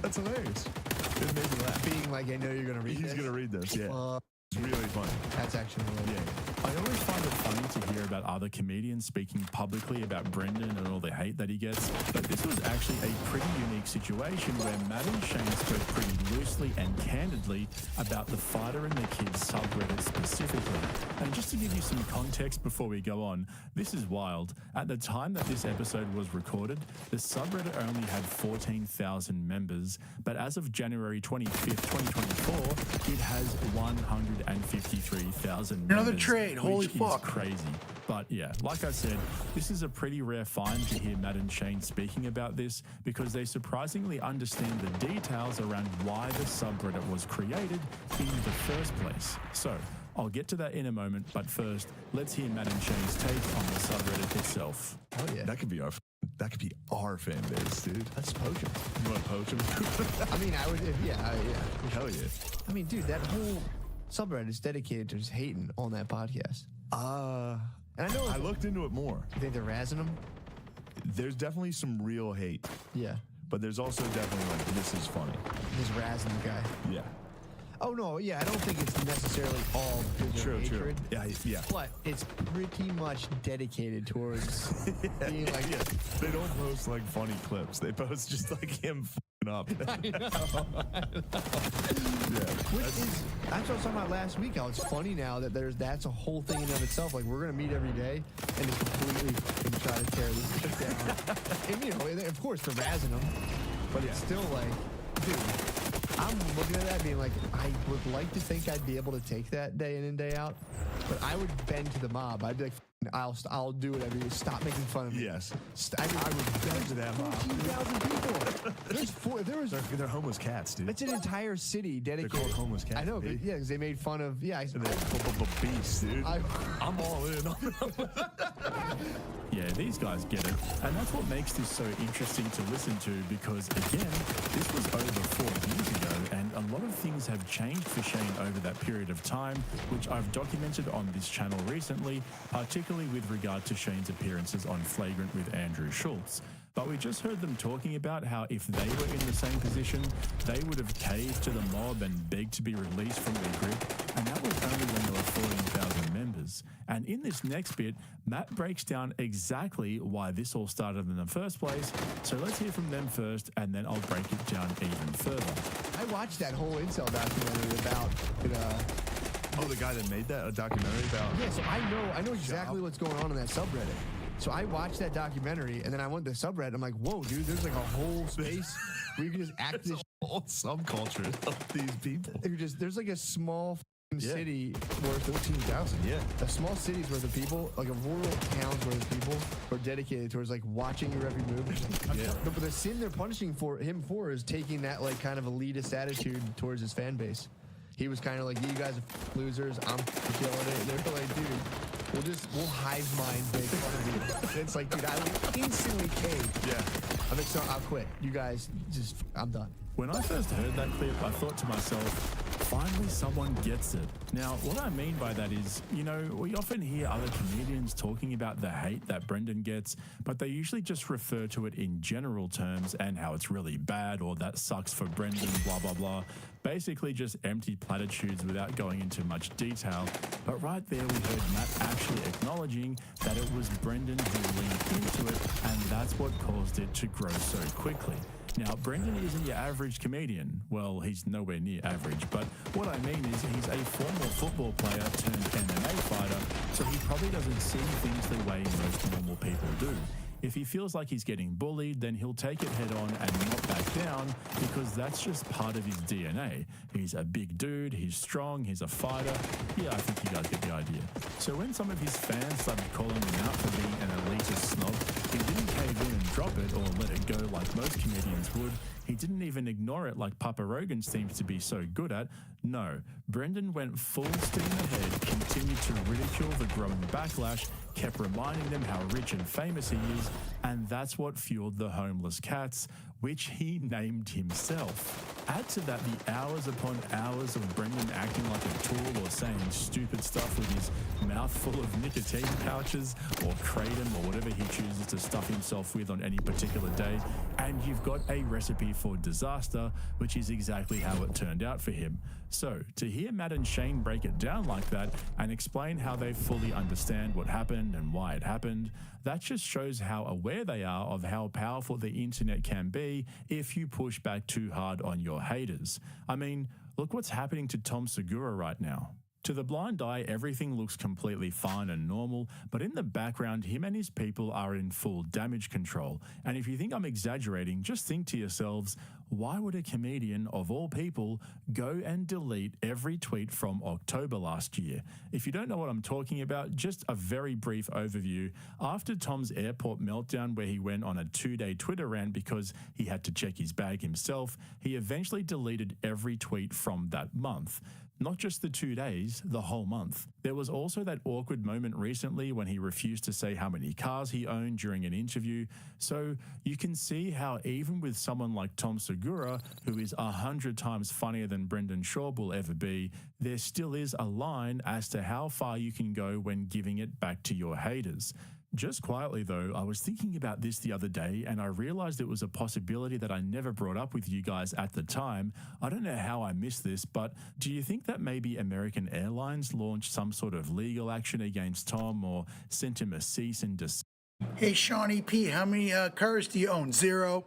that's hilarious." It made me laugh. Being like, I know you're gonna read this. He's gonna read this. Yeah. It's really funny. That's actually really Yeah. I always find it funny to hear about other comedians speaking publicly about Brendan and all the hate that he gets, but this was actually a pretty unique situation where Matt and Shane spoke pretty loosely and candidly about the Fighter and the Kids subreddit specifically. And just to give you some context before we go on, this is wild. At the time that this episode was recorded, the subreddit only had 14,000 members, but as of January 25th, 2024, it has 153,000 members. Another trade, holy which fuck. is crazy. But yeah, like I said, this is a pretty rare find to hear Matt and Shane speaking about this, because they surprisingly understand the details around why the subreddit was created in the first place. So I'll get to that in a moment, but first, let's hear Matt and Shane's take on the subreddit itself. Oh yeah, that could be our fan base, dude. Let's poach him. You want to poach him? I mean, I would, yeah. Hell yeah. I mean, dude, that whole subreddit is dedicated to just hating on that podcast. And I know I looked into it more. You think they're razzing them? There's definitely some real hate. Yeah. But there's also definitely like, this is funny. Just razzing the guy. Yeah. Oh no, yeah, I don't think it's necessarily all Google hatred. Yeah. But it's pretty much dedicated towards being like. They don't post like funny clips. They post just like him f***ing up. I know. Which is that's what I was talking about last week. How it's funny now that that's a whole thing in and of itself. Like we're gonna meet every day and just completely f***ing try to tear this shit down. And you know, and of course they're razzing them, but it's still like, dude. I'm looking at that being like, I would like to think I'd be able to take that day in and day out, but I would bend to the mob. I'd be like, I'll do whatever you. Stop making fun of me. Yes. I would bend to that mob. 14,000 people. They're homeless cats, dude. It's an entire city dedicated. They're called homeless cats. I know, but yeah, because they made fun of. Yeah, beast, dude. I'm all in. Yeah, these guys get it, and that's what makes this so interesting to listen to. Because again, this was over 4 years ago, and a lot of things have changed for Shane over that period of time, which I've documented on this channel recently, particularly with regard to Shane's appearances on Flagrant with Andrew Schultz. But we just heard them talking about how if they were in the same position, they would have caved to the mob and begged to be released from their grip, and that was only when there were 14,000 members. And in this next bit, Matt breaks down exactly why this all started in the first place, so let's hear from them first, and then I'll break it down even further. I watched that whole incel documentary about the guy that made that, a documentary about... Yeah, so I know exactly what's going on in that subreddit. So I watched that documentary, and then I went to the subreddit. I'm like, whoa, dude, there's like a whole space where you can just act this whole subculture of these people. There's like a small city worth 14,000. Yeah. A small city's worth of people, like a rural town's worth of people who are dedicated towards like watching your every move. Yeah. But the sin they're punishing him for is taking that like kind of elitist attitude towards his fan base. He was kind of like, you guys are losers, I'm killing it. And they were like, dude, we'll hive mind make fun of you. And it's like, dude, I would instantly cave. Yeah. I'm like, so I'll quit. You guys, I'm done. When I first heard that clip, I thought to myself, finally someone gets it. Now, what I mean by that is, you know, we often hear other comedians talking about the hate that Brendan gets, but they usually just refer to it in general terms and how it's really bad or that sucks for Brendan, blah, blah, blah. Basically just empty platitudes without going into much detail. But right there we heard Matt actually acknowledging that it was Brendan who leaned into it, and that's what caused it to grow so quickly. Now, Brendan isn't your average comedian. Well, he's nowhere near average, but what I mean is he's a former football player turned MMA fighter, so he probably doesn't see things the way most normal people do. If he feels like he's getting bullied, then he'll take it head on and not back down, because that's just part of his DNA. He's a big dude, he's strong, he's a fighter. Yeah, I think you guys get the idea. So when some of his fans started calling him out for being an elitist snob, he didn't cave in and drop it or let it go like most comedians would. He didn't even ignore it like Papa Rogan seems to be so good at. No, Brendan went full steam ahead, continued to ridicule the growing backlash, kept reminding them how rich and famous he is, and that's what fueled the homeless cats, which he named himself. Add to that the hours upon hours of Brendan acting like a tool or saying stupid stuff with his mouth full of nicotine pouches or kratom or whatever he chooses to stuff himself with on any particular day, and you've got a recipe for disaster, which is exactly how it turned out for him. So, to hear Matt and Shane break it down like that and explain how they fully understand what happened and why it happened, that just shows how aware they are of how powerful the internet can be if you push back too hard on your haters. I mean, look what's happening to Tom Segura right now. To the blind eye, everything looks completely fine and normal, but in the background, him and his people are in full damage control. And if you think I'm exaggerating, just think to yourselves, why would a comedian, of all people, go and delete every tweet from October last year? If you don't know what I'm talking about, just a very brief overview. After Tom's airport meltdown, where he went on a 2-day Twitter rant because he had to check his bag himself, he eventually deleted every tweet from that month. Not just the 2 days, the whole month. There was also that awkward moment recently when he refused to say how many cars he owned during an interview. So you can see how even with someone like Tom Segura, who is 100 times funnier than Brendan Schaub will ever be, there still is a line as to how far you can go when giving it back to your haters. Just quietly, though, I was thinking about this the other day and I realized it was a possibility that I never brought up with you guys at the time. I don't know how I missed this, but do you think that maybe American Airlines launched some sort of legal action against Tom or sent him a cease and desist? Hey, Shawnee P, how many cars do you own? 0?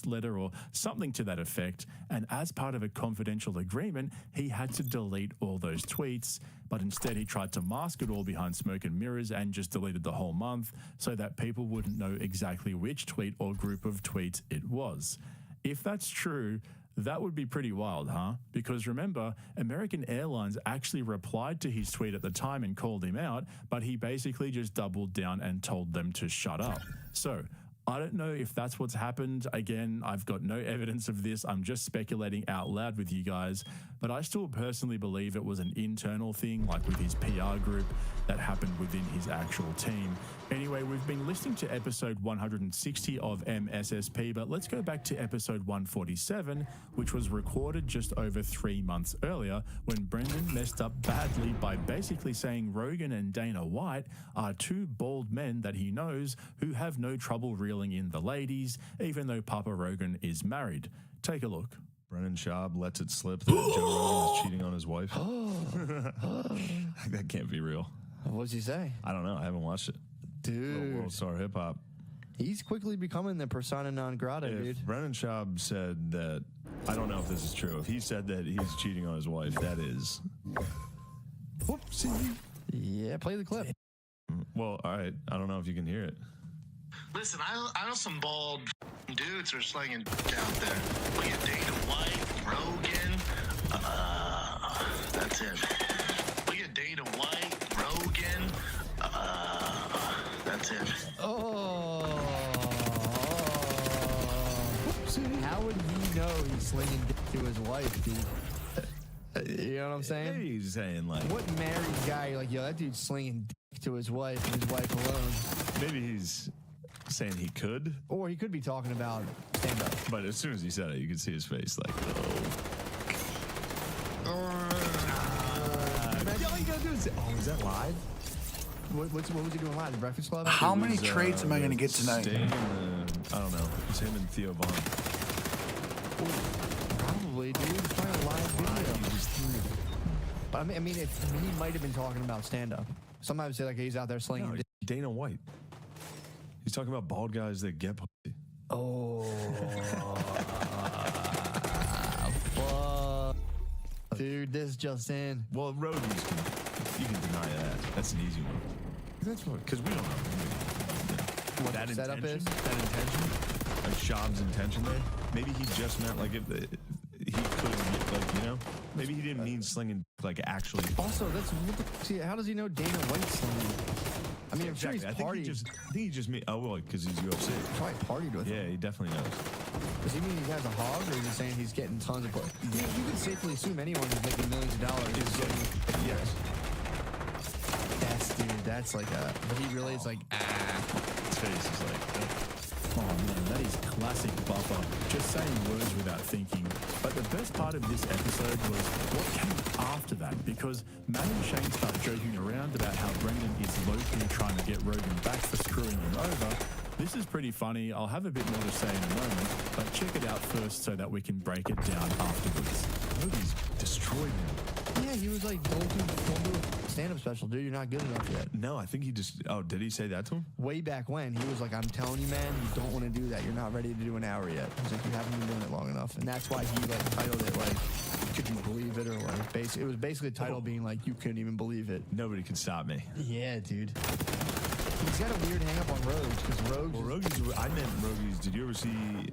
Letter or something to that effect, and as part of a confidential agreement, he had to delete all those tweets, but instead he tried to mask it all behind smoke and mirrors and just deleted the whole month so that people wouldn't know exactly which tweet or group of tweets it was. If that's true, that would be pretty wild, huh? Because remember, American Airlines actually replied to his tweet at the time and called him out, but he basically just doubled down and told them to shut up. So, I don't know if that's what's happened. Again, I've got no evidence of this. I'm just speculating out loud with you guys. But I still personally believe it was an internal thing, like with his PR group, that happened within his actual team. Anyway, we've been listening to episode 160 of MSSP, but let's go back to episode 147, which was recorded just over 3 months earlier when Brendan messed up badly by basically saying Rogan and Dana White are two bald men that he knows who have no trouble reeling in the ladies, even though Papa Rogan is married. Take a look. Brennan Schaub lets it slip that Joe Rogan is cheating on his wife. That can't be real. What does he say? I don't know. I haven't watched it. Dude. World Star Hip Hop. He's quickly becoming the persona non grata, dude. If Brennan Schaub said that, I don't know if this is true. If he said that he's cheating on his wife, that is. Whoopsie. Yeah, play the clip. Well, all right. I don't know if you can hear it. Listen, I know some bald dudes are slinging out there. We get Dana White, Rogan. That's it. We get Dana White, Rogan. That's it. How would he know he's slinging dick to his wife, dude? You know what I'm saying? Maybe he's saying, like, what married guy, like, yo, that dude's slinging dick to his wife and his wife alone? Maybe he's saying he could. Or he could be talking about stand up. But as soon as he said it, you could see his face, like, All you gotta do is, is that live? What was he doing live? The Breakfast Club? How many trades am I going to get tonight? I don't know. It's him and Theo Vaughn. Probably, dude. It's probably a live video. But I mean, he might have been talking about stand-up. Sometimes say like he's out there slinging. No, Dana White. He's talking about bald guys that get pussy. Oh. Fuck. Dude, this just in. Well, roadies, you can deny that. That's an easy one. That's what, because we don't know what that setup is. That intention, like Schaub's intention there. Maybe he just meant like if he could, like, you know, maybe he didn't mean slinging, like, actually. Also, that's see. How does he know Dana White's slinging? I mean, I'm sure he's partying. I think he just made. Oh well, because he's UFC. Probably partied with him. Yeah, he definitely knows. Does he mean he has a hog, or is he saying he's getting tons of play? You can safely assume anyone who's making millions of dollars is getting. Yes. That's like a. But he really is like, His face is like. Oh man, that is classic Buffer. Just saying words without thinking. But the best part of this episode was what came after that, because Matt and Shane start joking around about how Brendan is low-key trying to get Rogan back for screwing him over. This is pretty funny. I'll have a bit more to say in a moment, but check it out first so that we can break it down afterwards. Rogan's destroyed him. Yeah, he was like, don't do a stand-up special, dude. You're not good enough yet. No, I think he just. Oh, did he say that to him? Way back when, he was like, I'm telling you, man, you don't want to do that. You're not ready to do an hour yet. He's like, you haven't been doing it long enough. And that's why he like titled it like, could you believe it? Or like, it was basically a title being like, you couldn't even believe it. Nobody can stop me. Yeah, dude. He's got a weird hang up on Rogues, because Rogues. Well, Rogues, I meant Rogues. Did you ever see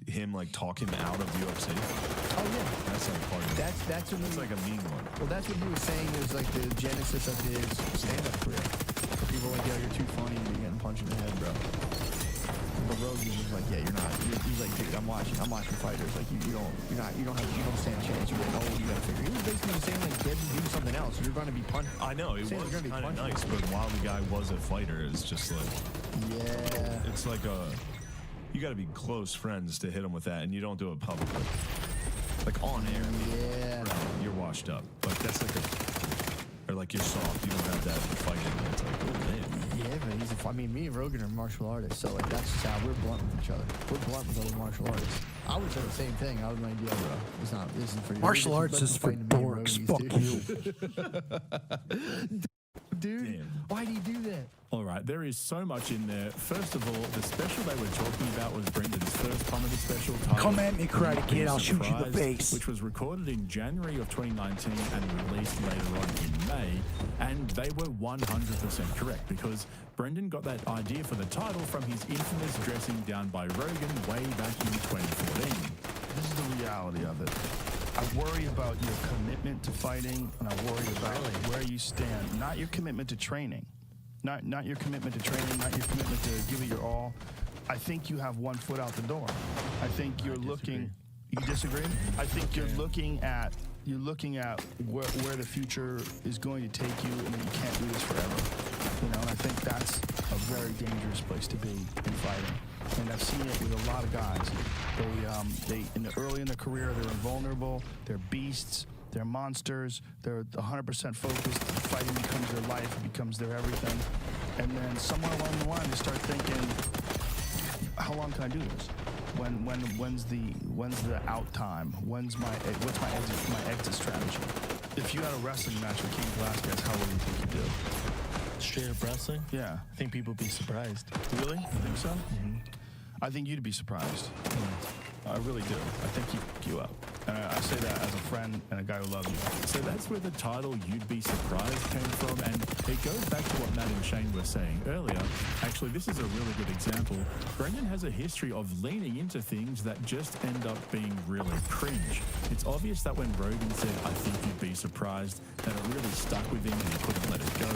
him like talk him out of UFC? Oh yeah, that's like part of it. That's like a mean one. Well, that's what he was saying was like the genesis of his stand-up career. Where people were like, yo, you're too funny, you're getting punched in the head, bro. But Rogues was like, yeah, you're not. He's like, dude, I'm watching fighters. Like you don't stand a chance. You're getting old. You gotta figure. He was basically saying like, get and do something else. You're gonna be punched. I know it was kind of nice, but while the guy was a fighter, it's just like, yeah, it's like a. You got to be close friends to hit him with that, and you don't do it publicly. Like on air. Yeah. Right, you're washed up. Like that's like or like you're soft. You don't have that fight in you. It's like, oh man. Yeah, but I mean, me and Rogan are martial artists, so like that's just how we're blunt with each other. We're blunt with other martial artists. I would say the same thing. I was like, yeah, bro, this isn't for you. Martial arts is for dorks. Fuck you. Dude, why do you do that? All right, there is so much in there. First of all, the special they were talking about was Brendan's first comedy special titled Come at me, Karate Not Kid, Being I'll shoot you in the Surprised, face. which was recorded in January of 2019 and released later on in May. And they were 100% correct because Brendan got that idea for the title from his infamous dressing down by Rogan way back in 2014. This is the reality of it. I worry about your commitment to fighting, and I worry about where you stand. Not your commitment to training. Not your commitment to training, not your commitment to give it your all. I think you have one foot out the door. I think you're looking. You disagree? I think you're looking at where the future is going to take you, and that you can't do this forever. You know, and I think that's a very dangerous place to be in fighting. And I've seen it with a lot of guys. They early in their career, they're invulnerable, they're beasts, they're monsters, they're 100% focused. Fighting becomes their life, it becomes their everything. And then somewhere along the line, they start thinking, how long can I do this? When's the out time? What's my exit strategy? If you had a wrestling match with King Velasquez, how long do you think you'd do? Straight up wrestling? Yeah. I think people would be surprised. Really? You think so? Mm-hmm. I think you'd be surprised. I really do. I think he'd pick you up. And I say that as a friend and a guy who loves you. So that's where the title You'd Be Surprised came from, and it goes back to what Matt and Shane were saying earlier. Actually, this is a really good example. Brendan has a history of leaning into things that just end up being really cringe. It's obvious that when Rogan said, I think you'd be surprised, that it really stuck with him and he couldn't let it go.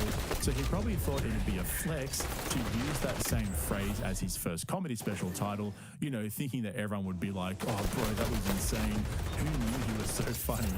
So he probably thought it'd be a flex to use that same phrase as his first comedy special title, you know, thinking that everyone would be like, oh bro, that was insane. Who knew he was so funny?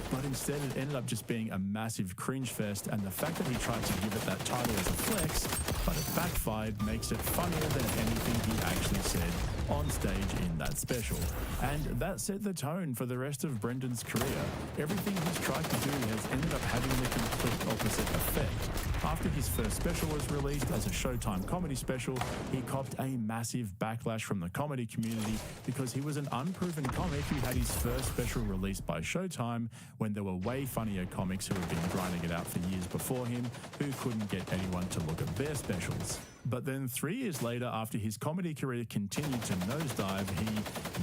But instead it ended up just being a massive cringe fest, and the fact that he tried to give it that title as a flex, but it backfired, makes it funnier than anything he actually said on stage in that special. And that set the tone for the rest of Brendan's career. Everything he's tried to do has ended up having the complete opposite effect. After his first special was released as a Showtime comedy special, he copped a massive backlash from the comedy community because he was an unproven comic who had his first special released by Showtime when there were way funnier comics who had been grinding it out for years before him who couldn't get anyone to look at their specials. But then 3 years later, after his comedy career continued to nosedive, he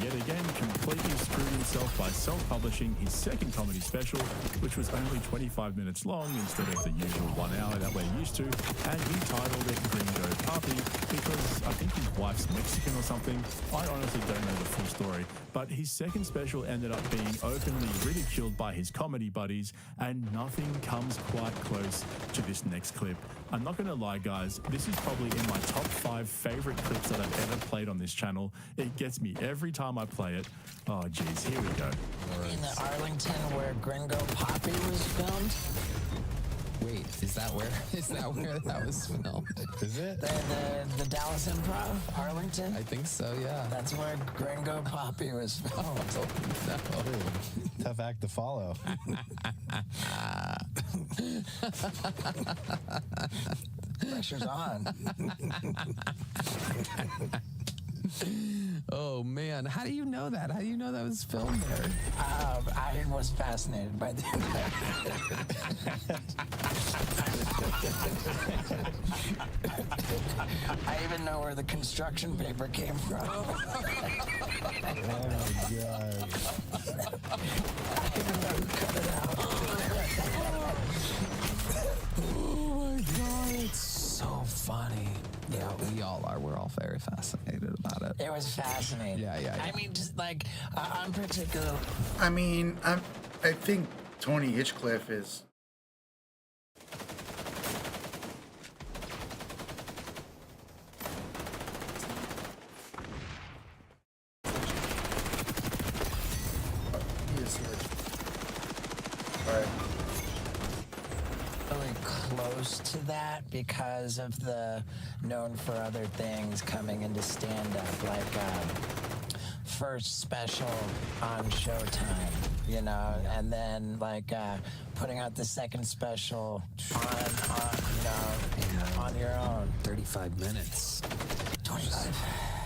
yet again completely screwed himself by self-publishing his second comedy special, which was only 25 minutes long instead of the usual 1 hour that we're used to, and he titled it Gringo Papi because I think his wife's Mexican or something. I honestly don't know the full story, but his second special ended up being openly ridiculed by his comedy buddies, and nothing comes quite close to this next clip. I'm not going to lie, guys, this is probably in my top 5 favorite clips that I've ever played on this channel. It gets me every time I play it. Oh, geez, here we go. In the Arlington where Gringo Papi was filmed? Wait, is that where that was filmed? Is it? The Dallas Improv, Arlington? I think so, yeah. That's where Gringo Papi was filmed. No. Tough act to follow. Pressure's on. Oh man, how do you know that? How do you know that was filmed there? I was fascinated by that. I even know where the construction paper came from. Oh my god. I even know who cut it out. Oh my god, it's so funny. Yeah, we all are. We're all very fascinated about it. It was fascinating. Yeah. I mean, just like, I'm particular. I mean, I think Tony Hitchcliffe is. He is huge. All right. Really close close to that because of the known for other things coming into stand-up, like first special on Showtime, you know, and then like putting out the second special on your own. 35 minutes. 25.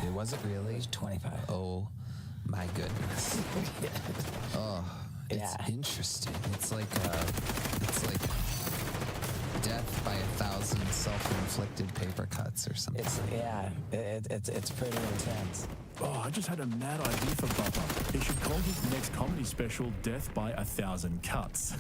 It wasn't really? It was 25. Oh, my goodness. Oh, it's interesting. It's like death by 1,000 self-inflicted paper cuts or something. It's pretty intense. Oh, I just had a mad idea for Bubba. He should call his next comedy special Death by 1,000 Cuts.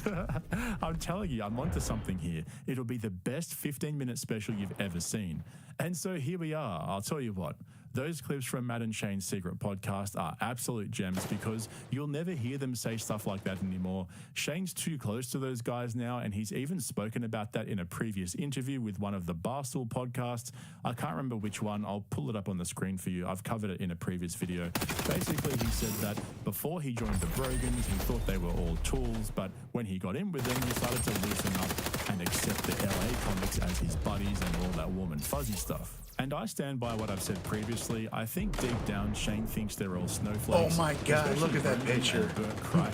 I'm telling you, I'm onto something here. It'll be the best 15-minute special you've ever seen. And so here we are. I'll tell you what. Those clips from Matt and Shane's secret podcast are absolute gems because you'll never hear them say stuff like that anymore. Shane's too close to those guys now, and he's even spoken about that in a previous interview with one of the Barstool podcasts. I can't remember which one. I'll pull it up on the screen for you. I've covered it in a previous video. Basically, he said that before he joined the Brogans, he thought they were all tools, but when he got in with them, he started to loosen up and accept the LA comics as his buddies and all that warm and fuzzy stuff. And I stand by what I've said previously. I think deep down, Shane thinks they're all snowflakes. Oh my God, look at that picture.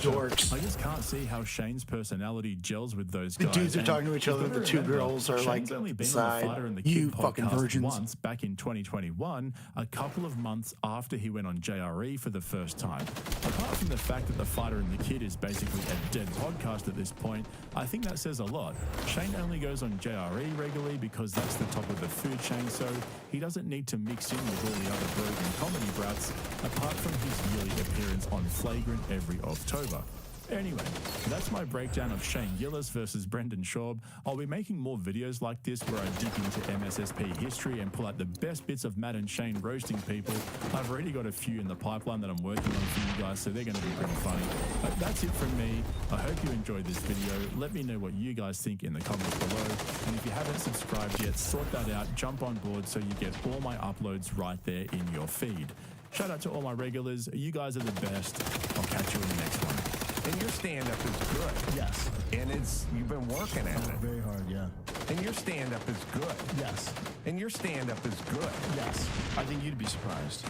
Dorks. I just can't see how Shane's personality gels with those The guys. dudes are And talking to each other, you've got the to two remember, girls are Shane's like only been side. on the Fighter and the You Kid fucking podcast virgins. once back in 2021, a couple of months after he went on JRE for the first time. Apart from the fact that the Fighter and the Kid is basically a dead podcast at this point, I think that says a lot. Shane only goes on JRE regularly because that's the top of the food chain, so he doesn't need to mix in with all the other Brogan comedy brats, apart from his yearly appearance on Flagrant every October. Anyway, that's my breakdown of Shane Gillis versus Brendan Schaub. I'll be making more videos like this where I dig into MSSP history and pull out the best bits of Matt and Shane roasting people. I've already got a few in the pipeline that I'm working on for you guys, so they're going to be pretty funny. But that's it from me. I hope you enjoyed this video. Let me know what you guys think in the comments below. And if you haven't subscribed yet, sort that out, jump on board so you get all my uploads right there in your feed. Shout out to all my regulars. You guys are the best. I'll catch you in the next one. And your stand-up is good. Yes. And you've been working at it. Very hard, yeah. And your stand-up is good. Yes. And your stand-up is good. Yes. I think you'd be surprised.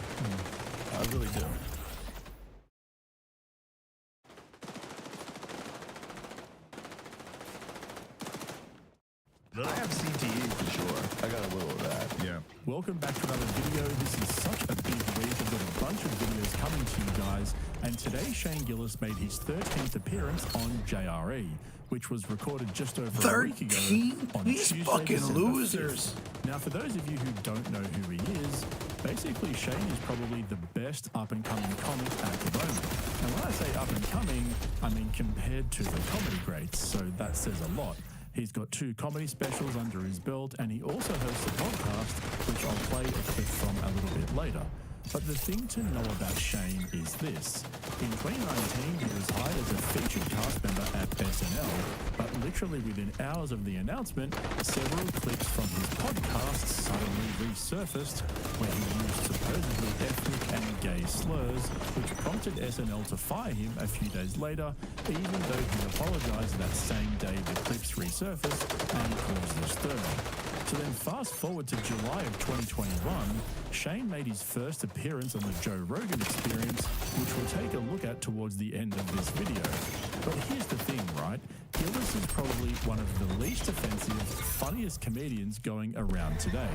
I really do. I have CTE for sure. I got a little of that. Yeah. Welcome back to another video. This is such a big week. I've got a bunch of videos coming to you guys. And today, Shane Gillis made his 13th appearance on JRE, which was recorded just over a week ago. 13? On These Tuesday, fucking December 5th. losers. Now, for those of you who don't know who he is, basically Shane is probably the best up-and-coming comic at the moment. And when I say up-and-coming, I mean compared to the comedy greats, so that says a lot. He's got 2 comedy specials under his belt, and he also hosts a podcast, which I'll play a clip from a little bit later. But the thing to know about Shane is this. In 2019, he was hired as a featured cast member at SNL, but literally within hours of the announcement, several clips from his podcast suddenly resurfaced, where he used supposedly ethnic and gay slurs, which prompted SNL to fire him a few days later, even though he apologized that same day the clips resurfaced and caused the stir. So then fast forward to July of 2021, Shane made his first appearance on the Joe Rogan Experience, which we'll take a look at towards the end of this video. But here's the thing, right? Gillis is probably one of the least offensive, funniest comedians going around today.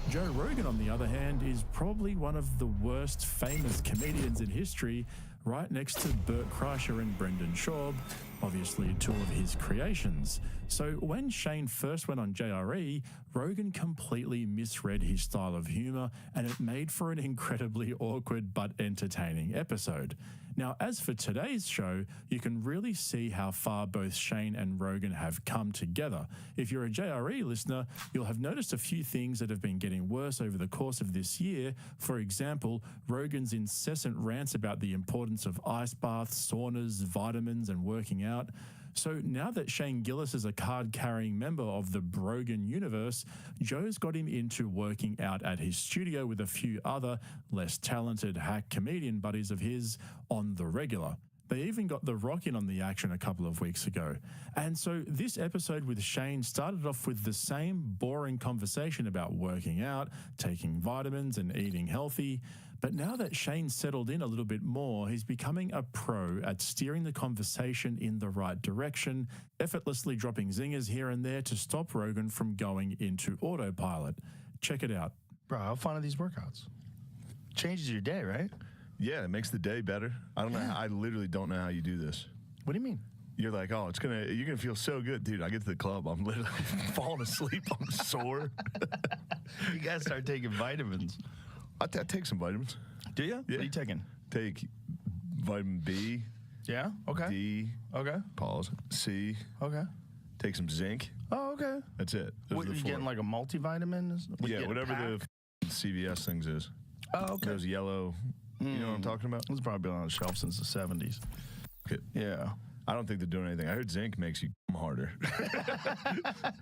Joe Rogan, on the other hand, is probably one of the worst famous comedians in history, right next to Bert Kreischer and Brendan Schaub, obviously 2 of his creations. So when Shane first went on JRE, Rogan completely misread his style of humor, and it made for an incredibly awkward but entertaining episode. Now, as for today's show, you can really see how far both Shane and Rogan have come together. If you're a JRE listener, you'll have noticed a few things that have been getting worse over the course of this year. For example, Rogan's incessant rants about the importance of ice baths, saunas, vitamins, and working out. So now that Shane Gillis is a card-carrying member of the Brogan universe, Joe's got him into working out at his studio with a few other, less talented hack comedian buddies of his on the regular. They even got The Rock in on the action a couple of weeks ago. And so this episode with Shane started off with the same boring conversation about working out, taking vitamins and eating healthy. But now that Shane's settled in a little bit more, he's becoming a pro at steering the conversation in the right direction, effortlessly dropping zingers here and there to stop Rogan from going into autopilot. Check it out. Bro, how fun are these workouts? Changes your day, right? Yeah, it makes the day better. I don't know. I literally don't know how you do this. What do you mean? You're like, oh, you're gonna feel so good, dude. I get to the club, I'm literally falling asleep. I'm sore. You gotta start taking vitamins. I take some vitamins. Do you? Yeah. What are you taking? Take vitamin B. Yeah. Okay. D. Okay. Pause. C. Okay. Take some zinc. Oh, okay. That's it. Those What, are the you 4. getting like a multivitamin? Yeah, whatever the CVS things is. Oh, okay. Those yellow. You know what I'm talking about? It's probably been on the shelf since the 70s. Okay. Yeah. I don't think they're doing anything. I heard zinc makes you come harder.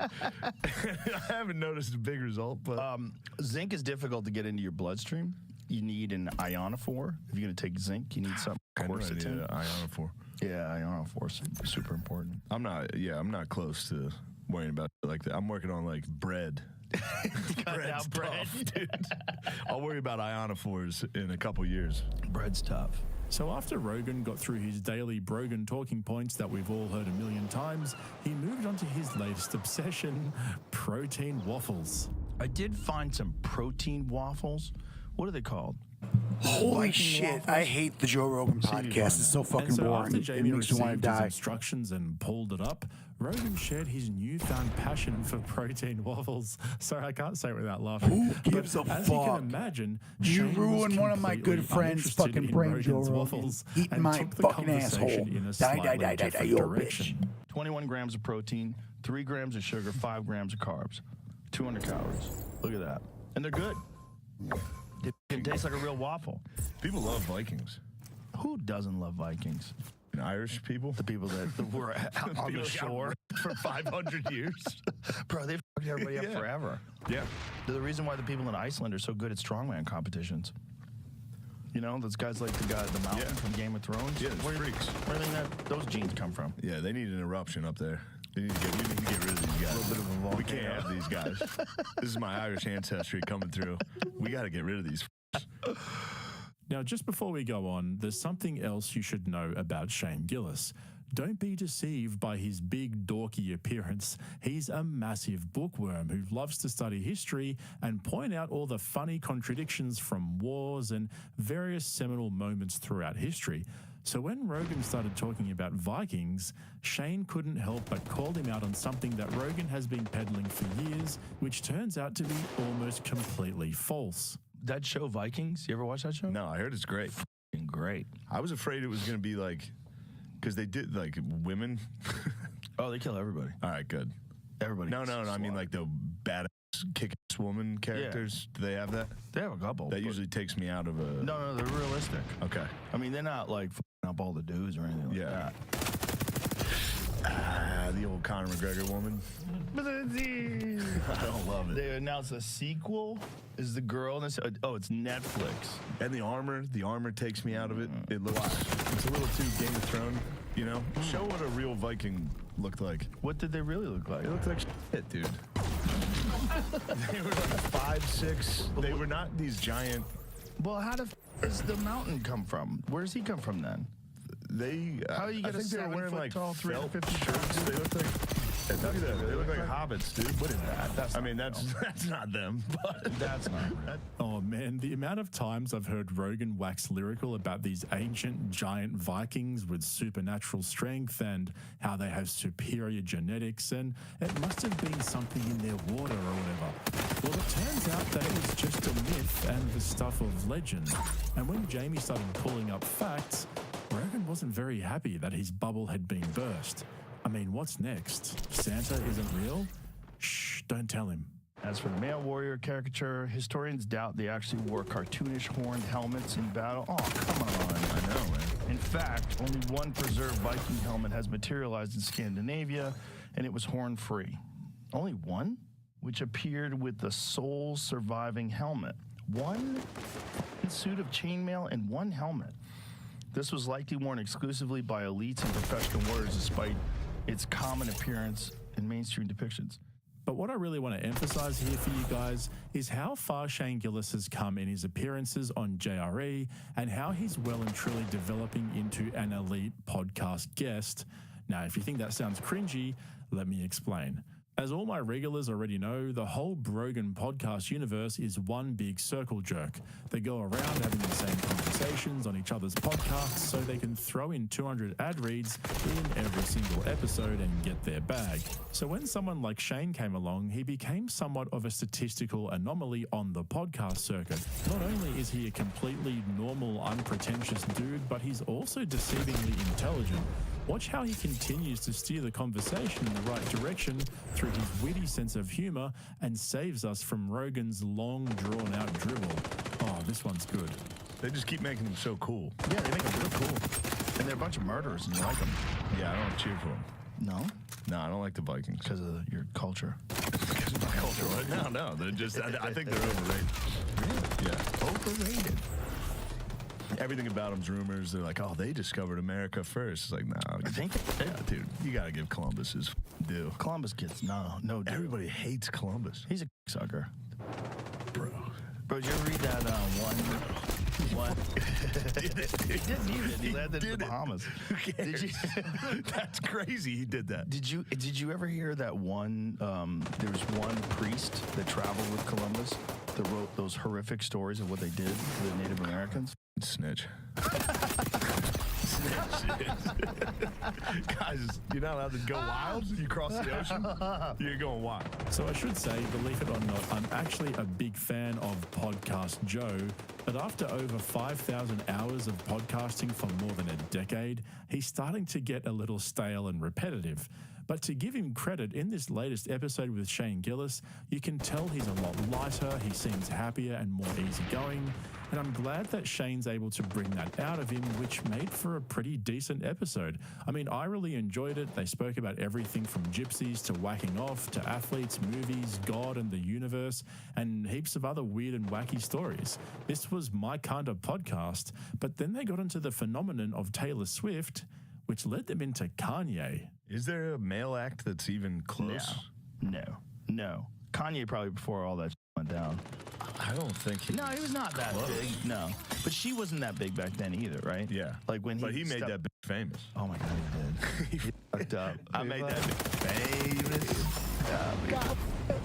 I haven't noticed a big result, but zinc is difficult to get into your bloodstream. You need an ionophore. If you're going to take zinc, you need something quercetin. Ionophore. Yeah, ionophore is super important. I'm not close to worrying about it like that. I'm working on like bread. Bread's tough, dude. I'll worry about ionophores in a couple years. Bread's tough. So after Rogan got through his daily Brogan talking points that we've all heard a million times, he moved on to his latest obsession, protein waffles. I did find some protein waffles. What are they called? Holy shit, I hate the Joe Rogan podcast. It's so fucking and so boring. After It Jamie makes me want to received his die. instructions and pulled it up, Rogan shared his newfound passion for protein waffles. Sorry, I can't say it without laughing. Who gives a as fuck? you can imagine, You Shane was ruined one of my good completely friends' uninterested fucking in brain, Joe Rogan's Rogan. waffles Eating and my took the fucking conversation asshole. in a Die, slightly die, die, die, different die, you direction. 21 grams of protein, 3 grams of sugar, 5 grams of carbs, 200 calories. Look at that. And they're good. It tastes like a real waffle. People love Vikings. Who doesn't love Vikings? Irish people? The people that were on the shore for 500 years. Bro, they've fucked everybody up Yeah. forever. Yeah. They're the reason why the people in Iceland are so good at strongman competitions. You know, those guys like the guy at the mountain from Game of Thrones. Yeah, where freaks. Where do you think those genes come from? Yeah, they need an eruption up there. We need to get rid of these guys. A little bit of a We can't volcano. have these guys. This is my Irish ancestry coming through. We got to get rid of these. Now, just before we go on, there's something else you should know about Shane Gillis. Don't be deceived by his big dorky appearance. He's a massive bookworm who loves to study history and point out all the funny contradictions from wars and various seminal moments throughout history. So when Rogan started talking about Vikings, Shane couldn't help but call him out on something that Rogan has been peddling for years, which turns out to be almost completely false. That show, Vikings, you ever watch that show? No, I heard it's great. F***ing great. I was afraid it was going to be like, because they did like women. Oh, they kill everybody. All right, good. Everybody. No, I mean like the badass kick-ass woman characters. Do they have that? They have a couple. That usually takes me out of a... No, they're realistic. Okay. I mean, they're not like f***ing up all the dudes or anything like that. The old Conor McGregor woman. I don't love it. They announced a sequel. Is the girl? It's Netflix. And the armor takes me out of it. It looks, it's a little too Game of Thrones, you know? Show what a real Viking looked like. What did they really look like? They looked like shit, dude. They were like 5, 6. They were not these giant... Well, how does the mountain come from? Where does he come from then? How do you get I think a they were wearing 7-foot like tall, felt 350 shirts. They look like... Look at that. They look like hobbits, dude. What is that? That's not them. But that's not right. Oh man, the amount of times I've heard Rogan wax lyrical about these ancient giant Vikings with supernatural strength and how they have superior genetics, and it must have been something in their water or whatever. Well, it turns out that it was just a myth and the stuff of legend. And when Jamie started pulling up facts, Rogan wasn't very happy that his bubble had been burst. I mean, what's next? Santa isn't real? Shh, don't tell him. As for the male warrior caricature, historians doubt they actually wore cartoonish horned helmets in battle. Oh, come on. I know, man. In fact, only one preserved Viking helmet has materialized in Scandinavia, and it was horn-free. Only one? Which appeared with the sole surviving helmet. One suit of chainmail and one helmet. This was likely worn exclusively by elites and professional warriors despite its common appearance in mainstream depictions. But what I really want to emphasize here for you guys is how far Shane Gillis has come in his appearances on JRE and how he's well and truly developing into an elite podcast guest. Now, if you think that sounds cringy, let me explain. As all my regulars already know, the whole Brogan podcast universe is one big circle jerk. They go around having the same conversations on each other's podcasts so they can throw in 200 ad reads in every single episode and get their bag. So when someone like Shane came along, he became somewhat of a statistical anomaly on the podcast circuit. Not only is he a completely normal, unpretentious dude, but he's also deceivingly intelligent. Watch how he continues to steer the conversation in the right direction through his witty sense of humor and saves us from Rogan's long, drawn-out dribble. Oh, this one's good. They just keep making him so cool. Yeah, they make him real cool. And they're a bunch of murderers, and you like them. Yeah, I don't cheer for them. No? No, I don't like the Vikings. Because of your culture. Because of my culture. No, they're just, I think they're overrated. Really? Yeah. Overrated. Everything about them's rumors. They're like, oh, they discovered America first. It's like, no. I think yeah, dude, you got to give Columbus his due. Columbus gets no due. Everybody hates Columbus. He's a sucker. Bro, did you ever read that one? He didn't use it. He landed in the Bahamas. Who cares? Did you? That's crazy. He did that. Did you ever hear that one? There was one priest that traveled with Columbus that wrote those horrific stories of what they did to the Native Americans. Snitch. Guys, you're not allowed to go wild. You cross the ocean, you're going wild. So I should say, believe it or not, I'm actually a big fan of Podcast Joe, but after over 5,000 hours of podcasting for more than a decade, he's starting to get a little stale and repetitive. But to give him credit, in this latest episode with Shane Gillis, you can tell he's a lot lighter, he seems happier and more easygoing, and I'm glad that Shane's able to bring that out of him, which made for a pretty decent episode. I mean, I really enjoyed it. They spoke about everything from gypsies to whacking off to athletes, movies, God and the universe, and heaps of other weird and wacky stories. This was my kind of podcast, but then they got into the phenomenon of Taylor Swift, which led them into Kanye. Is there a male act that's even close? No. Kanye probably before all that went down. I don't think he. No, he was not that big. No, but she wasn't that big back then either, right? Yeah. Like when he made that big famous. Oh my God, he did. He fucked up. I made that big famous. Oh, God.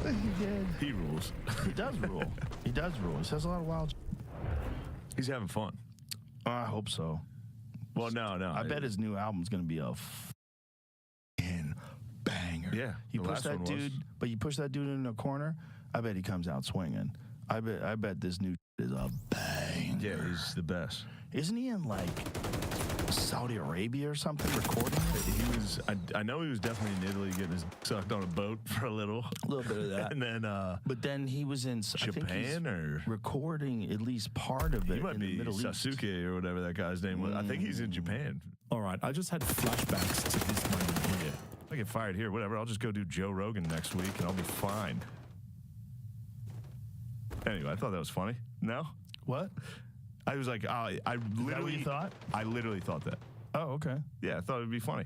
He did. He rules. He does rule. He does rule. He says a lot of wild. He's having fun. I hope so. Well, no. I bet his new album's gonna be a banger. Yeah. You push that dude, but you push that dude in a corner. I bet he comes out swinging. I bet this new is a bang. Yeah, he's the best. Isn't he in like Saudi Arabia or something recording it? He was. I know he was definitely in Italy getting his sucked on a boat for a little bit of that, and then. But then he was in Japan or recording at least part of it. He might be in the Middle Sasuke East. or whatever that guy's name was. I think he's in Japan. All right, I just had flashbacks to this moment here. I get fired here, whatever. I'll just go do Joe Rogan next week and I'll be fine. Anyway, I thought that was funny. No? What? I was like, I literally. Is that what you thought? I literally thought that. Oh, okay. Yeah, I thought it'd be funny.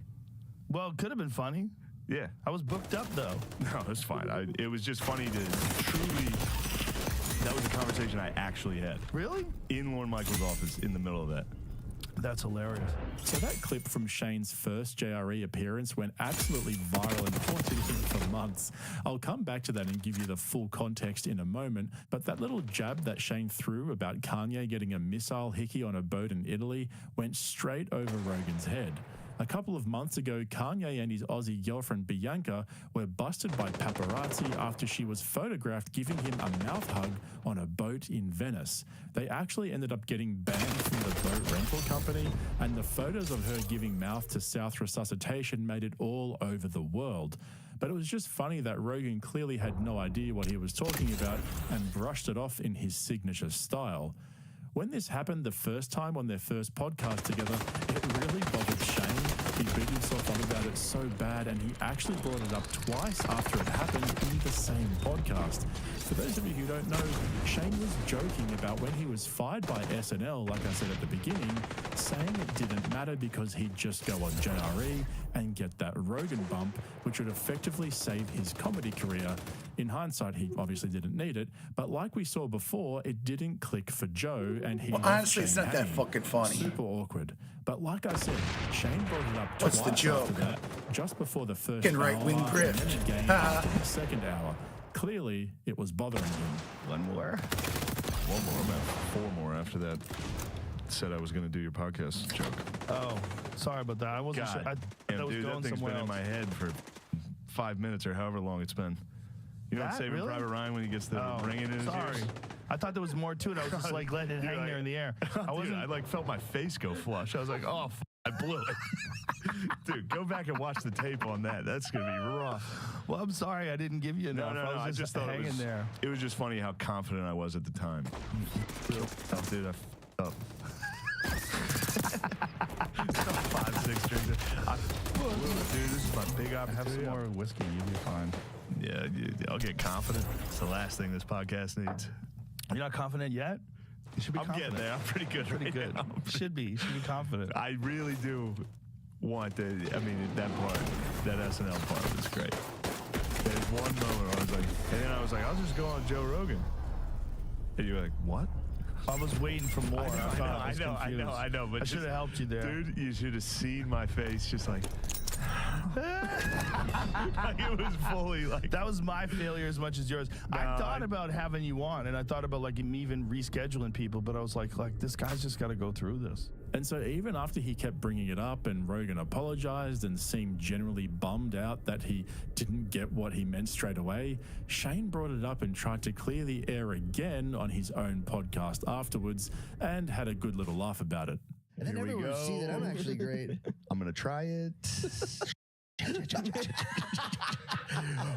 Well, it could have been funny. Yeah. I was booked up, though. No, it's fine. It was just funny to truly. That was a conversation I actually had. Really? In Lorne Michaels' office in the middle of that. That's hilarious. So that clip from Shane's first JRE appearance went absolutely viral and haunted him for months. I'll come back to that and give you the full context in a moment, but that little jab that Shane threw about Kanye getting a missile hickey on a boat in Italy went straight over Rogan's head. A couple of months ago, Kanye and his Aussie girlfriend Bianca were busted by paparazzi after she was photographed giving him a mouth hug on a boat in Venice. They actually ended up getting banned from the boat rental company, and the photos of her giving mouth to South Resuscitation made it all over the world. But it was just funny that Rogan clearly had no idea what he was talking about and brushed it off in his signature style. When this happened the first time on their first podcast together, it really bothered Shane. He beat himself up about it so bad, and he actually brought it up twice after it happened in the same podcast. For those of you who don't know, Shane was joking about when he was fired by SNL, like I said at the beginning, saying it didn't matter because he'd just go on JRE and get that Rogan bump, which would effectively save his comedy career. In hindsight, he obviously didn't need it, but like we saw before, it didn't click for Joe, and he honestly, it's not that fucking funny. Super awkward. But like I said, Shane brought it up What's twice the joke? after that, just before the first Fucking hour, right-wing and grift. then again after the second hour. Clearly, it was bothering him. One more. Four more after that. Said I was going to do your podcast joke. Oh, sorry about that. I wasn't sure. I Damn, that was dude, going that thing's somewhere been in else. my head for 5 minutes or however long it's been. You know, That, Saving really? Private Ryan when he gets the ring in his Sorry. ears? I thought there was more to it. I was just like letting it hang there in the air. I wasn't. I like felt my face go flush. I was like, oh, I blew it. Dude, go back and watch the tape on that. That's going to be rough. Well, I'm sorry I didn't give you enough. I just thought hanging it was, there. It was just funny how confident I was at the time. Oh, dude, I f***ed up. 5-6 drinks. Dude, this is my big opportunity. Have some more whiskey. You'll be fine. Yeah, I'll get confident. It's the last thing this podcast needs. You're not confident yet? You should be I'm confident. getting there. I'm pretty good. Pretty right good. now. You should be. You should be confident. I really do want to. I mean, that part, that SNL part was great. There's one moment where I was like, and then I was like, I'll just go on Joe Rogan. And you were like, what? I was waiting for more. I know, but I should have helped you there. Dude, you should have seen my face just like, like it was fully like. That was my failure as much as yours. I thought about having you on, and I thought about like me even rescheduling people, but I was like this guy's just got to go through this. And so even after he kept bringing it up and Rogan apologized and seemed generally bummed out that he didn't get what he meant straight away, Shane brought it up and tried to clear the air again on his own podcast afterwards and had a good little laugh about it. And then everyone would see that I'm actually great. I'm going to try it.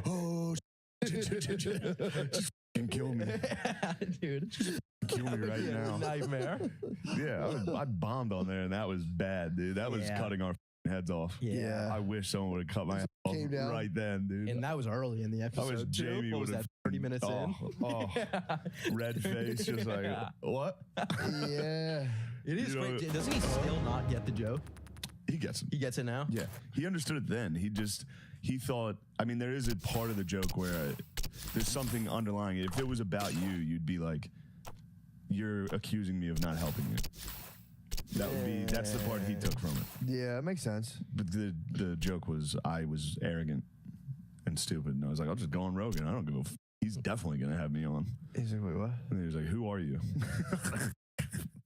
Oh, just kill me. Dude. Kill me right now. Nightmare. Yeah, I bombed on there, and that was bad, dude. That was cutting our heads off. Yeah. I wish someone would have cut my head off Came down. right then, dude. And that was early in the episode. I wish too. Jamie What was would that, have 30 minutes in? Oh, red face, just like, what? Yeah. It is You know, great. Doesn't he still not get the joke? He gets it. He gets it now? Yeah. He understood it then. He thought, I mean, there is a part of the joke where there's something underlying it. If it was about you, you'd be like, you're accusing me of not helping you. That's the part he took from it. Yeah, it makes sense. But the joke was I was arrogant and stupid, and I was like, I'll just go on Rogan. I don't give a f. He's definitely going to have me on. He's like, wait, what? And he was like, who are you?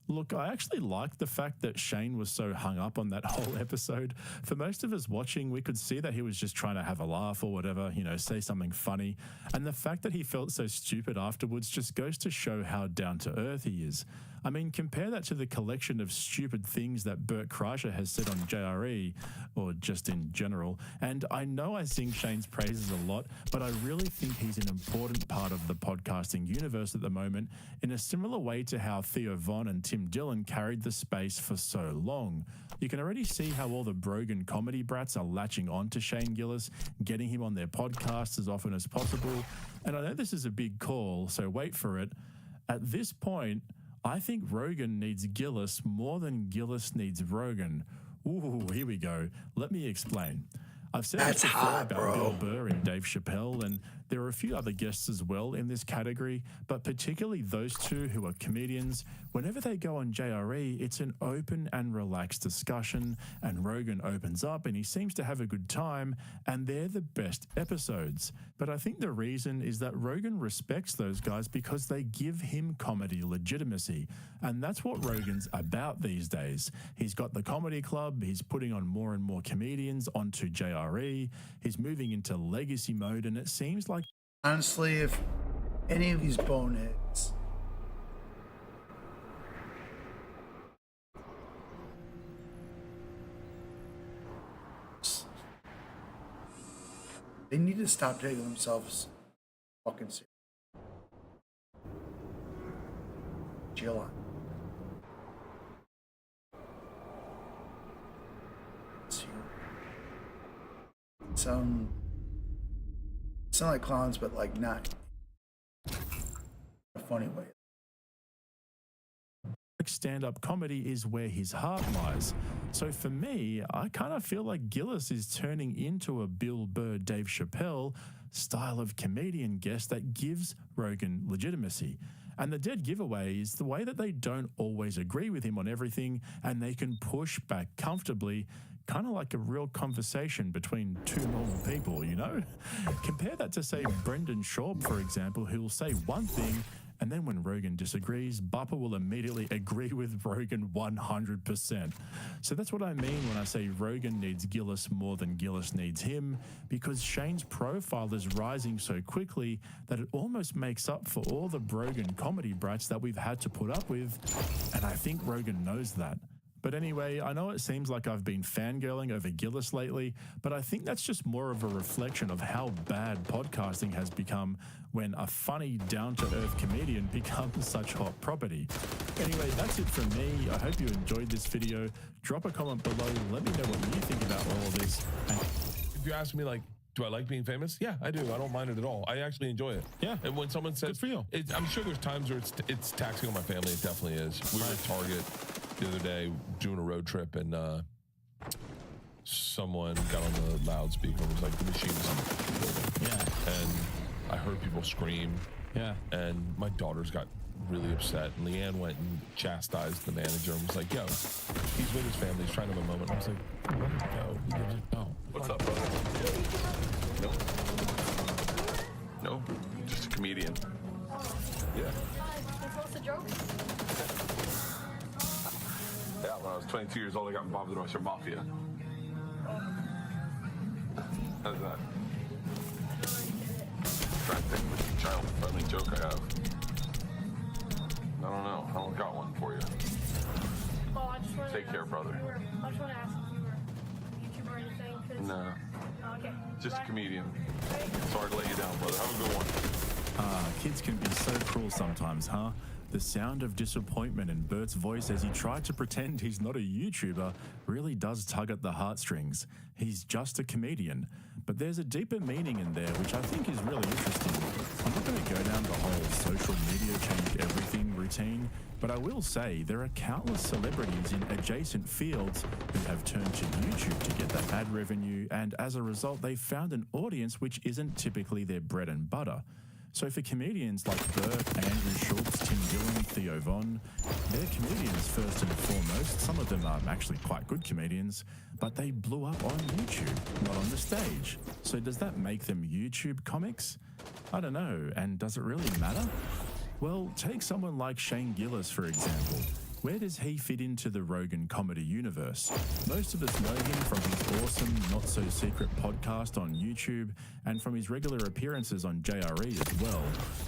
Look, I actually liked the fact that Shane was so hung up on that whole episode. For most of us watching, we could see that he was just trying to have a laugh or whatever, say something funny. And the fact that he felt so stupid afterwards just goes to show how down to earth he is. I mean, compare that to the collection of stupid things that Bert Kreischer has said on JRE, or just in general. And I know I sing Shane's praises a lot, but I really think he's an important part of the podcasting universe at the moment, in a similar way to how Theo Von and Tim Dillon carried the space for so long. You can already see how all the Brogan comedy brats are latching on to Shane Gillis, getting him on their podcast as often as possible. And I know this is a big call, so wait for it. At this point, I think Rogan needs Gillis more than Gillis needs Rogan. Ooh, here we go. Let me explain. I've said this before about Bill Burr and Dave Chappelle, and there are a few other guests as well in this category, but particularly those two who are comedians. Whenever they go on JRE, it's an open and relaxed discussion, and Rogan opens up and he seems to have a good time, and they're the best episodes. But I think the reason is that Rogan respects those guys because they give him comedy legitimacy, and that's what Rogan's about these days. He's got the comedy club, he's putting on more and more comedians onto JRE, he's moving into legacy mode, and it seems like Honestly, if any of these boneheads they need to stop taking themselves fucking serious. Chill on. Sound like clowns, but like not. funny way. Stand-up comedy is where his heart lies. So for me, I kind of feel like Gillis is turning into a Bill Burr, Dave Chappelle style of comedian guest that gives Rogan legitimacy. And the dead giveaway is the way that they don't always agree with him on everything, and they can push back comfortably, kind of like a real conversation between two normal people, you know? Compare that to, say, Brendan Schaub, for example, who will say one thing, and then when Rogan disagrees, Bupper will immediately agree with Rogan 100%. So that's what I mean when I say Rogan needs Gillis more than Gillis needs him, because Shane's profile is rising so quickly that it almost makes up for all the Brogan comedy brats that we've had to put up with, and I think Rogan knows that. But anyway, I know it seems like I've been fangirling over Gillis lately, but I think that's just more of a reflection of how bad podcasting has become when a funny, down-to-earth comedian becomes such hot property. Anyway, that's it from me. I hope you enjoyed this video. Drop a comment below. Let me know what you think about all of this. And if you ask me, like, do I like being famous? Yeah, I do. I don't mind it at all. I actually enjoy it. Yeah. And when someone says, good for you. I'm sure there's times where it's taxing on my family. It definitely is. We were at Target the other day doing a road trip, and someone got on the loudspeaker and was like, the machine's building. Yeah. And I heard people scream. Yeah. And my daughters got really upset, and Leanne went and chastised the manager and was like, yo, he's with his family, he's trying to have a moment. I was like, let him go. He gives it go. What's up, brother? No, just a comedian. Yeah. What's the joke? Yeah, when I was 22 years old, I got involved with the Russian mafia. How's that? I'm trying to think which child-friendly joke I have. I don't know. I don't got one for you. Oh, I just wanted Take care, brother. I just want to ask if you were a YouTuber or anything. 'Cause... No. Oh, okay. Just a comedian. Sorry to let you down, brother. Have a good one. Kids can be so cruel sometimes, huh? The sound of disappointment in Bert's voice as he tried to pretend he's not a YouTuber really does tug at the heartstrings. He's just a comedian. But there's a deeper meaning in there, which I think is really interesting. I'm not going to go down the whole social media change everything routine, but I will say there are countless celebrities in adjacent fields who have turned to YouTube to get that ad revenue, and as a result, they've found an audience which isn't typically their bread and butter. So for comedians like Bert, Andrew Schultz, Tim Dillon, Theo Von, they're comedians first and foremost. Some of them are actually quite good comedians, but they blew up on YouTube, not on the stage. So does that make them YouTube comics? I don't know, and does it really matter? Well, take someone like Shane Gillis, for example. Where does he fit into the Rogan comedy universe? Most of us know him from his awesome, not-so-secret podcast on YouTube and from his regular appearances on JRE as well.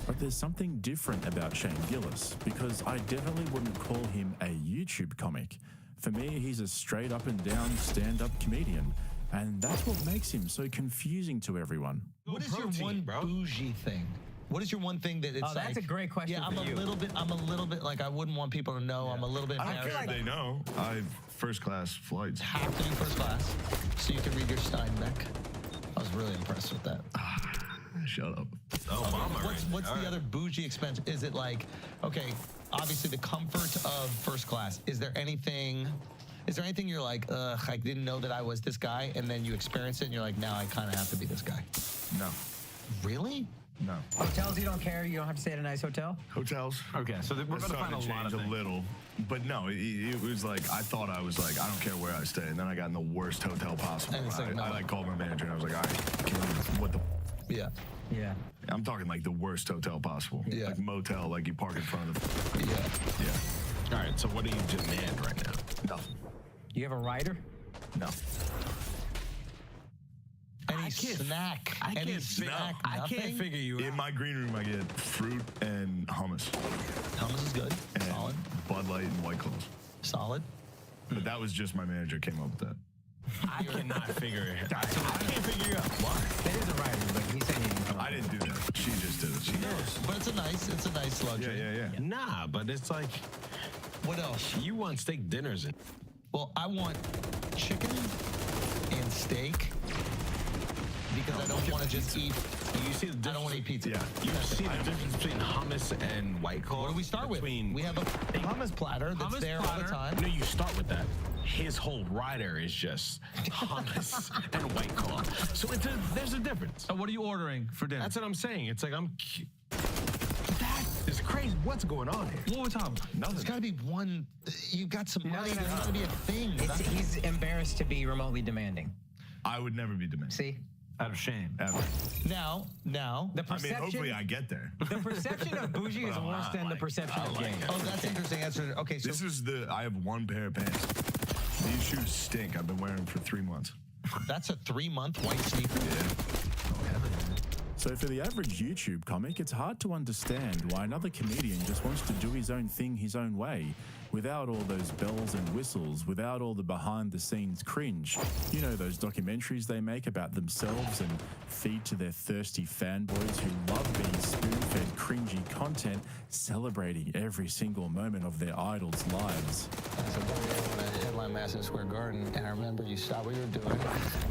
But there's something different about Shane Gillis, because I definitely wouldn't call him a YouTube comic. For me, he's a straight-up-and-down stand-up comedian, and that's what makes him so confusing to everyone. What is your one bougie thing? What is your one thing that it's like? Oh, that's a great question. Yeah, for I'm you. a little bit like I wouldn't want people to know. I'm a little bit I don't embarrassed. care if they know. I have first-class flights. Have to be first class, so you can read your Steinbeck. I was really impressed with that. Shut up. Oh, mama. What's the other bougie expense? Is it like, okay, obviously the comfort of first class. Is there anything you're like, ugh, I didn't know that I was this guy, and then you experience it and you're like, now I kind of have to be this guy? No. Really? No. Hotels, you don't care? You don't have to stay at a nice hotel? Hotels. Okay, so we're going to find a lot of a things. little, but no, it was like I thought I was like I don't care where I stay, and then I got in the worst hotel possible. And it's like, I called my manager and I was like, all right, what the? Yeah. Yeah. I'm talking like the worst hotel possible. Yeah. Like motel, like you park in front of the. Yeah. Yeah. All right, so what do you demand right now? Nothing. You have a rider? No. Any snack? Any snack? I can't Nothing? figure you In out. my green room, I get fruit and hummus. Hummus is good. And Solid. Bud Light and White Claws. Solid. But that was just my manager came up with that. I cannot figure it out. I can't figure you out. Why? That is a rider, but he's saying he didn't come up I didn't do that. She just did it. She knows. But it's a nice luxury. Yeah. Nah, but it's like, What else? you want steak dinners. Well, I want chicken and steak because I don't want to just eat You see the difference. I don't want to eat pizza. Yeah. You see the difference between hummus and White Claw. What do we start with? We have a hummus platter that's there all the time. No, you start with that. His whole rider is just hummus and White Claw. So there's a difference. What are you ordering for dinner? That's what I'm saying. It's like that is crazy. What's going on here? What Tom? Nothing. There's got to be one. You've got some money. There's got to be a thing. He's embarrassed to be remotely demanding. I would never be demanding. See? Out of shame. Ever. Now, the perception. Hopefully I get there. The perception of bougie is worse than the perception of gay. Oh, that's an interesting answer. Okay, so This is I have one pair of pants. These shoes stink. I've been wearing them for 3 months. That's a 3-month white sneaker. So for the average YouTube comic, it's hard to understand why another comedian just wants to do his own thing his own way, without all those bells and whistles, without all the behind-the-scenes cringe. You know, those documentaries they make about themselves and feed to their thirsty fanboys who love being spoon-fed cringy content, celebrating every single moment of their idols' lives. So we were in a headline Madison Square Garden, and I remember you stopped what you were doing,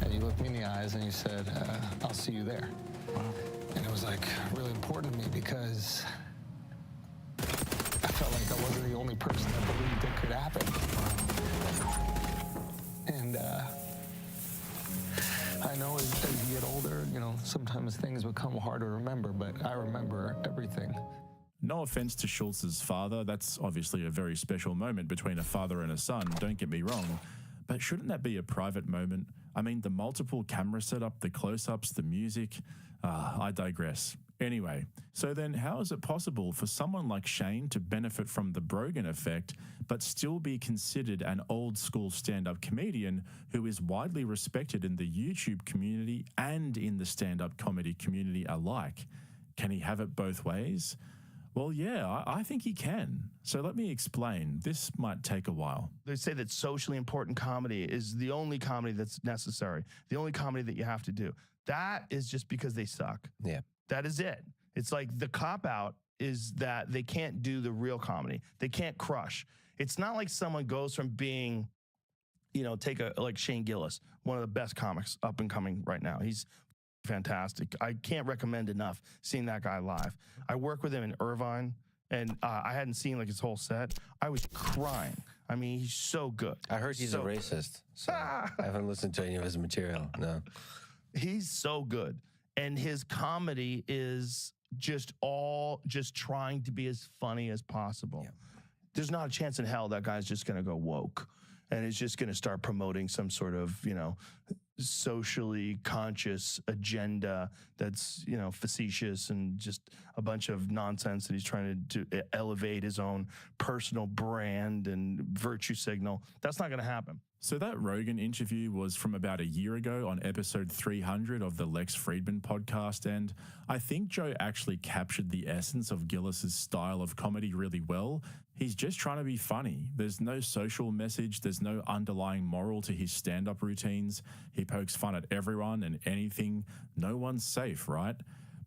and you looked me in the eyes, and you said, I'll see you there. Wow. And it was like really important to me because I felt like I wasn't the only person that believed it could happen. And I know as you get older, you know, sometimes things become hard to remember, but I remember everything. No offense to Schultz's father, that's obviously a very special moment between a father and a son, don't get me wrong, but shouldn't that be a private moment? I mean, the multiple camera setup, the close-ups, the music, I digress. Anyway, so then how is it possible for someone like Shane to benefit from the Brogan effect, but still be considered an old-school stand-up comedian who is widely respected in the YouTube community and in the stand-up comedy community alike? Can he have it both ways? Well, yeah, I think he can. So let me explain. This might take a while. They say that socially important comedy is the only comedy that's necessary, the only comedy that you have to do. That is just because they suck. Yeah. That is it. It's like the cop-out is that they can't do the real comedy. They can't crush. It's not like someone goes from being, you know, like Shane Gillis, one of the best comics up and coming right now. He's fantastic. I can't recommend enough seeing that guy live. I work with him in Irvine, and I hadn't seen like his whole set. I was crying. I mean, he's so good. I heard he's a racist, so I haven't listened to any of his material. No. He's so good. And his comedy is just trying to be as funny as possible. Yeah. There's not a chance in hell that guy's just going to go woke and is just going to start promoting some sort of, you know, socially conscious agenda that's, you know, facetious and just a bunch of nonsense that he's trying to elevate his own personal brand and virtue signal. That's not going to happen. So that Rogan interview was from about a year ago on episode 300 of the Lex Friedman podcast, and I think Joe actually captured the essence of Gillis's style of comedy really well. He's just trying to be funny. There's no social message. There's no underlying moral to his stand-up routines. He pokes fun at everyone and anything. No one's safe, right?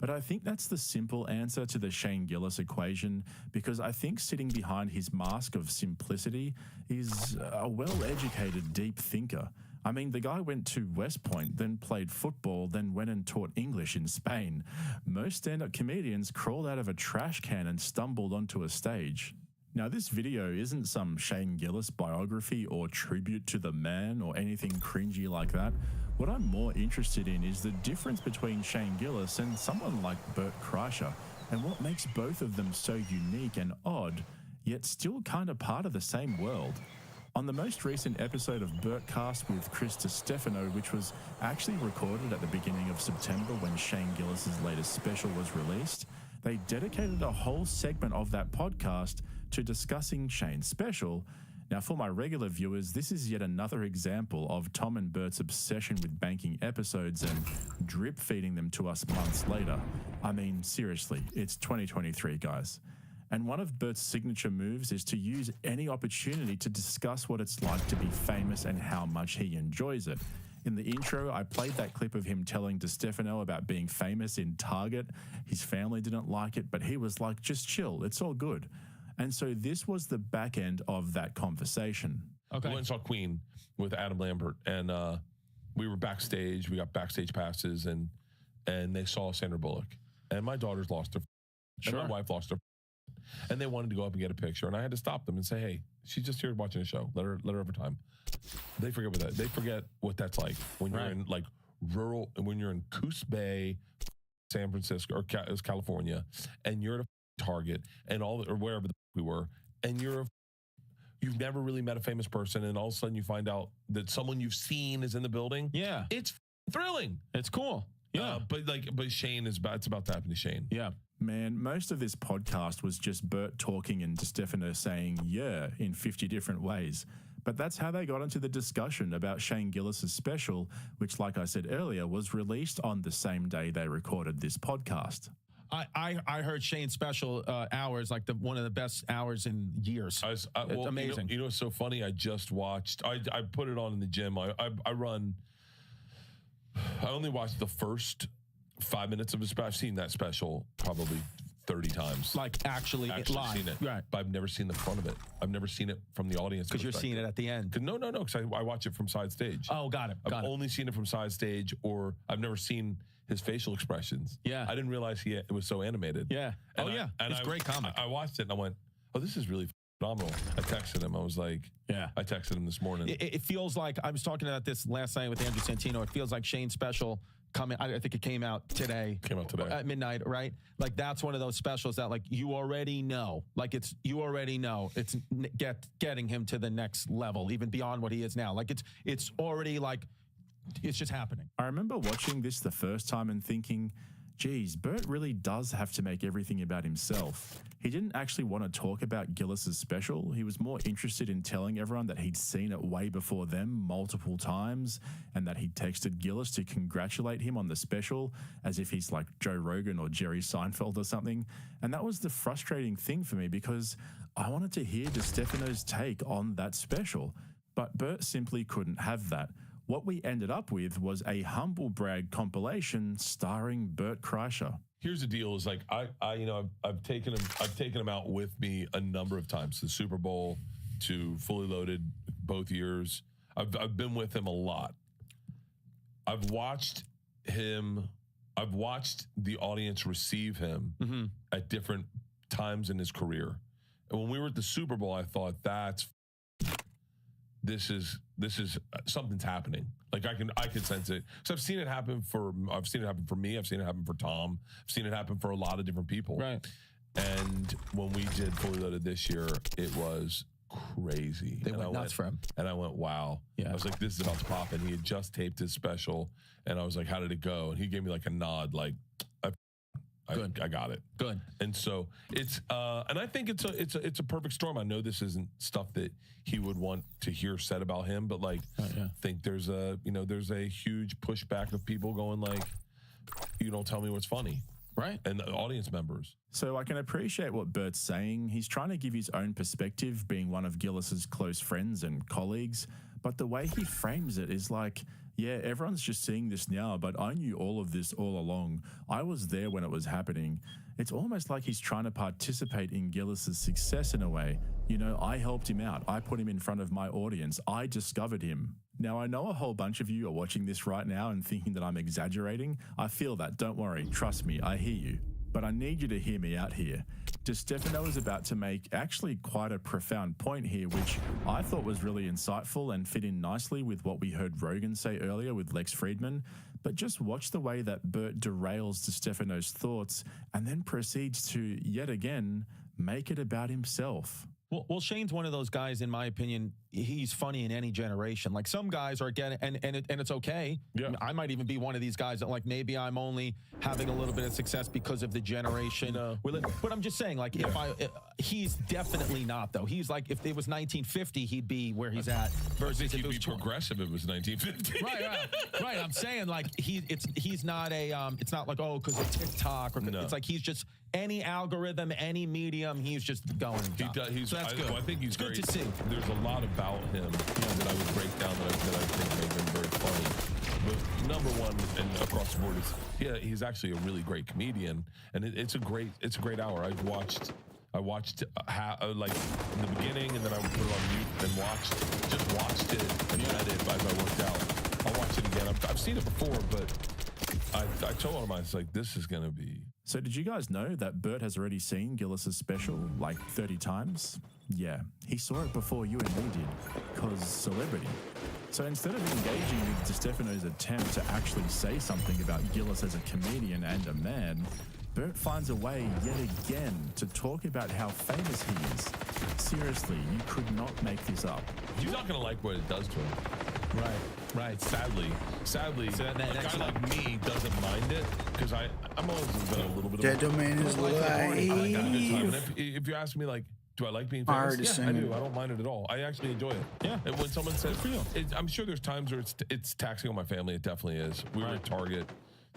But I think that's the simple answer to the Shane Gillis equation, because I think sitting behind his mask of simplicity is a well-educated, deep thinker. I mean, the guy went to West Point, then played football, then went and taught English in Spain. Most stand-up comedians crawled out of a trash can and stumbled onto a stage. Now, this video isn't some Shane Gillis biography or tribute to the man or anything cringy like that. What I'm more interested in is the difference between Shane Gillis and someone like Bert Kreischer, and what makes both of them so unique and odd, yet still kind of part of the same world. On the most recent episode of Bertcast with Chris DiStefano, which was actually recorded at the beginning of September when Shane Gillis's latest special was released, they dedicated a whole segment of that podcast to discussing Shane's special. Now, for my regular viewers, this is yet another example of Tom and Bert's obsession with banking episodes and drip feeding them to us months later. I mean, seriously, it's 2023, guys. And one of Bert's signature moves is to use any opportunity to discuss what it's like to be famous and how much he enjoys it. In the intro, I played that clip of him telling DiStefano about being famous in Target. His family didn't like it, but he was like, just chill, it's all good. And so this was the back end of that conversation. Okay. We went and saw Queen with Adam Lambert, and we were backstage. We got backstage passes, and and they saw Sandra Bullock, and my daughters lost her, and my wife lost her, and they wanted to go up and get a picture, and I had to stop them and say, hey, she's just here watching a show. Let her have her time. They forget what that's like when you're in like rural, when you're in Coos Bay, San Francisco or California, and you're at a Target and or wherever we were, and you've never really met a famous person, and all of a sudden you find out that someone you've seen is in the building. Yeah, it's thrilling. It's cool. Yeah, but Shane it's about to happen to Shane. Yeah. Man, most of this podcast was just Bert talking and DeStefano saying yeah in 50 different ways. But that's how they got into the discussion about Shane Gillis's special, which, like I said earlier, was released on the same day they recorded this podcast. I heard Shane's special hours, like one of the best hours in years. It's amazing. You know what's so funny? I just watched, I put it on in the gym. I only watched the first 5 minutes of his special. I've seen that special probably 30 times. Like actually live. Seen it. Right. But I've never seen the front of it. I've never seen it from the audience. Because you're seeing it at the end. No, because I watch it from side stage. Oh, got it. I've only seen it from side stage, or I've never seen his facial expressions. Yeah. I didn't realize it was so animated. Yeah. And It's great comic. I watched it and I went, oh, this is really phenomenal. I texted him. I was like, I texted him this morning. It feels like, I was talking about this last night with Andrew Santino. It feels like Shane's special I think it came out today. At midnight, right? Like that's one of those specials that like you already know. Like it's getting him to the next level, even beyond what he is now. Like it's already like it's just happening. I remember watching this the first time and thinking, geez, Bert really does have to make everything about himself. He didn't actually want to talk about Gillis's special. He was more interested in telling everyone that he'd seen it way before them multiple times and that he'd texted Gillis to congratulate him on the special as if he's like Joe Rogan or Jerry Seinfeld or something. And that was the frustrating thing for me because I wanted to hear DeStefano's take on that special. But Bert simply couldn't have that. What we ended up with was a humble brag compilation starring Bert Kreischer. Here's the deal: is like I've taken him out with me a number of times. The Super Bowl to Fully Loaded, both years. I've been with him a lot. I've watched the audience receive him at different times in his career. And when we were at the Super Bowl, I thought this is something's happening. Like I can sense it. So I've seen it happen for me. I've seen it happen for Tom. I've seen it happen for a lot of different people. Right. And when we did Fully Loaded this year, it was crazy. They went nuts for him. And I went, wow. Yeah. I was like, this is about to pop. And he had just taped his special. And I was like, how did it go? And he gave me like a nod, like, I got it. Good. And so it's and I think it's a perfect storm. I know this isn't stuff that he would want to hear said about him, but like I think there's a huge pushback of people going like, you don't tell me what's funny. Right. And the audience members. So I can appreciate what Bert's saying. He's trying to give his own perspective, being one of Gillis's close friends and colleagues. But the way he frames it is like, yeah, everyone's just seeing this now, but I knew all of this all along. I was there when it was happening. It's almost like he's trying to participate in Gillis's success in a way. You know, I helped him out. I put him in front of my audience. I discovered him. Now, I know a whole bunch of you are watching this right now and thinking that I'm exaggerating. I feel that. Don't worry. Trust me. I hear you. But I need you to hear me out here. DeStefano is about to make actually quite a profound point here, which I thought was really insightful and fit in nicely with what we heard Rogan say earlier with Lex Friedman. But just watch the way that Bert derails DeStefano's thoughts and then proceeds to, yet again, make it about himself. Well, Shane's one of those guys, in my opinion, he's funny in any generation. Like some guys are getting, and it's okay. Yeah. I mean, I might even be one of these guys that like maybe I'm only having a little bit of success because of the generation. But I'm just saying, like, he's definitely not though. He's like, if it was 1950, he'd be where he's at. Versus if he'd be progressive, it was 1950. Right. I'm saying like he's not a it's not like because of TikTok or it's like he's just any algorithm, any medium, he's just going. That's good. I think he's good to see. There's a lot about him that I would break down that I think make him very funny. But number one, and across the board, is he's actually a really great comedian, and it's a great hour. I watched like in the beginning, and then I would put it on mute and watched it and read it as I worked out. I'll watch it again. I've seen it before, but I told him, I was like, this is going to be. So did you guys know that Bert has already seen Gillis's special like 30 times? Yeah, he saw it before you and me did, because celebrity. So instead of engaging with DeStefano's attempt to actually say something about Gillis as a comedian and a man, Bert finds a way yet again to talk about how famous he is. Seriously, you could not make this up. You're not going to like what it does to him. Right. Sadly, so a guy like me doesn't mind it because I'm always been a little bit. That domain is I like a good time. live. And if you ask me, like, do I like being Hard famous? to Yeah, I sing. do. I don't mind it at all. I actually enjoy it. Yeah. And when someone says, I'm sure there's times where it's taxing on my family. It definitely is. We were at Target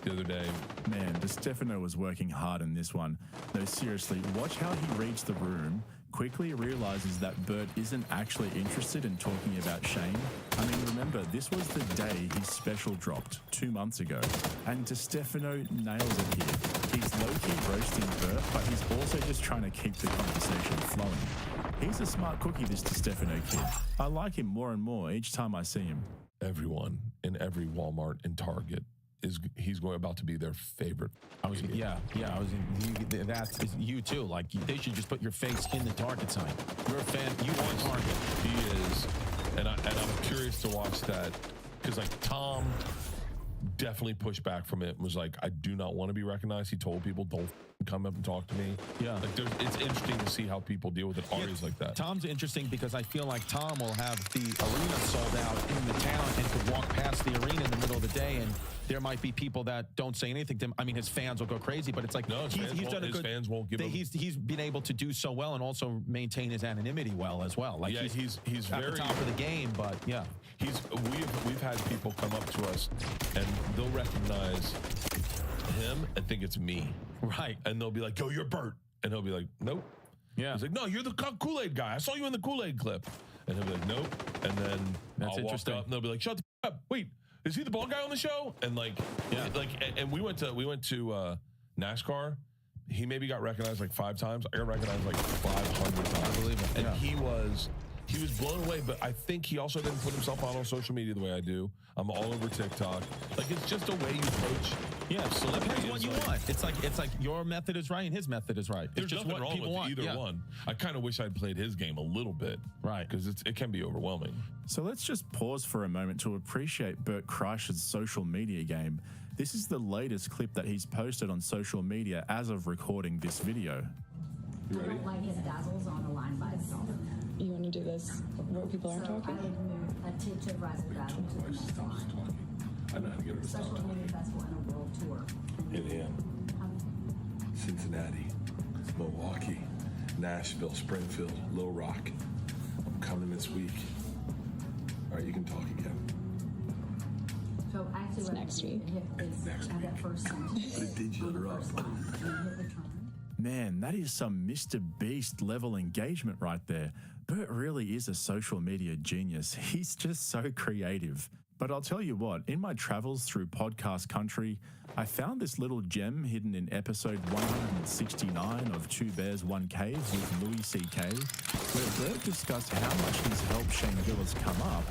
the other day. Man, DeStefano was working hard in this one. No, seriously, watch how he reads the room, quickly realizes that Bert isn't actually interested in talking about Shane. I mean, remember, this was the day his special dropped 2 months ago, and DeStefano nails it here. He's low-key roasting Bert, but he's also just trying to keep the conversation flowing. He's a smart cookie, this DeStefano kid. I like him more and more each time I see him. Everyone in every Walmart and Target he's about to be their favorite. That's you too. Like they should just put your face in the Target sign. You're a fan. You want Target. He is, and I'm curious to watch that because like Tom definitely pushed back from it and was like, I do not want to be recognized. He told people, don't come up and talk to me. Yeah. Like it's interesting to see how people deal with it. Ari's like that. Tom's interesting because I feel like Tom will have the arena sold out in the town and could walk past the arena in the middle of the day, and there might be people that don't say anything to him. I mean, his fans will go crazy, but it's like he's done a good. Fans won't give him. He's been able to do so well and also maintain his anonymity well as well. Like he's at very the top of the game, but yeah. We've had people come up to us and they'll recognize him and think it's me. Right. And they'll be like, yo, you're Bert. And he'll be like, nope. Yeah. He's like, no, you're the Kool-Aid guy. I saw you in the Kool-Aid clip. And he'll be like, nope. And then That's I'll interesting. walk up and they'll be like, shut the f up. Wait, is he the bald guy on the show? And like, and we went to NASCAR. He maybe got recognized like 5 times. I got recognized like 500 times. I believe it. And he was blown away, but I think he also didn't put himself out on social media the way I do. I'm all over TikTok. Like, it's just a way you approach. Yeah, depends what you want. It's like your method is right and his method is right. There's It's just nothing what wrong people with want. either one. I kind of wish I'd played his game a little bit. Right. Because it can be overwhelming. So let's just pause for a moment to appreciate Bert Kreischer's social media game. This is the latest clip that he's posted on social media as of recording this video. You ready? I don't like his dazzles on the line by itself. You want to do this where people aren't talking? I would move a tint of razzle dazzle to the next line. I know how to get her to stop Special talking. Community Festival and a world tour. Indiana, Cincinnati, Milwaukee, Nashville, Springfield, Little Rock. I'm coming this week. All right, you can talk again. So actually, what next week. Next At that first sentence. But it did shut her up. Man, that is some Mr. Beast level engagement right there. Bert really is a social media genius. He's just so creative. But I'll tell you what, in my travels through podcast country, I found this little gem hidden in episode 169 of Two Bears, One Cave with Louis C.K., where Bert discussed how much he's helped Shane Gillis come up,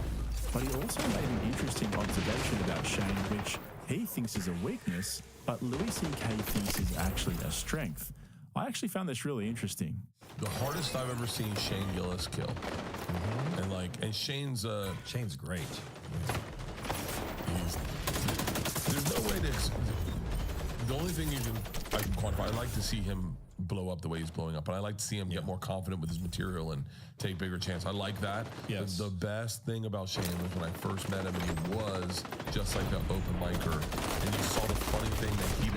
but he also made an interesting observation about Shane, which he thinks is a weakness, but Louis C.K. thinks is actually a strength. I actually found this really interesting. The hardest I've ever seen Shane Gillis kill. Mm-hmm. And Shane's great. There's no way to. The only thing I can quantify, I like to see him blow up the way he's blowing up, but I like to see him get more confident with his material and take bigger chance. I like that. Yes. The best thing about Shane was when I first met him, and he was just like an open micer, and you saw the funny thing that he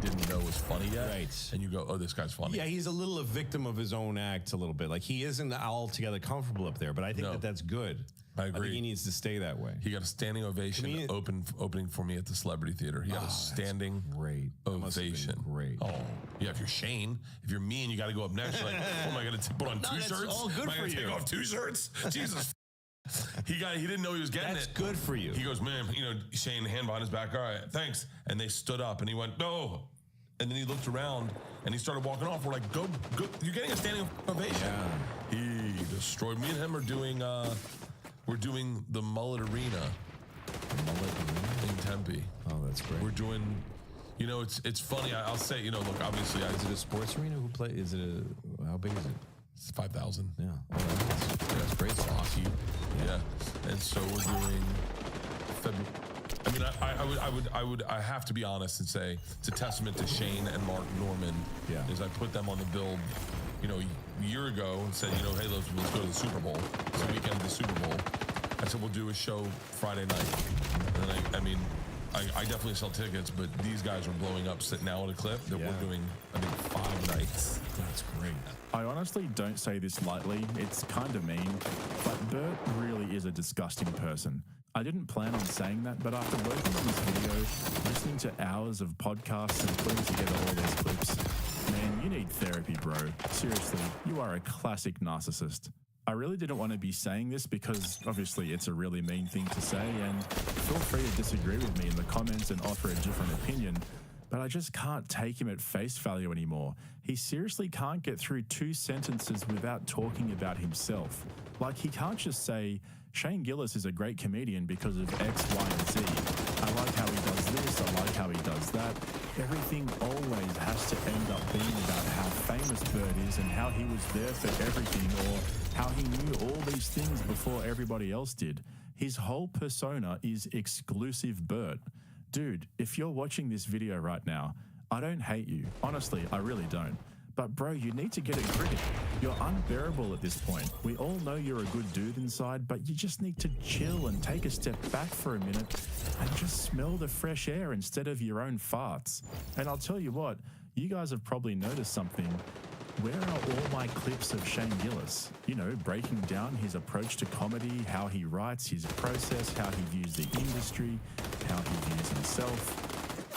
didn't know was funny yet, Right. and you go, oh, this guy's funny. Yeah, he's a little a victim of his own act a little bit. Like, he isn't altogether comfortable up there, but I think that's good. I agree. think he needs to stay that way. He got a standing ovation opening for me at the Celebrity Theater. He got a standing ovation. Great. Oh, yeah. If you're Shane, if you're me and you got to go up next, you're like, oh, am I going to put on 2 that's shirts? all good am I for gonna you. take off 2 shirts? Jesus. He didn't know he was getting That's it. good for you. He goes, man, Shane, hand behind his back. All right, thanks. And they stood up and he went, no. And then he looked around and he started walking off. We're like, go. You're getting a standing ovation. Yeah. He destroyed. Me and him are doing, we're doing the Mullet Arena in Tempe. Oh, that's great. We're doing, you know, it's funny. I'll say, you know, look, obviously, Is it a sports arena? Who play? Is it how big is it? It's 5,000. Yeah. Oh, that's great for hockey. Yeah. And so we're doing February. I mean, I have to be honest and say it's a testament to Shane and Mark Norman. Yeah. Is I put them on the build, you know, a year ago and said, you know, hey, let's go to the Super Bowl. It's the weekend of the Super Bowl. I said, we'll do a show Friday night. And then I mean, I definitely sell tickets, but these guys are blowing up sitting now at a clip that we're doing, I think, 5 nights. That's great. I honestly don't say this lightly, it's kind of mean, but Bert really is a disgusting person. I didn't plan on saying that, but after working on this video, listening to hours of podcasts and putting together all these clips, man, you need therapy, bro. Seriously, you are a classic narcissist. I really didn't want to be saying this because obviously it's a really mean thing to say, and feel free to disagree with me in the comments and offer a different opinion, but I just can't take him at face value anymore. He seriously can't get through 2 sentences without talking about himself. Like, he can't just say, Shane Gillis is a great comedian because of X, Y, and Z. I like how he does this, I like how he does that. Everything always has to end up being about how famous Bert is and how he was there for everything, or how he knew all these things before everybody else did. His whole persona is exclusive Bert. Dude, if you're watching this video right now, I don't hate you. Honestly, I really don't. But bro, you need to get a grip. You're unbearable at this point. We all know you're a good dude inside, but you just need to chill and take a step back for a minute and just smell the fresh air instead of your own farts. And I'll tell you what, you guys have probably noticed something. Where are all my clips of Shane Gillis? You know, breaking down his approach to comedy, how he writes, his process, how he views the industry, how he views himself.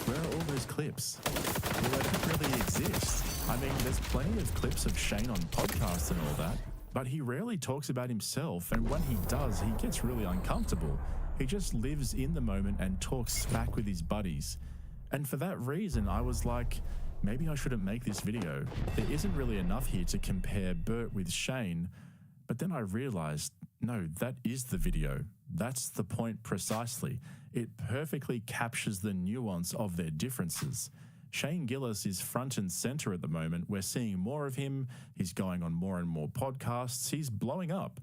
Where are all those clips? Well, they don't really exist. I mean, there's plenty of clips of Shane on podcasts and all that, but he rarely talks about himself, and when he does, he gets really uncomfortable. He just lives in the moment and talks smack with his buddies. And for that reason, I was like, maybe I shouldn't make this video. There isn't really enough here to compare Bert with Shane. But then I realized, no, that is the video. That's the point precisely. It perfectly captures the nuance of their differences. Shane Gillis is front and center at the moment. We're seeing more of him. He's going on more and more podcasts. He's blowing up.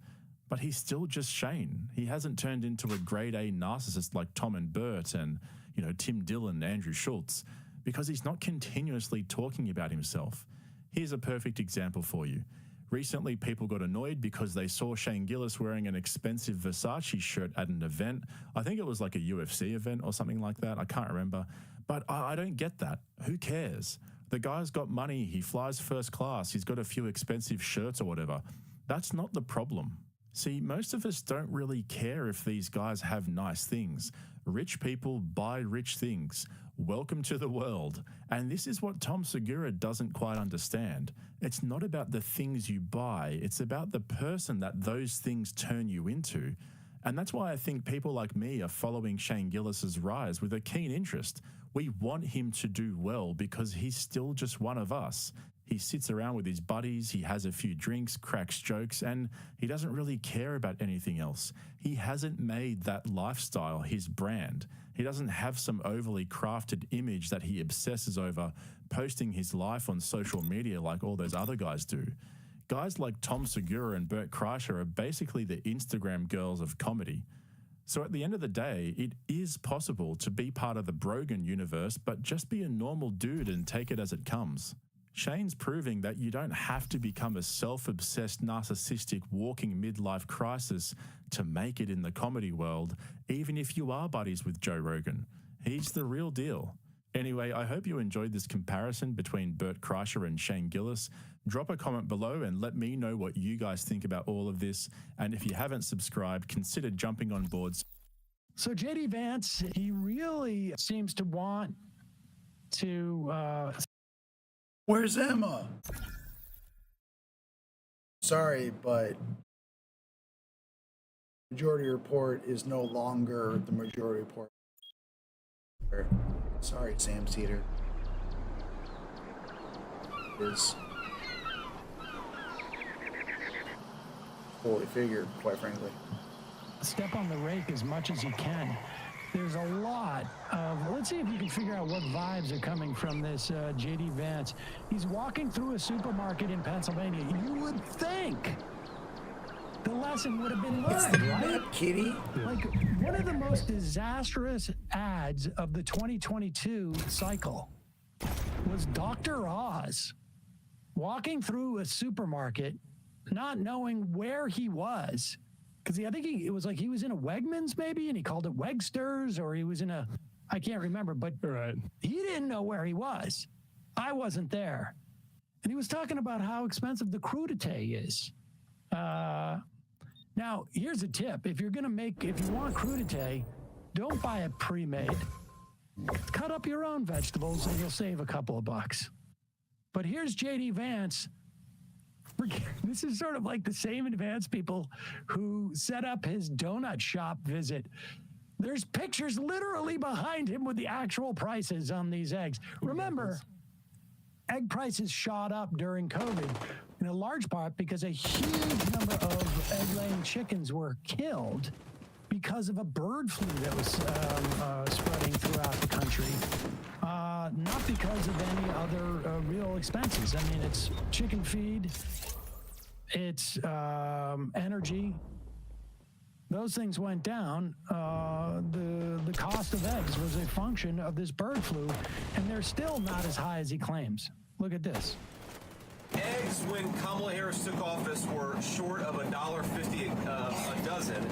But he's still just Shane. He hasn't turned into a grade A narcissist like Tom and Bert and, you know, Tim Dillon, Andrew Schultz, because he's not continuously talking about himself. Here's a perfect example for you. Recently, people got annoyed because they saw Shane Gillis wearing an expensive Versace shirt at an event. I think it was like a UFC event or something like that. I can't remember. But I don't get that. Who cares? The guy's got money. He flies first class. He's got a few expensive shirts or whatever. That's not the problem. See, most of us don't really care if these guys have nice things. Rich people buy rich things. Welcome to the world. And this is what Tom Segura doesn't quite understand. It's not about the things you buy. It's about the person that those things turn you into. And that's why I think people like me are following Shane Gillis's rise with a keen interest. We want him to do well because he's still just one of us. He sits around with his buddies, he has a few drinks, cracks jokes, and he doesn't really care about anything else. He hasn't made that lifestyle his brand. He doesn't have some overly crafted image that he obsesses over, posting his life on social media like all those other guys do. Guys like Tom Segura and Bert Kreischer are basically the Instagram girls of comedy. So at the end of the day, it is possible to be part of the Brogan universe, but just be a normal dude and take it as it comes. Shane's proving that you don't have to become a self-obsessed, narcissistic, walking midlife crisis to make it in the comedy world, even if you are buddies with Joe Rogan. He's the real deal. Anyway, I hope you enjoyed this comparison between Bert Kreischer and Shane Gillis. Drop a comment below and let me know what you guys think about all of this. And if you haven't subscribed, consider jumping on board. So J.D. Vance, he really seems to want to... Where's Emma? Sorry, but Majority Report is no longer the Majority Report. Sorry, Sam Cedar. It is fully figured, quite frankly. Step on the rake as much as you can. there's a lot of, let's see if you can figure out what vibes are coming from this J.D. Vance. He's walking through a supermarket in Pennsylvania. You would think the lesson would have been learned, right? Kitty. Like, one of the most disastrous ads of the 2022 cycle was Dr. Oz walking through a supermarket, not knowing where he was. Because I think it was like he was in a Wegmans maybe, and he called it Wegsters, or he was in a, I can't remember, but he didn't know where he was. I wasn't there. And he was talking about how expensive the crudité is. Now, here's a tip. If you want crudité, don't buy it pre-made. Cut up your own vegetables and you'll save a couple of bucks. But here's J.D. Vance. This is sort of like the same advanced people who set up his donut shop visit. There's pictures literally behind him with the actual prices on these eggs. Remember, egg prices shot up during COVID in a large part because a huge number of egg-laying chickens were killed because of a bird flu that was spreading throughout the country. Not because of any other real expenses. I mean, it's chicken feed, it's energy. Those things went down. The cost of eggs was a function of this bird flu, and they're still not as high as he claims. Look at this. Eggs, when Kamala Harris took office, were short of $1.50 a dozen.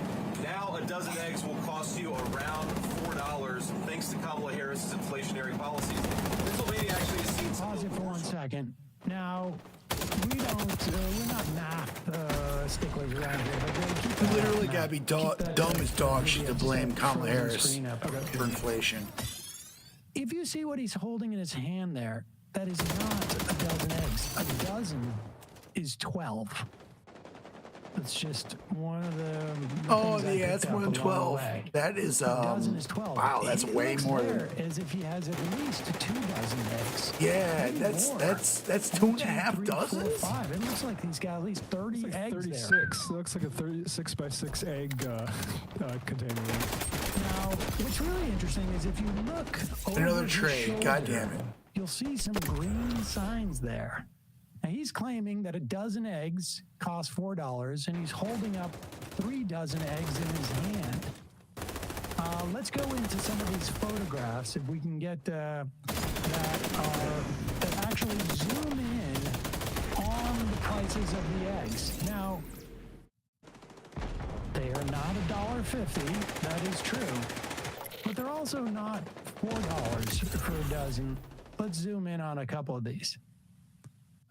Now a dozen eggs will cost you around $4 thanks to Kamala Harris's inflationary policies. Pennsylvania actually has seen some. Pause it for 1 second. Now, we're not math sticklers around here, but You literally gotta be dumb as dog shit to blame Kamala Harris for inflation. If you see what he's holding in his hand there, that is not a dozen eggs. A dozen is 12. It's just one of the. Oh, yeah, it's more than 12. That is. A dozen is 12. Wow, that's way more than. As if he has at least 2 dozen eggs. Yeah, that's 2.5 dozens. 4, 5. It looks like he's got at least 30 like eggs 36. there. It looks like a 36 by 6 egg container. Now, what's really interesting is if you look over Another his trade. shoulder, God damn it. You'll see some green signs there. Now, he's claiming that a dozen eggs cost $4, and he's holding up 3 dozen eggs in his hand. Let's go into some of these photographs if we can get that actually zoom in on the prices of the eggs. Now, they are not $1.50. That is true, but they're also not $4 for a dozen. Let's zoom in on a couple of these.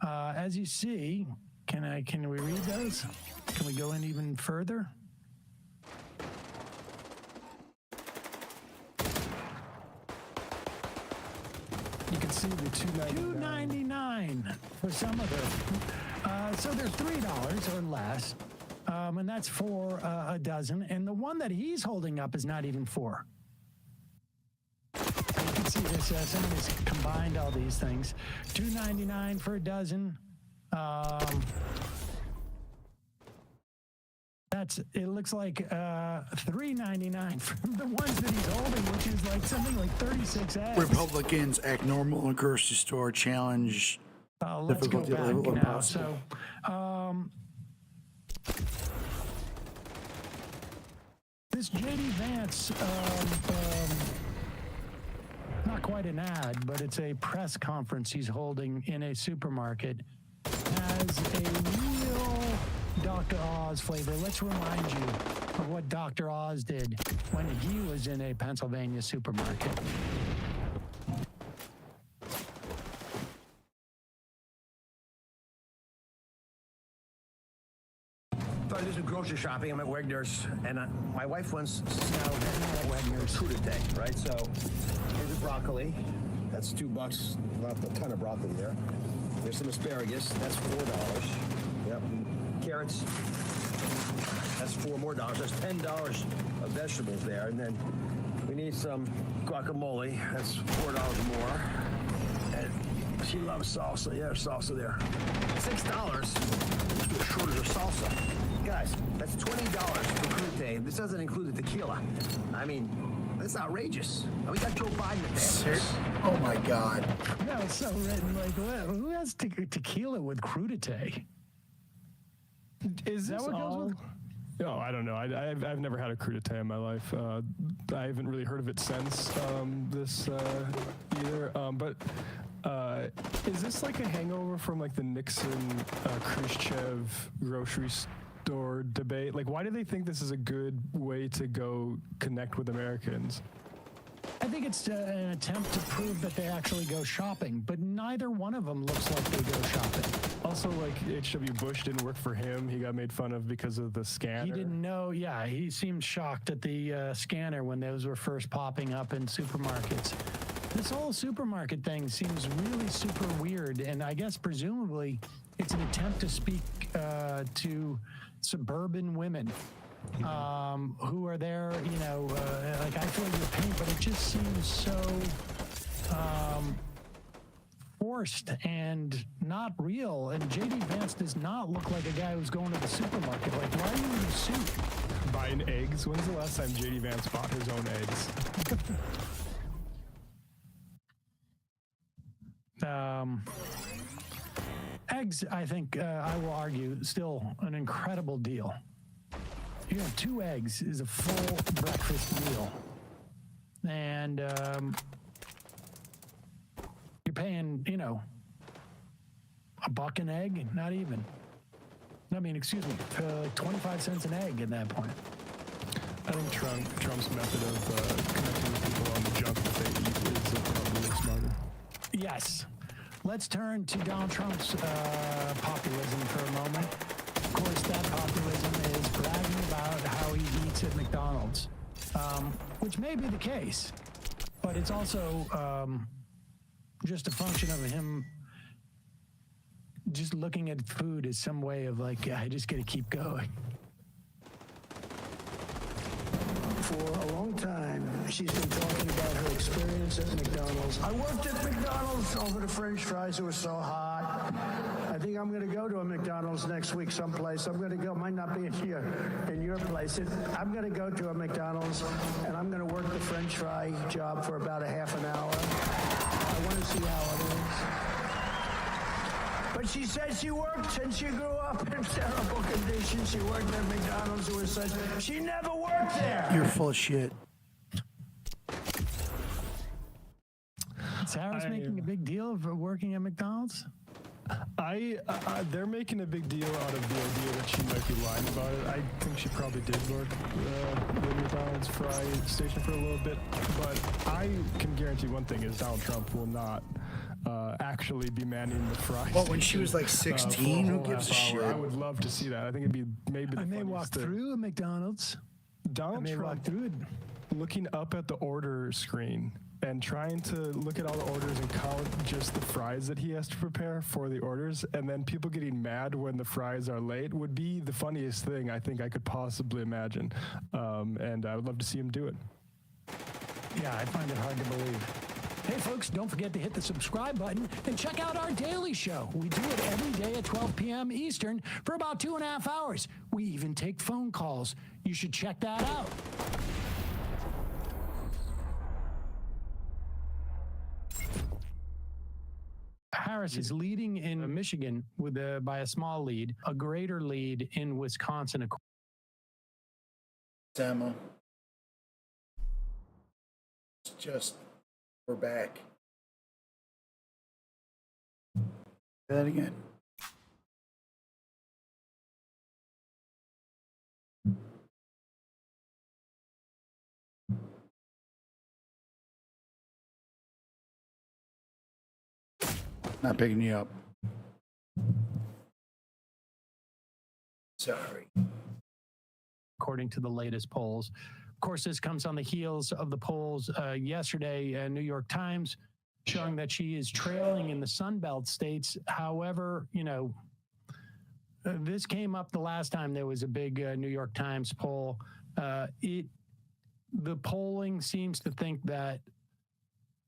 As you see, can we read those? Can we go in even further? You can see the $2.99 for some of them. So they're $3 or less, and that's for a dozen. And the one that he's holding up is not even 4. You can see this. Somebody's combined all these things. $2.99 for a dozen. It looks like $3.99 for the ones that he's holding, which is like something like 36 eggs. Republicans act normal in grocery store challenge. Let's go back now. Impossible. So, this J.D. Vance, not quite an ad, but it's a press conference he's holding in a supermarket, has a real Dr. Oz flavor. Let's remind you of what Dr. Oz did when he was in a Pennsylvania supermarket. So I do some grocery shopping. I'm at Wegner's, and my wife wants Wegner's food today, right? So here's the broccoli. That's $2. Not a ton of broccoli there. There's some asparagus. That's $4. Yep. And carrots. That's $4 more. That's $10 of vegetables there, and then we need some guacamole. That's $4 more. And she loves salsa. Yeah, there's salsa there. $6. Let's do a shortage of salsa. Guys, that's $20 for crudité. This doesn't include the tequila. I mean, That's outrageous. We got Joe Biden at Ser- Oh my God. That was so written. Like, who has tequila with crudité? Is that this what goes all? with? Oh, I don't know. I've never had a crudité in my life. I haven't really heard of it since this either. But is this like a hangover from like the Nixon Khrushchev grocery store debate? Like, why do they think this is a good way to go connect with Americans? I think it's an attempt to prove that they actually go shopping, but neither one of them looks like they go shopping. Also, like H.W. Bush didn't work for him. He got made fun of because of the scanner. He didn't know. Yeah, he seemed shocked at the scanner when those were first popping up in supermarkets. This whole supermarket thing seems really super weird, and I guess presumably it's an attempt to speak to suburban women who are there, you know, like I feel your pain, but it just seems so forced and not real. And JD Vance does not look like a guy who's going to the supermarket. Like, why are you in a suit? Buying eggs? When's the last time JD Vance bought his own eggs? Eggs, I think, I will argue, still an incredible deal. You know, 2 eggs is a full breakfast meal. And you're paying, you know, $1 an egg? Not even. I mean, excuse me, 25 cents an egg at that point. I think Trump's method of connecting with people on the junk that they eat is probably smarter. Yes. Let's turn to Donald Trump's populism for a moment. Of course, that populism is bragging about how he eats at McDonald's, which may be the case, but it's also just a function of him just looking at food as some way of like, I just got to keep going. For a long time, she's been talking about her experience at McDonald's. I worked at McDonald's over the French fries. It was so hot. I think I'm going to go to a McDonald's next week someplace. I'm going to go, might not be in your place. I'm going to go to a McDonald's, and I'm going to work the French fry job for about a half an hour. I want to see how it is. But she said she worked since she grew up in terrible conditions. She worked at McDonald's. It was such. She never worked there. You're full of shit. Sarah's making a big deal of working at McDonald's? They're making a big deal out of the idea that she might be lying about it. I think she probably did work the McDonald's fry station for a little bit, but I can guarantee one thing is Donald Trump will not actually be manning the fry Well, when she was like 16, who gives a shit? I would love to see that. I think it'd be maybe the I may funniest walk thing. through a McDonald's. Donald I may Trump walk through it. looking up at the order screen and trying to look at all the orders and count just the fries that he has to prepare for the orders, and then people getting mad when the fries are late would be the funniest thing I think I could possibly imagine. And I would love to see him do it. Yeah, I find it hard to believe. Hey, folks, don't forget to hit the subscribe button and check out our daily show. We do it every day at 12 p.m. Eastern for about 2.5 hours. We even take phone calls. You should check that out. Harris is leading in Michigan with by a small lead, a greater lead in Wisconsin. Emma. It's just, we're back. Say that again. Not picking you up. Sorry. According to the latest polls. Of course, this comes on the heels of the polls yesterday, New York Times showing that she is trailing in the Sun Belt states. However, you know, this came up the last time there was a big New York Times poll. The polling seems to think that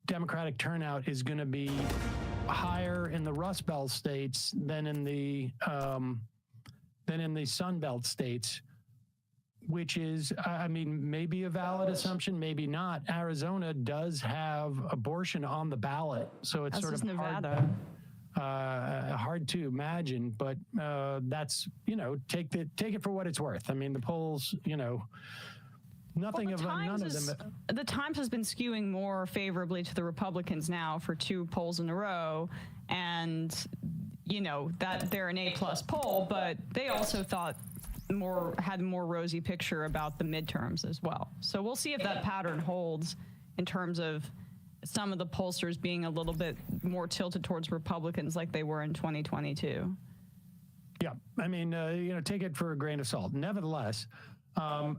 Democratic turnout is going to be higher in the Rust Belt states than in the Sun Belt states. which is, I mean, maybe a valid assumption, maybe not. Arizona does have abortion on the ballot, so it's sort of Nevada. hard to imagine, but that's, you know, take it for what it's worth. I mean, the polls, you know, none of them. The Times has been skewing more favorably to the Republicans now for 2 polls in a row, and you know that they're an A+ poll, but they also had more rosy picture about the midterms as well. So we'll see if that pattern holds in terms of some of the pollsters being a little bit more tilted towards Republicans like they were in 2022. Yeah, I mean, you know, take it for a grain of salt. Nevertheless,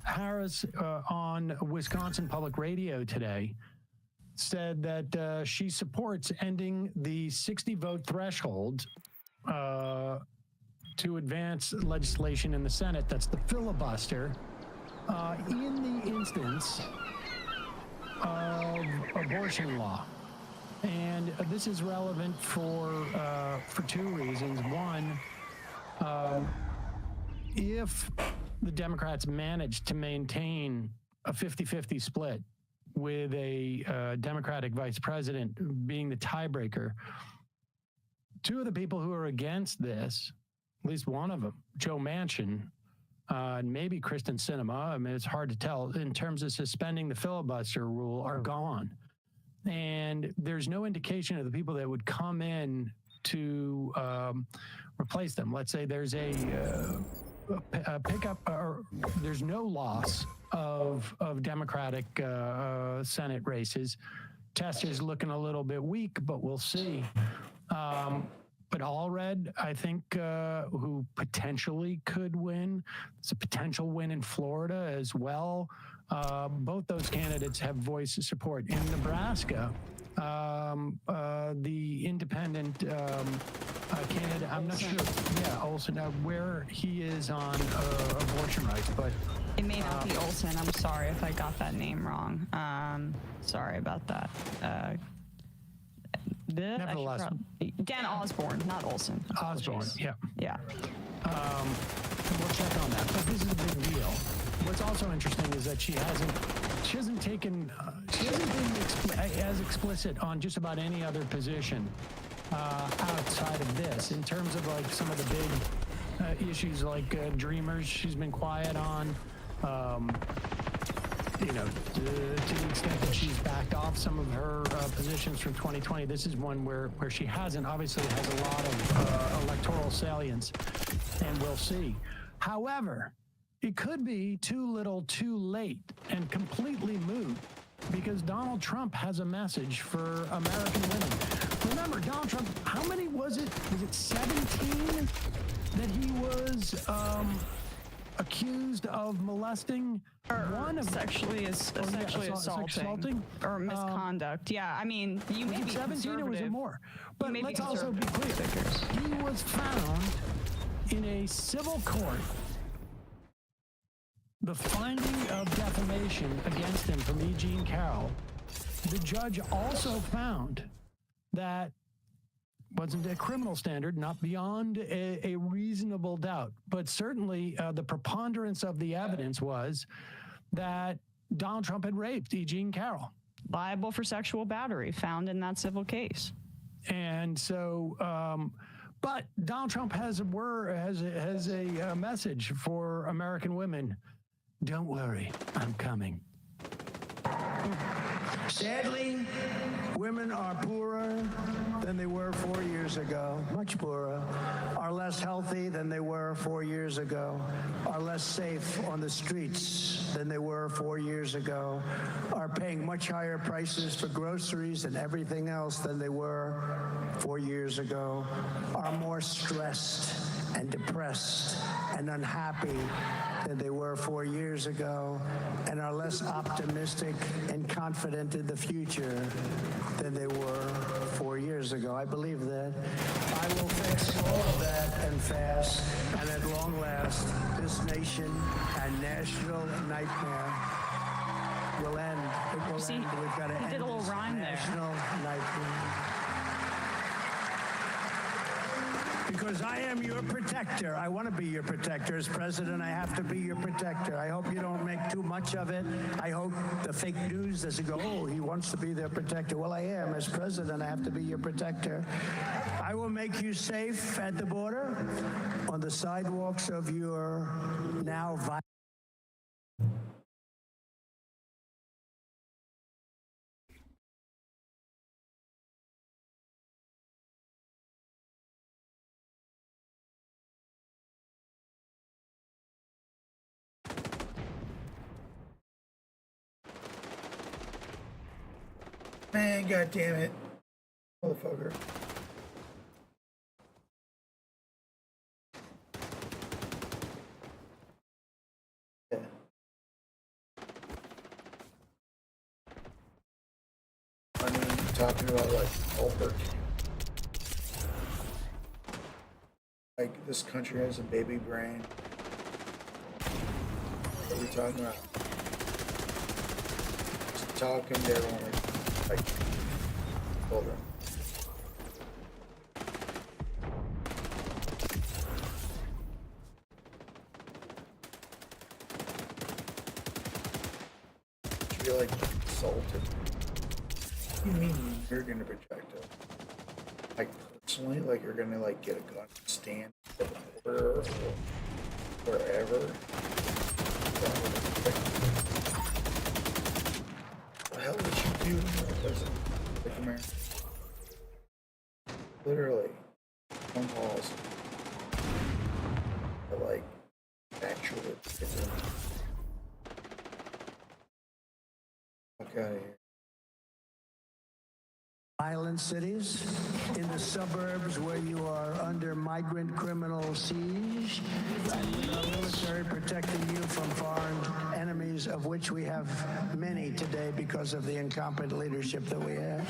Harris on Wisconsin Public Radio today said that she supports ending the 60-vote threshold to advance legislation in the Senate, that's the filibuster, in the instance of abortion law. And this is relevant for 2 reasons. One, if the Democrats manage to maintain a 50-50 split with a Democratic vice president being the tiebreaker, 2 of the people who are against this, at least one of them, Joe Manchin, and maybe Kristen Sinema, I mean, it's hard to tell, in terms of suspending the filibuster rule, are gone. And there's no indication of the people that would come in to replace them. Let's say there's a pickup, or there's no loss of Democratic Senate races. Tester's looking a little bit weak, but we'll see. But Allred, I think, who potentially could win. It's a potential win in Florida as well. Both those candidates have voice support. In Nebraska, the independent candidate, I'm not sure, Olson, where he is on abortion rights, but... It may not be Olson. I'm sorry if I got that name wrong. Sorry about that. Nevertheless, Dan Osborne, not Olson. Osborne, yeah. Yeah. We'll check on that. But this is a big deal. What's also interesting is that she hasn't been as explicit on just about any other position outside of this. In terms of like some of the big issues like Dreamers, she's been quiet on. You know, to the extent that she's backed off some of her positions from 2020, this is one where she hasn't, obviously has a lot of electoral salience, and we'll see. However, it could be too little too late and completely moot, because Donald Trump has a message for American women. Remember, Donald Trump, how many was it? Was it 17 that he was accused of molesting? Or sexually assaulting or misconduct. Yeah, I mean, you may be 17 or was it more? But let's also be clear. He was found in a civil court. The finding of defamation against him from E. Jean Carroll, the judge also found that wasn't a criminal standard, not beyond a reasonable doubt, but certainly the preponderance of the evidence was that Donald Trump had raped E. Jean Carroll. Liable for sexual battery, found in that civil case. And so, but Donald Trump has a message for American women. Don't worry, I'm coming. Sadly, women are poorer than they were 4 years ago, much poorer, are less healthy than they were 4 years ago, are less safe on the streets than they were 4 years ago, are paying much higher prices for groceries and everything else than they were 4 years ago, are more stressed and depressed and unhappy than they were 4 years ago, and are less optimistic and confident in the future than they were 4 years ago. I believe that. I will fix all of that and fast, and at long last, this nation and national nightmare will end. It will end. We've got to end did a little rhyme there. National nightmare. because I am your protector. I want to be your protector. As president, I have to be your protector. I hope you don't make too much of it. I hope the fake news doesn't go, oh, he wants to be their protector. Well, I am. As president, I have to be your protector. I will make you safe at the border, on the sidewalks of your now violent. Man, god damn it. Motherfucker. Yeah. I mean, talking about like Albert. Like this country has a baby brain. What are we talking about? Just talking, they're only like children. Should be like assaulted. What do you mean you're gonna protect it? Like personally, like you're gonna like get a gun and stand at the border or wherever. What the hell would you do to a person like America? Literally, phone calls are like actually different. Fuck out of here. Violent cities, in the suburbs where you are under migrant criminal siege, and with our military protecting you from foreign enemies, of which we have many today because of the incompetent leadership that we have.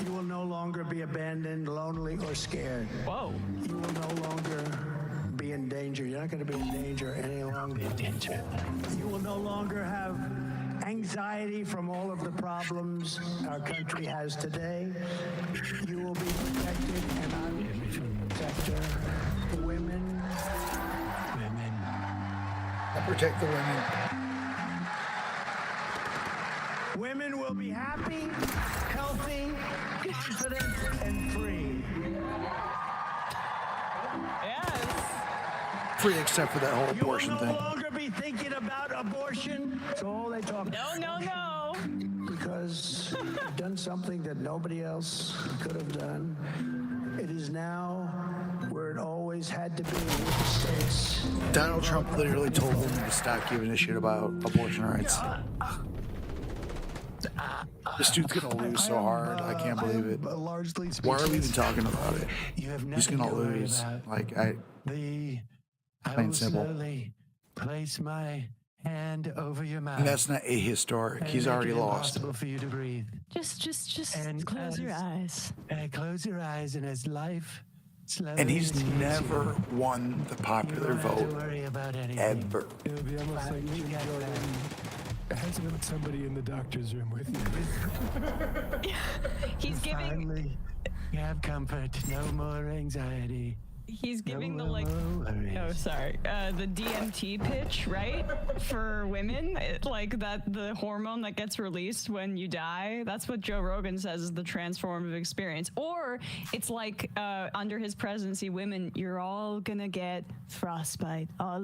You will no longer be abandoned, lonely, or scared. Whoa. You will no longer be in danger. You're not going to be in danger any longer. You will no longer have anxiety from all of the problems our country has today. You will be protected, and I will be your protector. The women. I protect the women. Women will be happy, healthy, confident, and free. Yes. Free except for that whole abortion You will thing. no longer be thinking about abortion. That's all they talk about. No. Because you've done something that nobody else could have done. It is now where it always had to be with the states. Donald Trump literally told women to stop giving a shit about abortion rights. This dude's gonna lose so hard. I can't believe it. Why are we even talking about it? He's gonna lose. Like, I plain will simple. slowly place my hand over your mouth. And that's not ahistoric. He's already lost. Impossible for you to breathe. Just close your eyes. Close your eyes, and as life slowly And he's escapes never won the popular you don't have to vote. worry about anything. Ever. It would be almost like Jim Jordan has somebody in the doctor's room with you. He's giving. Finally, you have comfort. No more anxiety. He's giving No the like. worries. Oh, sorry. The DMT pitch, right? For women, like that, the hormone that gets released when you die. That's what Joe Rogan says is the transformative experience. Or it's like under his presidency, women, you're all gonna get frostbite all